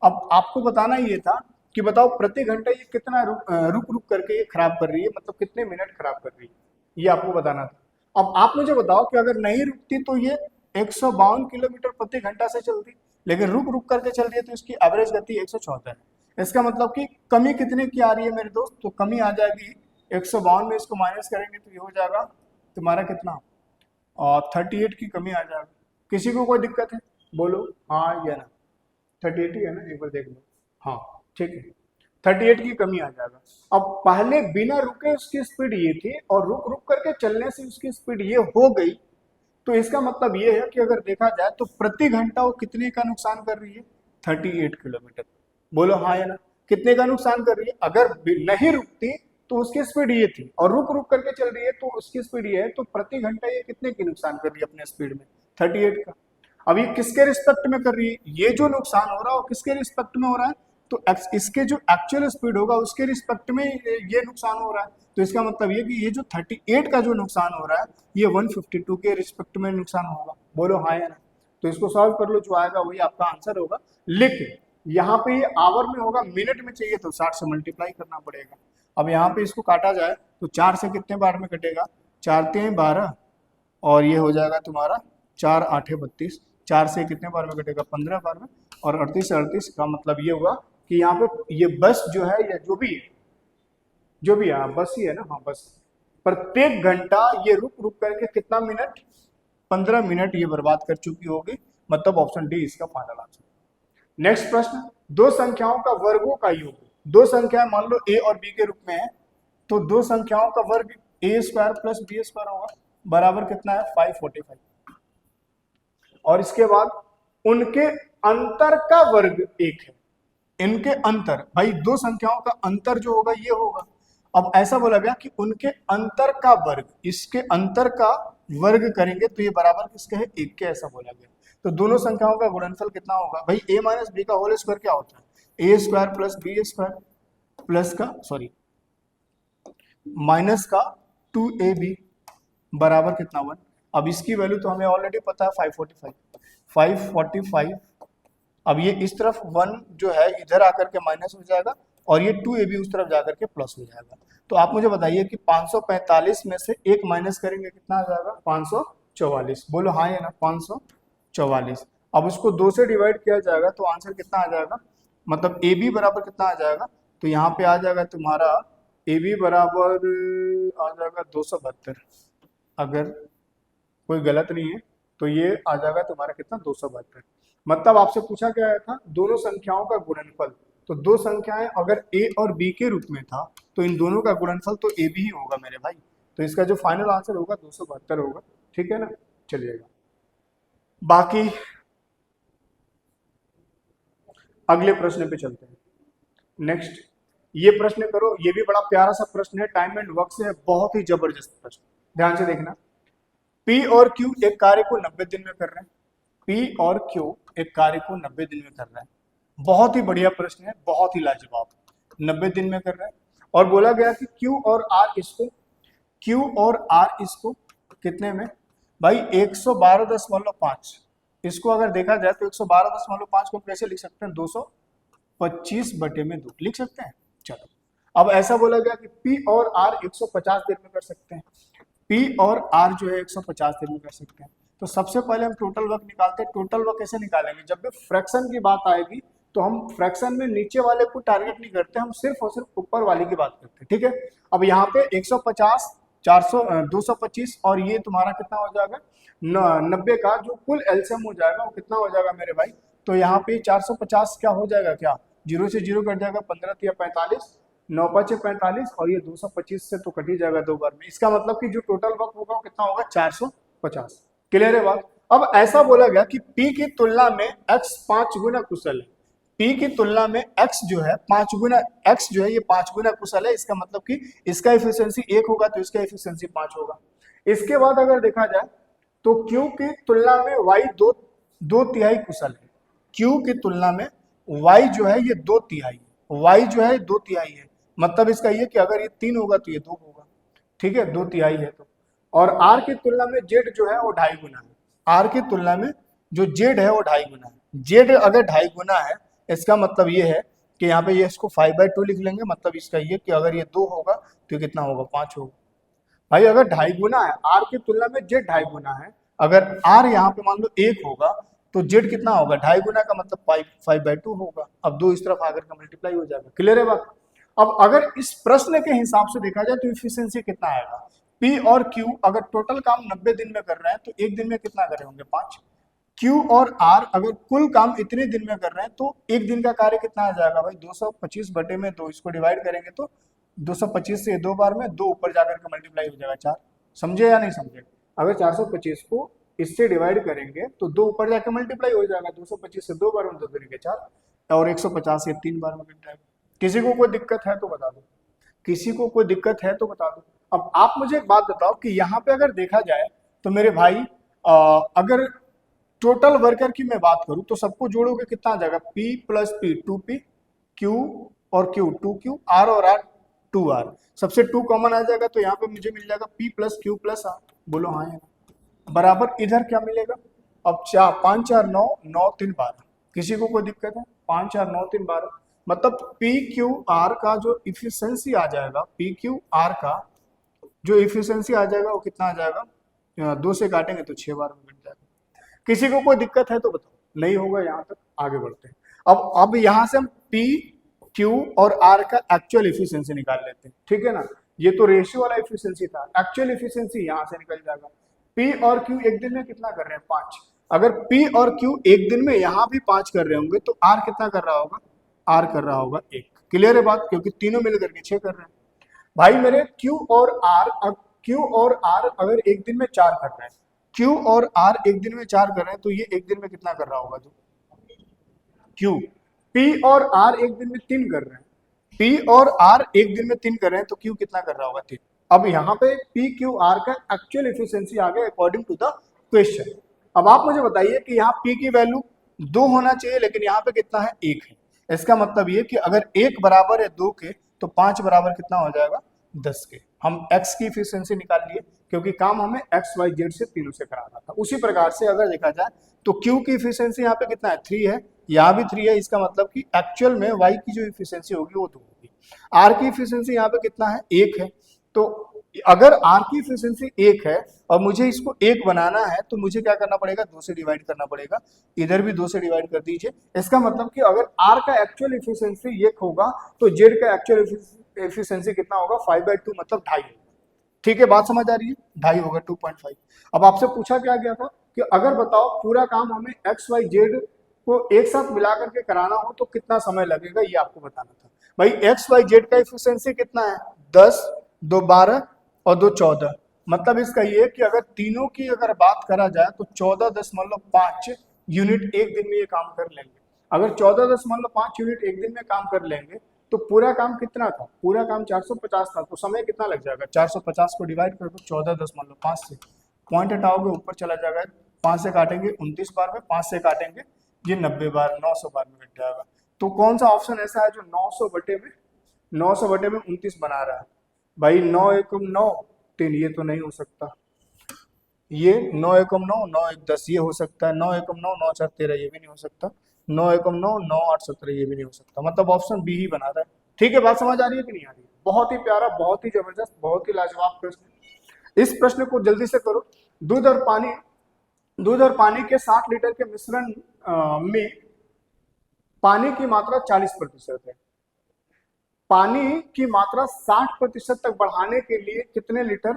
अब आपको बताना ये था कि बताओ प्रति घंटे ये कितना रुक रुक करके ये खराब कर रही है, मतलब कितने मिनट खराब कर रही है, ये आपको बताना था। अब आप मुझे बताओ कि अगर नहीं रुकती तो ये 152 किलोमीटर प्रति घंटा से चलती, लेकिन रुक रुक करके चल रही है, तो इसकी एवरेज गति 114 है। इसका मतलब कि कमी कितने की आ रही है मेरे दोस्त? तो कमी आ जाएगी 152 में इसको माइनस करेंगे तो ये हो जाएगा तुम्हारा कितना, और 38 की कमी आ जाएगा। किसी को कोई दिक्कत है? बोलो हाँ या ना। 38 ही है ना, एक बार देख लो। हाँ ठीक है, 38 की कमी आ जाएगा। अब पहले बिना रुके उसकी स्पीड ये थी, और रुक रुक करके चलने से उसकी स्पीड ये हो गई, तो इसका मतलब ये है कि अगर देखा जाए तो प्रति घंटा वो कितने का नुकसान कर रही है? 38 किलोमीटर। बोलो हाँ या ना। कितने का नुकसान कर रही है? अगर नहीं रुकती तो उसकी स्पीड ये थी, और रुक रुक करके चल रही है तो उसकी स्पीड ये है, तो प्रति घंटा ये कितने की नुकसान कर रही है अपने स्पीड में? 38 का। अब ये किसके रिस्पेक्ट में कर रही है? ये जो नुकसान हो रहा है वो किसके रिस्पेक्ट में हो रहा है? तो इसके जो एक्चुअल स्पीड होगा उसके रिस्पेक्ट में ये नुकसान हो रहा है। तो इसका मतलब ये कि ये जो 38 का जो नुकसान हो रहा है, ये 152 के रिस्पेक्ट में नुकसान होगा। बोलो हाँ या ना। तो इसको सॉल्व कर लो, जो आएगा वही आपका आंसर होगा। लेकिन यहाँ पे ये आवर में होगा, मिनट में चाहिए तो 60 से मल्टीप्लाई करना पड़ेगा। अब यहाँ पे इसको काटा जाए तो 4 से कितने बार में कटेगा? 4 3 12, और ये हो जाएगा तुम्हारा 4 8 32। 4 से कितने बार में कटेगा? 15 बार में। और 38 से 38 का मतलब ये हुआ कि यहाँ पे ये बस जो है, या जो भी है, जो भी है बस ही है ना, हाँ बस, प्रत्येक घंटा ये रुक रुक करके कितना मिनट? 15 मिनट ये बर्बाद कर चुकी होगी। मतलब ऑप्शन डी इसका फाइनल आंसर। नेक्स्ट प्रश्न, दो संख्याओं का वर्गों का योग। दो संख्याएं मान लो ए और बी के रूप में है, तो दो संख्याओं का वर्ग ए स्क्वायर प्लस बी स्क्वायर होगा, बराबर कितना है? 545। और इसके बाद उनके अंतर का वर्ग 1 है। इनके अंतर, भाई दो संख्याओं का अंतर जो होगा ये होगा। अब ऐसा बोला गया कि उनके अंतर का वर्ग, इसके अंतर का वर्ग करेंगे तो ये बराबर किसके है? 1 के, ऐसा बोला गया। तो दोनों संख्याओं का गुणनफल कितना होगा? भाई a माइनस बी का होल स्क्वायर क्या होता है? A square plus b square plus का माइनस का 2ab बराबर कितना? 1। अब इसकी वैल्यू तो हमें ऑलरेडी पता है 545। अब ये इस तरफ 1 जो है इधर आकर के माइनस हो जाएगा, और ये 2ab उस तरफ जाकर के प्लस हो जाएगा। तो आप मुझे बताइए कि 545 में से 1 माइनस करेंगे कितना आ जाएगा? 544। बोलो हाँ या ना। 544। अब उसको 2 से डिवाइड किया जाएगा तो आंसर कितना आ जाएगा? मतलब ए बी बराबर कितना आ जाएगा, तो यहाँ पे आ जाएगा तुम्हारा ए बी बराबर आ जाएगा 272, अगर कोई गलत नहीं है तो ये आ जाएगा तुम्हारा कितना 272। मतलब आपसे पूछा क्या था, दोनों संख्याओं का गुणनफल, तो दो संख्याएं अगर ए और बी के रूप में था तो इन दोनों का गुणनफल तो ए बी ही होगा मेरे भाई, तो इसका जो फाइनल आंसर होगा 272 होगा, ठीक है ना। चलिएगा बाकी अगले प्रश्न पे चलते हैं। नेक्स्ट ये प्रश्न करो, ये भी बड़ा प्यारा सा प्रश्न है, टाइम एंड वर्क से है, बहुत ही जबरदस्त प्रश्न, ध्यान से देखना। P और Q एक कार्य को 90 दिन में कर रहे हैं, P और Q एक कार्य को 90 दिन में कर रहे हैं, बहुत ही बढ़िया प्रश्न है, बहुत ही लाजवाब, 90 दिन में कर रहे हैं। और बोला गया कि Q और R इसको कितने में, भाई 112.5, इसको अगर देखा जाए तो 112.5 को कैसे लिख सकते हैं, 225/2 लिख सकते हैं। चलो अब ऐसा बोला गया कि P और R 150 दिन में कर सकते हैं, P और R जो है 150 दिन में कर सकते हैं। तो सबसे पहले हम टोटल वर्क निकालते हैं। टोटल वर्क कैसे निकालेंगे, जब भी फ्रैक्शन की बात आएगी तो हम फ्रैक्शन में नीचे वाले को टारगेट नहीं करते, हम सिर्फ और सिर्फ ऊपर वाले की बात करते हैं, ठीक है। अब यहाँ पे 150, 400, 225 और ये तुम्हारा कितना हो जाएगा 90 का जो कुल एलसीएम हो जाएगा वो कितना हो जाएगा मेरे भाई, तो यहाँ पे 450 क्या हो जाएगा, क्या 0 से 0 कट जाएगा, 15 या 45, 9 5 45 और ये 225 से तो कट ही जाएगा 2 बार में। इसका मतलब कि जो टोटल वर्क होगा वो कितना होगा 450। क्लियर है बात। अब ऐसा बोला गया कि P की तुलना में X 5 गुना कुशल है, P की तुलना में X जो है 5 गुना, X जो है ये 5 गुना कुशल है, इसका मतलब कि इसका एफिशिएंसी 1 होगा तो इसका एफिशिएंसी 5 होगा। इसके बाद अगर देखा जाए तो Q की तुलना में Y 2 तिहाई कुशल है, Q की तुलना में Y जो है ये 2 तिहाई, Y जो है 2 तिहाई है, मतलब इसका ये कि अगर ये 3 होगा तो ये 2 होगा, ठीक है, 2 तिहाई है तो। और R की तुलना में Z जो है वो 2.5 गुना है, R की तुलना में जो Z है वो 2.5 गुना है, Z अगर 2.5 गुना है इसका मतलब ये है कि यहाँ पे ये इसको 5/2 लिख लेंगे, मतलब इसका ये कि अगर ये 2 होगा तो ये कितना होगा 5 होगा। भाई अगर 2.5 गुना है R की तुलना में Z 2.5 गुना है, अगर R यहाँ पे मान लो 1 होगा तो Z कितना होगा 2.5 गुना का मतलब 5/2 होगा। अब 2 इस तरफ आकर का मल्टीप्लाई हो जाएगा। क्लियर है बात। अब अगर इस प्रश्न के हिसाब से देखा जाए तो इफिशियंसी कितना आएगा, P और Q अगर टोटल काम 90 दिन में कर रहे हैं तो एक दिन में कितना करे होंगे 5। Q और R अगर कुल काम इतने दिन में कर रहे हैं तो एक दिन का कार्य कितना आ जाएगा भाई 225/2, इसको डिवाइड करेंगे तो 225 से 2 बार में 2 ऊपर जाकर के मल्टीप्लाई हो जाएगा 4। समझे या नहीं समझे। अगर 425 को इससे डिवाइड करेंगे तो 2 ऊपर जाकर मल्टीप्लाई हो जाएगा, 225 से 2 बार में 2 तरीके 4 और 150 से 3 बार में कट जाएगा। किसी को कोई दिक्कत है तो बता दो, किसी को कोई दिक्कत है तो बता दो। अब आप मुझे एक बात बताओ कि यहाँ पे अगर देखा जाए तो मेरे भाई अगर टोटल वर्कर की मैं बात करूं तो सबको जोड़ोगे कितना आ जाएगा P + P 2P, Q और Q 2Q, R और R 2R, सबसे 2 कॉमन आ जाएगा तो यहाँ पे मुझे मिल जाएगा P + Q + R। बोलो हाँ है बराबर। इधर क्या मिलेगा, अब 5 4 9 9 3 12, किसी को कोई दिक्कत है 5 4 9 3 12, मतलब PQR का जो इफिशियंसी आ जाएगा, PQR का जो इफिशियंसी आ जाएगा वो कितना आ जाएगा, 2 से काटेंगे तो 6 बार में कट जाएगा। किसी को कोई दिक्कत है तो बताओ, नहीं होगा यहाँ तक आगे बढ़ते हैं। अब यहाँ से हम P Q और R का एक्चुअल इफिशियंसी निकाल लेते हैं, ठीक है ना। ये तो रेशियो वाला इफिशियंसी था, एक्चुअल इफिशियंसी यहाँ से निकल जाएगा। P और Q एक दिन में कितना कर रहे हैं 5, अगर P और Q एक दिन में यहाँ भी 5 कर रहे होंगे तो R कितना कर रहा होगा, R कर रहा होगा 1। क्लियर है बात, क्योंकि तीनों मिलकर के 6 कर रहे हैं। भाई मेरे Q और R अगर एक दिन में 4 कर रहे हैं, Q और R एक दिन में 4 कर रहे हैं तो ये एक दिन में कितना कर रहा होगा, तो Q। P और R एक दिन में 3 कर रहे हैं, P और R एक दिन में 3 कर रहे हैं तो Q कितना कर रहा होगा 3। अब यहाँ पे PQR का एक्चुअल एफिशिएंसी आ गया अकॉर्डिंग टू द क्वेश्चन। अब आप मुझे बताइए कि यहाँ P की वैल्यू 2 होना चाहिए लेकिन यहाँ पे कितना है 1 है, इसका मतलब ये कि अगर 1 बराबर है 2 के तो 5 बराबर कितना हो जाएगा 10 के। हम X की एफिशिएंसी निकाल लिए क्योंकि काम हमें X Y Z से तीनों से कराना था। उसी प्रकार से अगर देखा जाए तो Q की एफिशिएंसी यहाँ पे कितना है 3 है, यहाँ भी 3 है, इसका मतलब कि एक्चुअल में Y की जो एफिशिएंसी होगी वो 2 होगी। R की एफिशिएंसी यहाँ पे कितना है 1 है, तो अगर आर की एफिशिएंसी 1 है और मुझे इसको 1 बनाना है तो मुझे क्या करना पड़ेगा, 2 से डिवाइड करना पड़ेगा। इधर भी 2 से डिवाइड कर दीजिए। इसका मतलब कि अगर आर का एक्चुअल एफिशिएंसी 1 होगा तो जेड का एक्चुअल एफिशिएंसी कितना होगा, 5/2 मतलब 2.5 होगा। ठीक है, बात समझ आ रही है, 2.5 होगा 2.5। अब आपसे पूछा क्या गया था कि अगर बताओ पूरा काम हमें एक्स वाई जेड को एक साथ मिला करके कराना हो तो कितना समय लगेगा, ये आपको बताना था। भाई एक्स वाई जेड का एफिशिएंसी कितना है, 10, 2 12 और 2 14। मतलब इसका ये कि अगर तीनों की अगर बात करा जाए तो 14.5 यूनिट एक दिन में ये काम कर लेंगे। अगर 14.5 यूनिट एक दिन में काम कर लेंगे तो पूरा काम कितना था, पूरा काम 450 था, तो समय कितना लग जाएगा, 450 को डिवाइड कर दो 14.5 से, पॉइंट हटाओगे ऊपर चला जाएगा, 5 से काटेंगे 29 बार में, 5 से काटेंगे ये 90 बार, 900 बार में कट जाएगा। तो कौन सा ऑप्शन ऐसा है जो 900 बटे में 29 बना रहा है। भाई 9 एकम 9 3, ये तो नहीं हो सकता। ये 9 एकम 9 9 1 10 ये हो सकता है, 9 एकम 9 9 4 13 ये भी नहीं हो सकता, 9 एकम 9 9 8 17 ये भी नहीं हो सकता। मतलब ऑप्शन बी ही बना रहा है। ठीक है, बात समझ आ रही है कि नहीं आ रही है? बहुत ही प्यारा, बहुत ही जबरदस्त, बहुत ही लाजवाब प्रश्न। इस प्रश्न को जल्दी से करो। दूध और पानी के 60 लीटर के मिश्रण में पानी की मात्रा 40% है। पानी की मात्रा 60% तक बढ़ाने के लिए कितने लीटर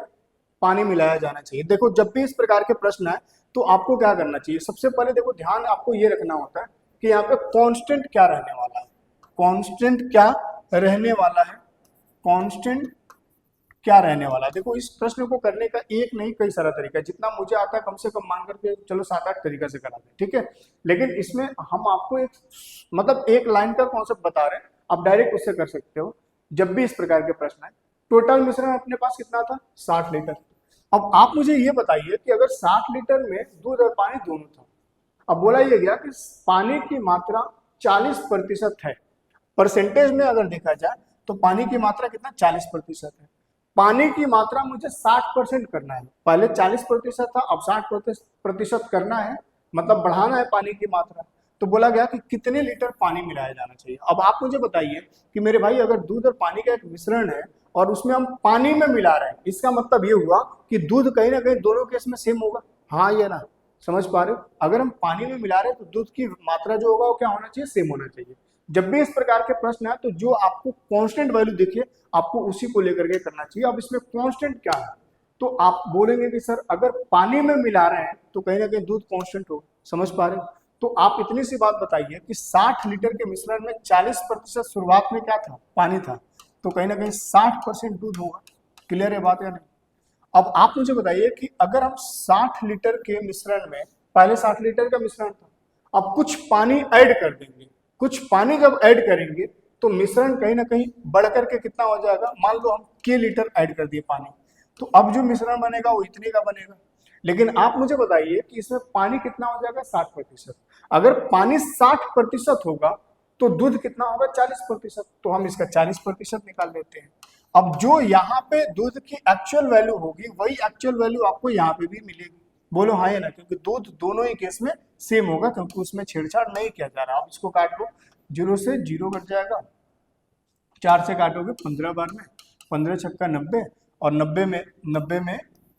पानी मिलाया जाना चाहिए। देखो जब भी इस प्रकार के प्रश्न है तो आपको क्या करना चाहिए, सबसे पहले देखो ध्यान आपको ये रखना होता है कि यहाँ पे कांस्टेंट क्या रहने वाला है, कांस्टेंट क्या रहने वाला है, कांस्टेंट क्या रहने वाला है। देखो इस प्रश्न को करने का एक नहीं कई सारा तरीका है, जितना मुझे आता है कम से कम मान करके चलो 7-8 तरीका से करा दें, ठीक है। लेकिन इसमें हम आपको एक मतलब एक लाइन का कॉन्सेप्ट बता रहे हैं, आप डायरेक्ट उससे कर सकते हो। जब भी इस प्रकार के प्रश्न है, टोटल मिश्रण अपने पास कितना था, 60 लीटर। अब आप मुझे ये बताइए कि अगर 60 लीटर में दूध और पानी दोनों था, अब बोला ये गया कि पानी की मात्रा 40% है, परसेंटेज में अगर देखा जाए तो पानी की मात्रा कितना 40% है। पानी की मात्रा मुझे 60% करना है, पहले 40% था अब 60% करना है, मतलब बढ़ाना है पानी की मात्रा। तो बोला गया कि कितने लीटर पानी मिलाया जाना चाहिए। अब आप मुझे बताइए कि मेरे भाई अगर दूध और पानी का एक मिश्रण है और उसमें हम पानी में मिला रहे हैं, इसका मतलब ये हुआ कि दूध कहीं ना कहीं दोनों केस में सेम होगा। हाँ ये ना, समझ पा रहे हो, अगर हम पानी में मिला रहे हैं तो दूध की मात्रा जो होगा वो क्या होना चाहिए, सेम होना चाहिए। जब भी इस प्रकार के प्रश्न है तो जो आपको कांस्टेंट वैल्यू दिखे आपको उसी को लेकर के करना चाहिए। अब इसमें कांस्टेंट क्या है, तो आप बोलेंगे कि सर अगर पानी में मिला रहे हैं तो कहीं ना कहीं दूध कांस्टेंट हो, समझ पा रहे हो। तो आप इतनी सी बात बताइए कि 60 लीटर के मिश्रण में 40% शुरुआत में क्या था, पानी था, तो कहीं ना कहीं 60% दूध होगा। क्लियर है बात या नहीं। अब आप मुझे बताइए कि अगर हम 60 लीटर के मिश्रण में, पहले 60 लीटर का मिश्रण था, अब कुछ पानी ऐड कर देंगे, कुछ पानी जब ऐड करेंगे तो मिश्रण कहीं ना कहीं बढ़ करके कितना हो जाएगा, मान लो हम के लीटर ऐड कर दिए पानी, तो अब जो मिश्रण बनेगा वो इतने का बनेगा। लेकिन आप मुझे बताइए कि इसमें पानी कितना हो जाएगा, 60%। अगर पानी 60% होगा तो दूध कितना होगा, 40%। तो हम इसका 40% निकाल लेते हैं। अब जो यहाँ पे दूध की एक्चुअल वैल्यू होगी वही एक्चुअल वैल्यू आपको यहाँ पे भी मिलेगी। बोलो हाँ या ना, क्योंकि दूध दोनों ही केस में सेम होगा, क्योंकि उसमें छेड़छाड़ नहीं किया जा रहा। आप इसको काट लो, 0 से 0 कट जाएगा, 4 से काटोगे 15 बार में, 15 छक्का 90, और 90 में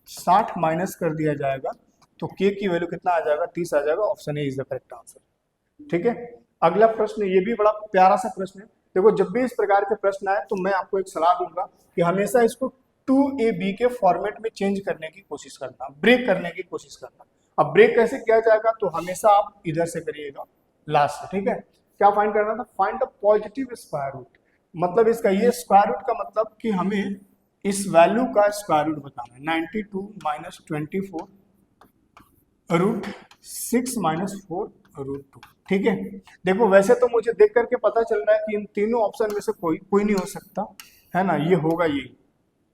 60 माइनस कर दिया जाएगा तो के की वैल्यू कितना आ जाएगा, 30 आ जाएगा। Option A is the correct answer. ठीक है, अगला प्रश्न, ये भी बड़ा प्यारा सा प्रश्न है। देखो जब भी इस प्रकार के प्रश्न आए तो मैं आपको एक सलाह दूंगा कि हमेशा इसको 2ab के फॉर्मेट में चेंज करने की कोशिश करना, ब्रेक करने की कोशिश करना। अब ब्रेक कैसे किया जाएगा, तो हमेशा आप इधर से करिएगा लास्ट से, ठीक है। क्या फाइंड करना था, find the positive square root. मतलब इसका ये स्क्वायर रूट का मतलब कि हमें इस वैल्यू का स्क्वायर रूट बताना है। 92 माइनस 24 रूट 6 माइनस 4 रूट 2। ठीक है, देखो वैसे तो मुझे देख करके पता चल रहा है कि इन तीनों ऑप्शन में से कोई नहीं हो सकता, है ना, ये होगा यही।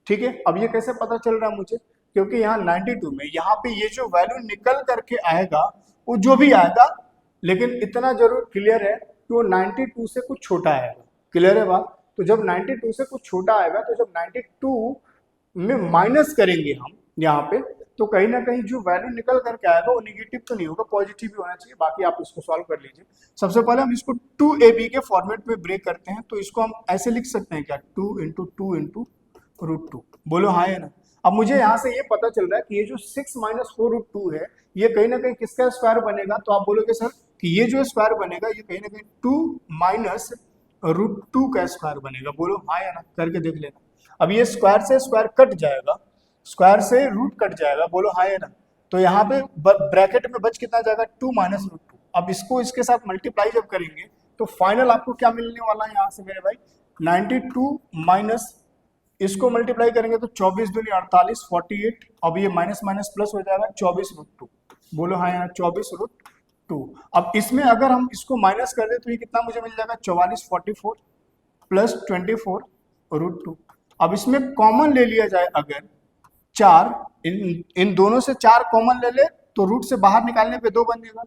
ठीक है, अब ये कैसे पता चल रहा है मुझे, क्योंकि यहाँ 92 में यहाँ पे ये जो वैल्यू निकल करके आएगा वो जो भी आएगा, लेकिन इतना जरूर क्लियर है कि वो 92 से कुछ छोटा आएगा। क्लियर है बात। तो जब 92 से कुछ छोटा आएगा तो जब 92 में माइनस करेंगे हम यहाँ पे, तो कहीं ना कहीं जो वैल्यू निकल करके आएगा वो निगेटिव तो नहीं होगा, पॉजिटिव भी होना चाहिए। बाकी आप इसको सॉल्व कर लीजिए। सबसे पहले हम इसको 2ab के फॉर्मेट में ब्रेक करते हैं, तो इसको हम ऐसे लिख सकते हैं क्या, 2 × 2 × √2। बोलो हाँ या ना। अब मुझे यहाँ से ये पता चल रहा है कि ये जो 6 माइनस 4√2 है, ये कहीं ना कहीं किसका स्क्वायर बनेगा? तो आप बोलोगे सर कि ये जो स्क्वायर बनेगा ये कहीं ना कहीं 2 माइनस √2 का स्क्वायर बनेगा। बोलो हाँ या ना, करके देख लेना। अब ये स्क्वायर से स्क्वायर कट जाएगा, स्क्वायर से रूट कट जाएगा। बोलो हाँ या ना। तो यहाँ पे ब्रैकेट में बच कितना जाएगा? 2 माइनस √2। अब इसको इसके साथ मल्टीप्लाई जब करेंगे तो फाइनल आपको क्या मिलने वाला है यहाँ से मेरे भाई? 92 माइनस इसको मल्टीप्लाई करेंगे तो 24 दूनी 48, 48। अब ये माइनस माइनस प्लस हो जाएगा 24√2। बोलो हाँ यार 24√2। अब इसमें अगर हम इसको माइनस कर दे तो ये कितना मुझे मिल जाएगा? 44, 44 प्लस 24√2। अब इसमें कॉमन ले लिया जाए अगर 4, इन दोनों से 4 कॉमन ले ले तो रूट से बाहर निकालने पे 2 बनेगा।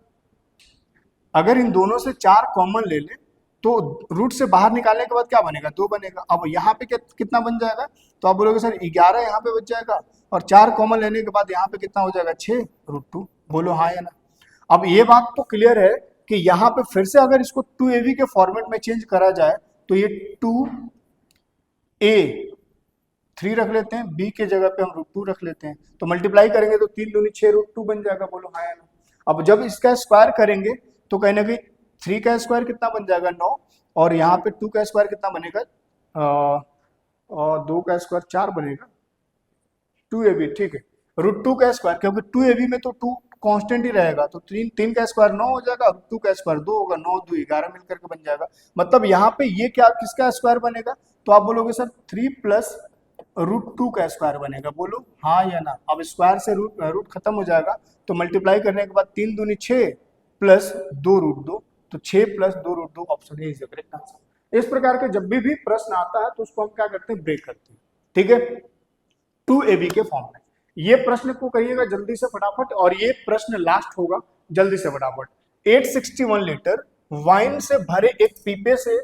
अगर इन दोनों से 4 कॉमन ले ले तो रूट से बाहर निकालने के बाद क्या बनेगा? 2 बनेगा। अब यहाँ पे कितना बन जाएगा? तो आप बोलोगे सर 11 यहाँ पे बच जाएगा और 4 कॉमन लेने के बाद यहाँ पे कितना हो जाएगा? 6√2। बोलो हाँ या ना। अब ये बात तो क्लियर है कि यहाँ पे फिर से अगर इसको 2ab के फॉर्मेट में चेंज करा जाए तो ये 2a 3 रख लेते हैं, b के जगह पे हम √2 रख लेते हैं, तो मल्टीप्लाई करेंगे तो 3 दूनी 6√2 बन जाएगा। बोलो हाँ या ना। अब जब इसका स्क्वायर करेंगे तो कहीं ना कहीं 3 का स्क्वायर कितना बन जाएगा? 9, और यहाँ पे 2 का स्क्वायर कितना बनेगा? और 2 का स्क्वायर 4 बनेगा, 2ab। ठीक है, √2 का स्क्वायर, क्योंकि 2ab में तो 2 कांस्टेंट ही रहेगा, तो 3 का स्क्वायर 9 हो जाएगा, 2 का स्क्वायर 2 होगा, 9 2 11 मिलकर के बन जाएगा। मतलब यहाँ पे ये क्या किसका स्क्वायर बनेगा? तो आप बोलोगे सर 3 प्लस √2 का स्क्वायर बनेगा। बोलो हाँ या ना। अब स्क्वायर से रूट खत्म हो जाएगा तो मल्टीप्लाई करने के बाद 3 दूनी 6 प्लस 2√2, तो 6 plus 2√2 option A is the correct answer. इस प्रकार के जब भी प्रश्न आता है तो उसको हम क्या करते हैं? ब्रेक करते हैं। ठीक है, 2ab के फॉर्म में। ये प्रश्न को करिएगा जल्दी से फटाफट, और ये प्रश्न लास्ट होगा, जल्दी से फटाफट। 861 लीटर वाइन से भरे एक पीपे से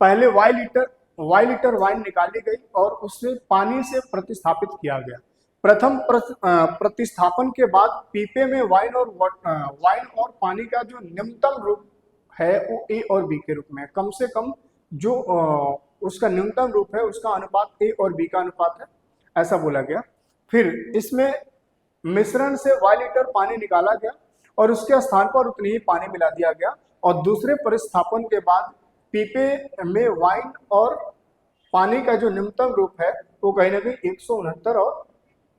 पहले y लीटर वाइन निकाली गई और उसे पानी से प्रतिस्थापित किया गया। प्रथम प्रतिस्थापन के बाद पीपे में वाइन और पानी का जो निम्नतम रूप है वो ए और बी के रूप में है। कम से कम जो उसका न्यूनतम रूप है उसका अनुपात ए और बी का अनुपात है, ऐसा बोला गया। फिर इसमें मिश्रण से y लीटर पानी निकाला गया और उसके स्थान पर उतनी ही पानी मिला दिया गया, और दूसरे परिस्थापन के बाद पीपे में वाइन और पानी का जो न्यूनतम रूप है वो कहीं ना कहीं 169 और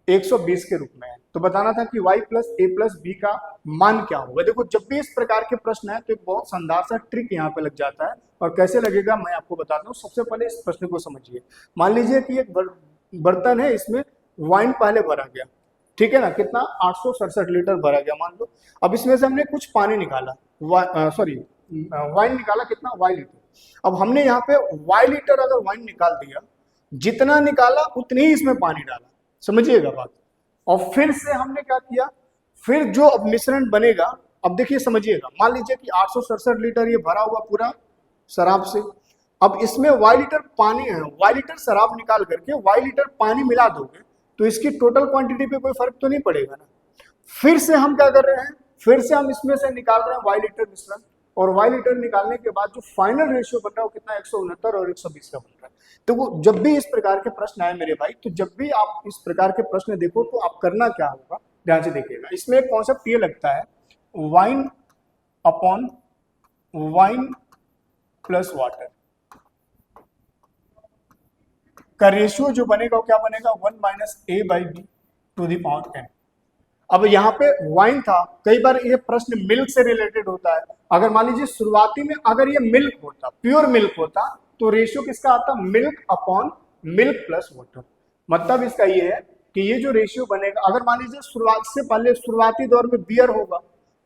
120 के रूप में है। तो बताना था कि y प्लस ए प्लस बी का मान क्या होगा। देखो जब भी इस प्रकार के प्रश्न है तो एक बहुत शानदार सा ट्रिक यहाँ पे लग जाता है, और कैसे लगेगा मैं आपको बताता हूँ। सबसे पहले इस प्रश्न को समझिए। मान लीजिए कि एक बर्तन है, इसमें वाइन पहले भरा गया, ठीक है ना, कितना 867 लीटर भरा गया मान लो। अब इसमें से हमने कुछ पानी निकाला, वाइन निकाला, कितना y लीटर। अब हमने यहाँ पे y लीटर अगर वाइन निकाल दिया, जितना निकाला उतनी ही इसमें पानी डाला, समझिएगा बात। और फिर से हमने क्या किया, फिर जो अब मिश्रण बनेगा, अब देखिए समझिएगा, मान लीजिए कि 867 लीटर ये भरा हुआ पूरा शराब से। अब इसमें y लीटर पानी है, y लीटर शराब निकाल करके y लीटर पानी मिला दोगे तो इसकी टोटल क्वांटिटी पे कोई फर्क तो नहीं पड़ेगा ना। फिर से हम क्या कर रहे हैं, फिर से हम इसमें से निकाल रहे हैं y लीटर मिश्रण, और y लीटर निकालने के बाद जो फाइनल रेशियो बन रहा है वो कितना 169 और 120 का बन रहा है। तो वो जब भी इस प्रकार के प्रश्न आए मेरे भाई, तो जब भी आप इस प्रकार के प्रश्न देखो तो आप करना क्या होगा, ध्यान से देखिएगा। इसमें एक कॉन्सेप्ट ये लगता है, wine upon wine plus water का रेशियो जो बनेगा वो क्या बनेगा, 1 minus A by B to the power n। अब यहाँ पे वाइन था, कई बार ये प्रश्न मिल्क से रिलेटेड होता है। अगर मान लीजिए शुरुआती में अगर ये मिल्क होता, प्योर मिल्क होता, तो रेशियो किसका आता, milk upon milk plus water. मतलब इसका ये है कि ये जो रेशियो बनेगा, अगर मान लीजिए शुरुआत से पहले शुरुआती दौर में बियर होगा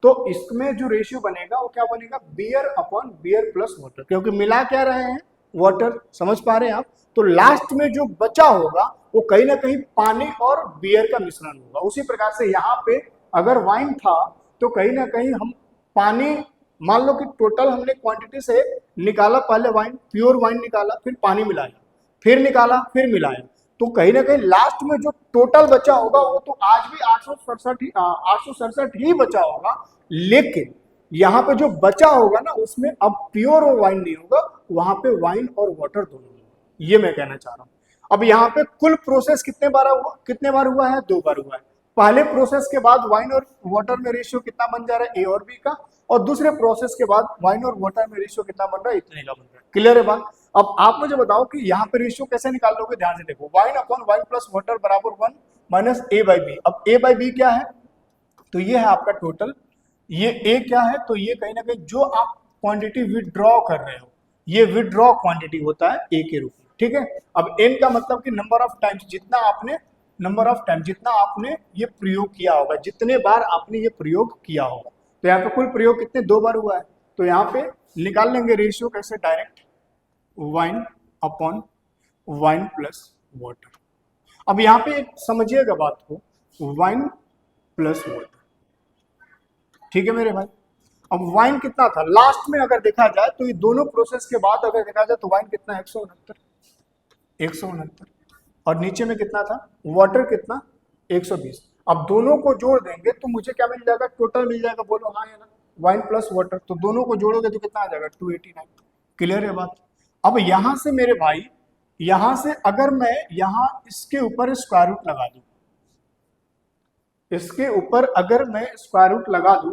तो इसमें जो रेशियो बनेगा वो क्या बनेगा, beer upon beer plus water, क्योंकि मिला क्या रहे हैं, वाटर। समझ पा रहे हैं आप। तो लास्ट में जो बचा होगा वो कहीं ना कहीं पानी और बियर का मिश्रण होगा। उसी प्रकार से यहाँ पे अगर वाइन था तो कहीं ना कहीं हम पानी, मान लो कि टोटल हमने क्वांटिटी से निकाला, पहले वाइन, प्योर वाइन निकाला, फिर पानी मिलाया, फिर निकाला, फिर मिलाया, तो कहीं ना कहीं लास्ट में जो टोटल बचा होगा वो तो आज भी 867 ही बचा होगा। लेकिन यहाँ पे जो बचा होगा ना उसमें अब प्योर वाइन नहीं होगा, वहां पे वाइन और वाटर दोनों होगा। ये मैं कहना चाह रहा हूँ। अब यहाँ पे कुल प्रोसेस कितने बार हुआ है? 2 बार हुआ है। पहले प्रोसेस के बाद वाइन और वाटर में रेशियो कितना बन जा रहा है? ए और बी का। और दूसरे प्रोसेस के बाद वाइन और वाटर में रेशियो कितना बन रहा है? इतने का बन रहा है। क्लियर है बात? अब आप मुझे बताओ कि यहाँ पे रेशियो कैसे निकाल लोगे? ध्यान से देखो, wine upon wine plus water बराबर 1 माइनस ए बाई बी। अब ए बाई बी क्या है? तो ये है आपका टोटल। ये ए क्या है? तो ये कहीं ना कहीं जो आप क्वांटिटी विदड्रॉ कर रहे हो, ये विदड्रॉ क्वांटिटी होता है ए के रूप में। ठीक है। अब एन का मतलब कि नंबर ऑफ टाइम्स, जितना आपने ये प्रयोग किया होगा, जितने बार आपने ये प्रयोग किया होगा। तो यहाँ पे कुल प्रयोग कितने? 2 बार हुआ है। तो यहाँ पे निकाल लेंगे रेशियो कैसे? Direct wine upon wine plus water. अब यहाँ पे समझिएगा बात को, वाइन प्लस वाटर। ठीक है मेरे भाई। अब वाइन कितना था लास्ट में अगर देखा जाए, तो ये दोनों प्रोसेस के बाद अगर देखा जाए तो वाइन कितना? 169 और नीचे में कितना था? वाटर कितना? 120। अब दोनों को जोड़ देंगे तो मुझे क्या मिल जाएगा? टोटल मिल जाएगा। बोलो हाँ या ना? वाइन प्लस वाटर, तो दोनों को जोड़ोगे तो कितना आ जाएगा? 289। क्लियर है बात? अब यहां से मेरे भाई, यहां से अगर मैं यहां इसके ऊपर स्क्वायर रूट लगा दूं, इसके ऊपर अगर मैं स्क्वायर रूट लगा दूं,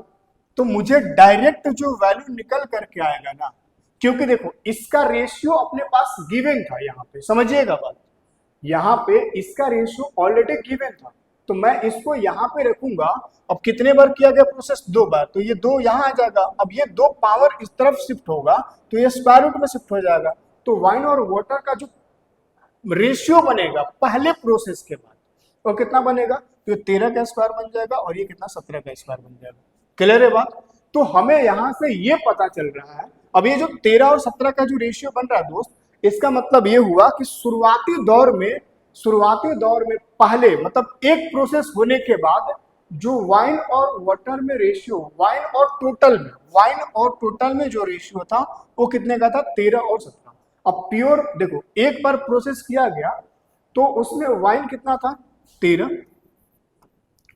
तो मुझे डायरेक्ट जो वैल्यू निकल करके आएगा ना, क्योंकि देखो इसका रेशियो अपने पास गिवन था। यहां पे समझिएगा बात, यहां पे इसका रेशियो ऑलरेडी गिवन था, तो मैं इसको यहां पे रखूंगा। अब कितने बार किया गया प्रोसेस? 2 बार, तो ये 2 यहां आ जाएगा। अब ये 2 पावर इस तरफ शिफ्ट होगा तो ये स्क्वायर रूट में शिफ्ट हो जाएगा। तो वाइन और वाटर का जो रेशियो बनेगा पहले प्रोसेस के बाद, तो कितना बनेगा? तो 13 का स्क्वायर बन जाएगा और ये कितना? 17 का स्क्वायर बन जाएगा। क्लियर है बात? तो हमें यहां से ये पता चल रहा है, अब ये जो 13 और 17 का जो रेशियो बन रहा है दोस्त, इसका मतलब ये हुआ कि शुरुआती दौर में पहले, मतलब एक प्रोसेस होने के बाद जो वाइन और वाटर में रेशियो, वाइन और टोटल में जो रेशियो था वो कितने का था? 13 और 17। अब प्योर देखो, एक बार प्रोसेस किया गया तो उसमें वाइन कितना था? 13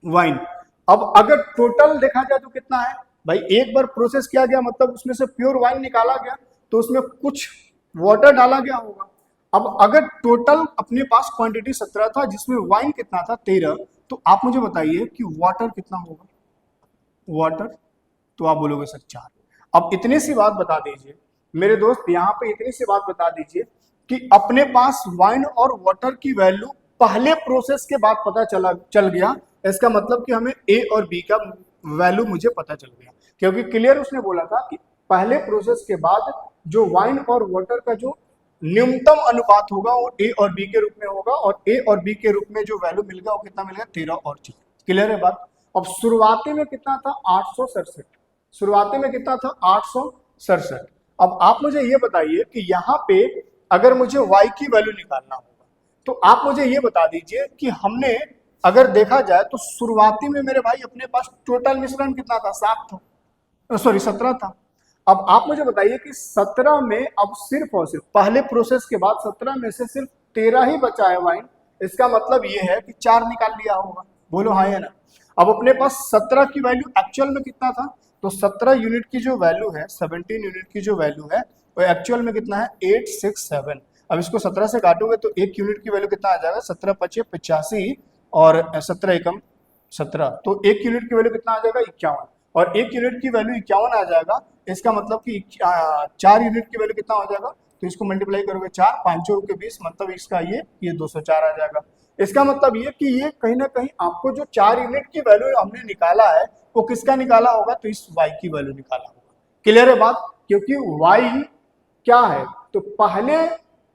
वाइन। अब अगर टोटल देखा जाए तो कितना है भाई? एक बार प्रोसेस किया गया मतलब उसमें से प्योर वाइन निकाला गया, तो उसमें कुछ वाटर डाला गया होगा। अब अगर टोटल अपने पास क्वांटिटी 17 था जिसमें वाइन कितना था? 13, तो आप मुझे बताइए कि वाटर कितना होगा? वाटर, तो आप बोलोगे सर 4। अब इतनी सी बात बता दीजिए मेरे दोस्त, यहाँ पे इतनी सी बात बता दीजिए कि अपने पास वाइन और वाटर की वैल्यू पहले प्रोसेस के बाद पता चल गया। इसका मतलब कि हमें ए और बी का वैल्यू मुझे पता चल गया, क्योंकि क्लियर उसने बोला था कि पहले प्रोसेस के बाद जो वाइन और वाटर का जो न्यूनतम अनुपात होगा वो ए और बी के रूप में होगा, और ए और बी के रूप में जो वैल्यू मिल गया वो कितना मिल गया? 13 और 4। क्लियर है बात? अब शुरुआती में कितना था? 867। शुरुआती में कितना था? 867। अब आप मुझे ये बताइए कि यहाँ पे अगर मुझे y की वैल्यू निकालना होगा, तो आप मुझे ये बता दीजिए कि हमने अगर देखा जाए तो शुरुआती में मेरे भाई अपने पास टोटल मिश्रण कितना था? 7 था, सॉरी 17 था। अब आप मुझे बताइए कि 17 में अब सिर्फ और सिर्फ पहले प्रोसेस के बाद 17 में से सिर्फ 13 ही बचा है वाइन। इसका मतलब ये है कि 4 निकाल लिया होगा। बोलो हाँ या ना? अब अपने पास 17 की वैल्यू एक्चुअल में कितना था? तो 17 यूनिट की जो वैल्यू है, 17 यूनिट की जो वैल्यू है वो एक्चुअल में कितना है? 867। अब इसको 17 से काटोगे तो 1 यूनिट की वैल्यू कितना आ जाएगा? 17 पचे 85 और 17 एकम 17, तो 1 यूनिट की वैल्यू कितना आ जाएगा? 51। और 1 यूनिट की वैल्यू 51 आ जाएगा। इसका मतलब कि 4 यूनिट की वैल्यू कितना हो जाएगा? तो इसको मल्टीप्लाई करोगे 4, 5 के 20, मतलब इसका ये 204 आ जाएगा। इसका मतलब ये कि ये कहीं ना कहीं आपको जो 4 यूनिट की वैल्यू हमने निकाला है वो किसका निकाला होगा? तो इस y की वैल्यू निकाला होगा। क्लियर है बात? क्योंकि y क्या है? तो पहले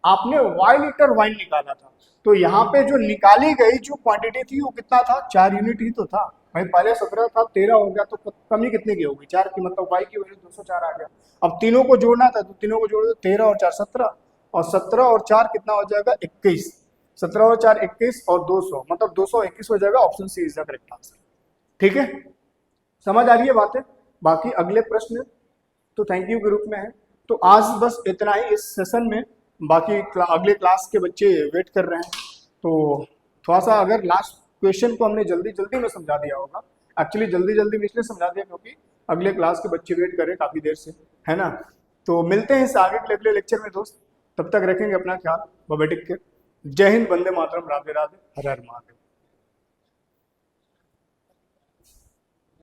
आपने y लीटर वाइन निकाला था, तो यहाँ पे जो निकाली गई जो क्वांटिटी थी वो कितना था? 4 यूनिट ही तो था भाई। पहले 17 था, 13 हो गया, तो कमी कितने की होगी? 4 की, मतलब y की वैल्यू 204 आ गया। अब तीनों को जोड़ना था, तो तीनों को जोड़ दो, 13 और 4 17, और 17 और 4 कितना हो जाएगा? 21। 17 और 4 21 और 200, मतलब 221 हो जाएगा। Option C is the correct answer. ठीक है, समझ आ रही है बातें? बाकी अगले प्रश्न तो थैंक यू के रूप में है। तो आज बस इतना ही इस सेशन में, बाकी अगले क्लास के बच्चे वेट कर रहे हैं। तो थोड़ा सा अगर लास्ट क्वेश्चन को हमने जल्दी में समझा दिया होगा, एक्चुअली जल्दी में इसलिए समझा दिया क्योंकि अगले क्लास के बच्चे वेट कर रहे हैं काफ़ी देर से, है ना। तो मिलते हैं इस आगे के अगले लेक्चर में दोस्त, तब तक रखेंगे अपना ख्याल। Bye bye, take care. जय हिंद, वंदे मातरम, राधे राधे, हर हर महादेव।